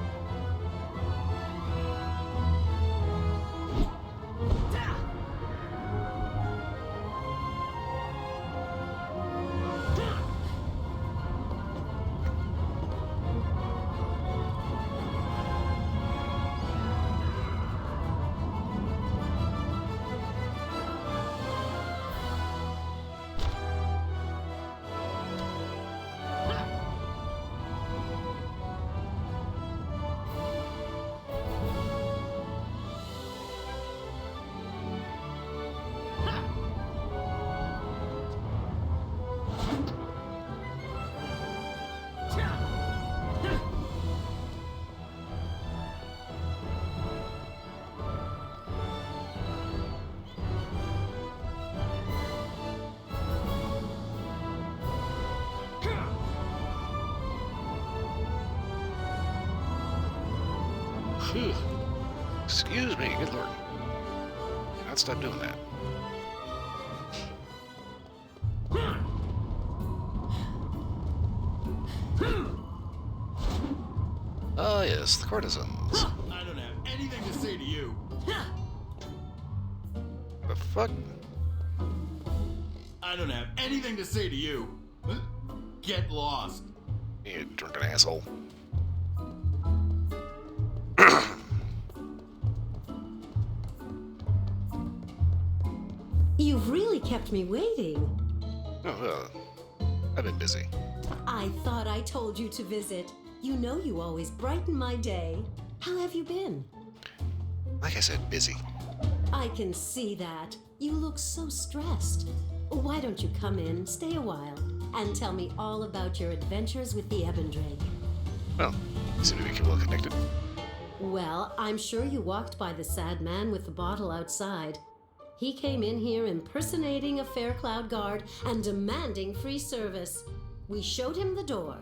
Excuse me, good lord. Cannot stop doing that. Oh yes, the courtesans. I don't have anything to say to you. The fuck? I don't have anything to say to you. Get lost. You drunken asshole. You've really kept me waiting. Oh, I've been busy. I thought I told you to visit. You know you always brighten my day. How have you been? Like I said, busy. I can see that. You look so stressed. Why don't you come in, stay a while, and tell me all about your adventures with the Ebendrake? Well, you seem to be well connected. Well, I'm sure you walked by the sad man with the bottle outside. He came in here impersonating a Faircloud guard and demanding free service. We showed him the door.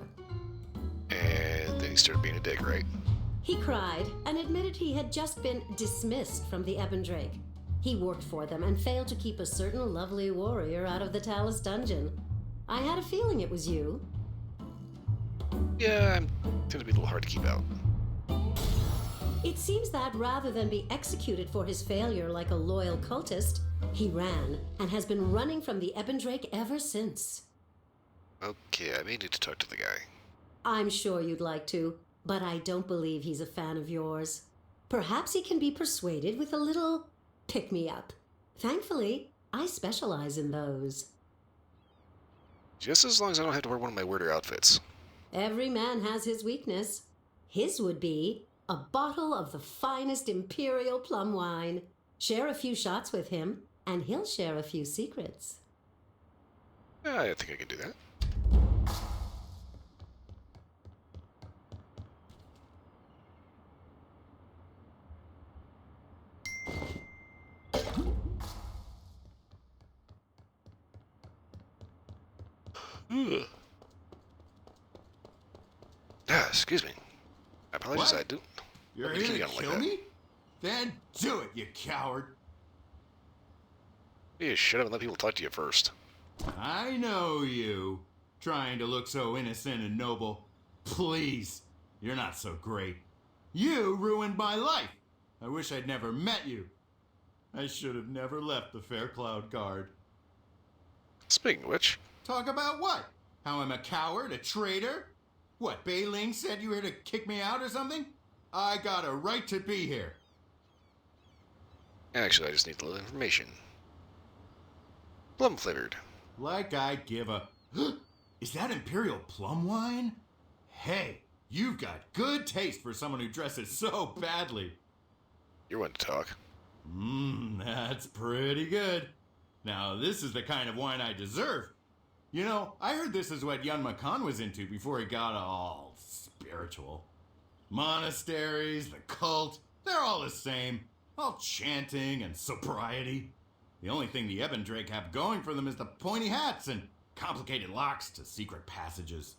And then he started being a dick, right? He cried and admitted he had just been dismissed from the Ebendrake. He worked for them and failed to keep a certain lovely warrior out of the Talus dungeon. I had a feeling it was you. Yeah, I tend to be a little hard to keep out. It seems that rather than be executed for his failure like a loyal cultist, he ran and has been running from the Ebendrake ever since. Okay, I may need to talk to the guy. I'm sure you'd like to, but I don't believe he's a fan of yours. Perhaps he can be persuaded with a little pick-me-up. Thankfully, I specialize in those. Just as long as I don't have to wear one of my weirder outfits. Every man has his weakness. His would be a bottle of the finest imperial plum wine. Share a few shots with him, and he'll share a few secrets. I think I can do that. Ugh. Excuse me. I apologize, What? I do. You're Nobody here can to get on kill like me? Then do it, you coward. You shut up and let people talk to you first. I know you. Trying to look so innocent and noble. Please, you're not so great. You ruined my life. I wish I'd never met you. I should have never left the Faircloud Guard. Speaking of which... Talk about what? How I'm a coward, a traitor? What, Bei Ling said you were here to kick me out or something? I got a right to be here. Actually, I just need a little information. Plum flavored. Like I give a... Is that Imperial plum wine? Hey, you've got good taste for someone who dresses so badly. You're one to talk. That's pretty good. Now, this is the kind of wine I deserve. You know, I heard this is what Yun Makan was into before he got all spiritual. Monasteries, the cult, they're all the same. All chanting and sobriety. The only thing the Ebon Drake have going for them is the pointy hats and complicated locks to secret passages.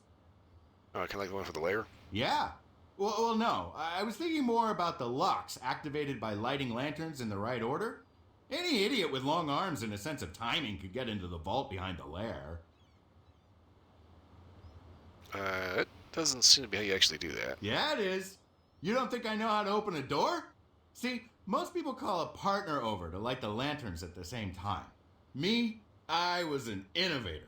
Oh, kind of like the one for the lair? Yeah. Well, no. I was thinking more about the locks activated by lighting lanterns in the right order. Any idiot with long arms and a sense of timing could get into the vault behind the lair. It doesn't seem to be how you actually do that. Yeah, it is. You don't think I know how to open a door? See, most people call a partner over to light the lanterns at the same time. Me, I was an innovator.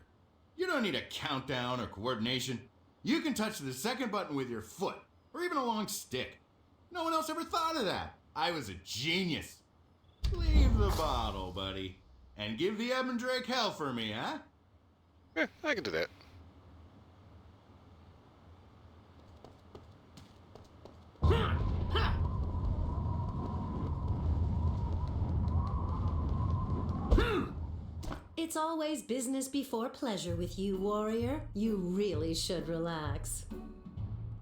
You don't need a countdown or coordination. You can touch the second button with your foot, or even a long stick. No one else ever thought of that. I was a genius. Leave the bottle, buddy. And give the Ebon Drake hell for me, huh? Yeah, I can do that. It's always business before pleasure with you, warrior. You really should relax.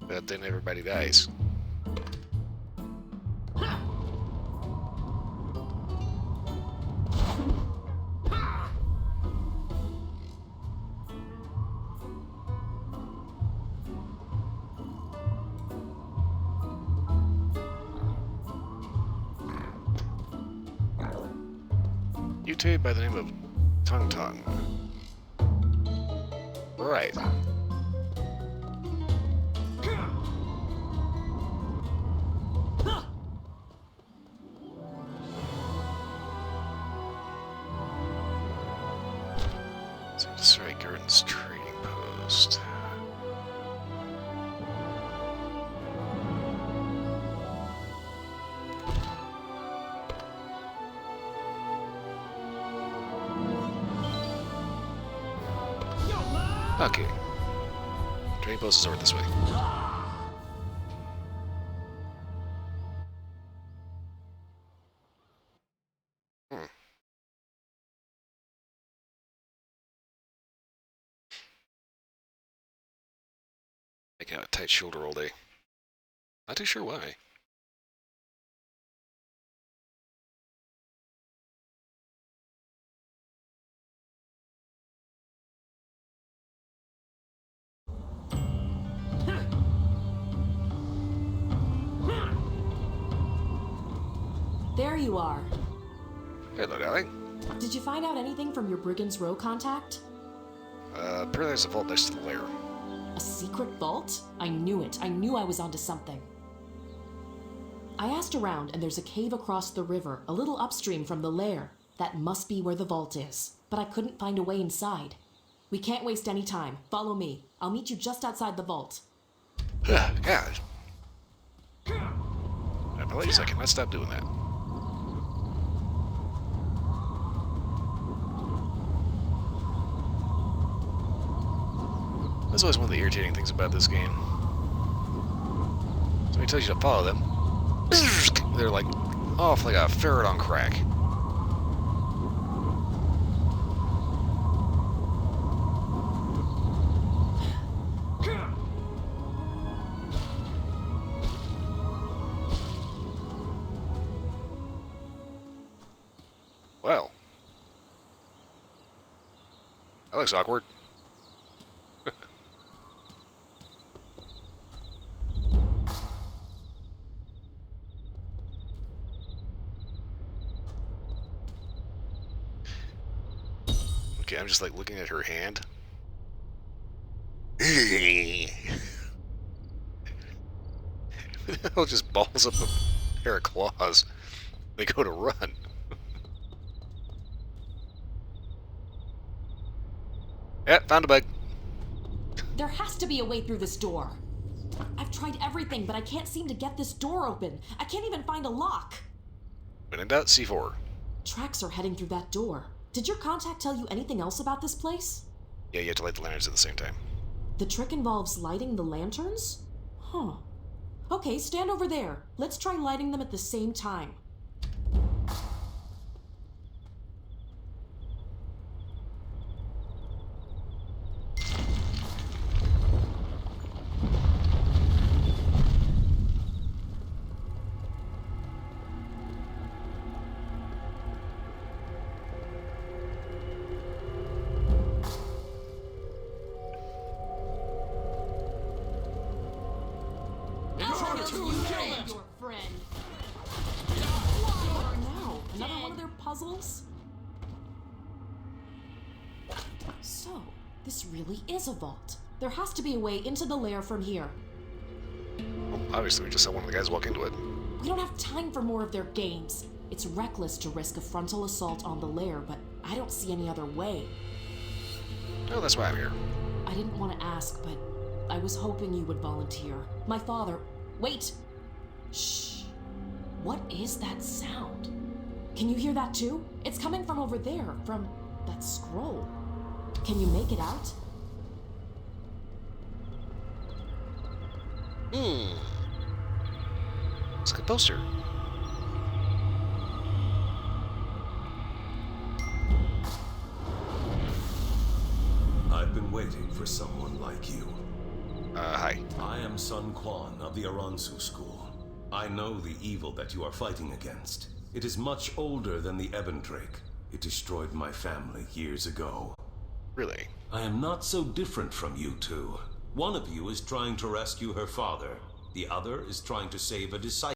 But then everybody dies. Mutate by the name of Tung Tung. Right. So Destroy Garden's trading post. Okay. Trading post is over this way. Making out a tight shoulder all day. Not too sure why. There you are. Hello, darling. Did you find out anything from your Brigand's Row contact? Apparently there's a vault next to the lair. A secret vault? I knew it. I knew I was onto something. I asked around, and there's a cave across the river, a little upstream from the lair. That must be where the vault is. But I couldn't find a way inside. We can't waste any time. Follow me. I'll meet you just outside the vault. God. Please, I cannot stop doing that. That's always one of the irritating things about this game. Somebody tells you to follow them. They're like off like a ferret on crack. Well, that looks awkward. Okay, I'm just like looking at her hand. It just balls up a pair of claws. They go to run. Yeah, found a bug. There has to be a way through this door. I've tried everything, but I can't seem to get this door open. I can't even find a lock. When in doubt, C4. Tracks are heading through that door. Did your contact tell you anything else about this place? Yeah, you have to light the lanterns at the same time. The trick involves lighting the lanterns? Huh. Okay, stand over there. Let's try lighting them at the same time. Your friend. Now, another one of their puzzles? So, this really is a vault. There has to be a way into the lair from here. Well, obviously, we just saw one of the guys walk into it. We don't have time for more of their games. It's reckless to risk a frontal assault on the lair, but I don't see any other way. Oh, that's why I'm here. I didn't want to ask, but I was hoping you would volunteer. My father... Wait! Shh. What is that sound? Can you hear that too? It's coming from over there, from that scroll. Can you make it out? It's like a poster. I've been waiting for someone like you. Hi. I am Sun Quan of the Aransu School. I know the evil that you are fighting against. It is much older than the Ebendrake. It destroyed my family years ago. Really? I am not so different from you two. One of you is trying to rescue her father. The other is trying to save a disciple.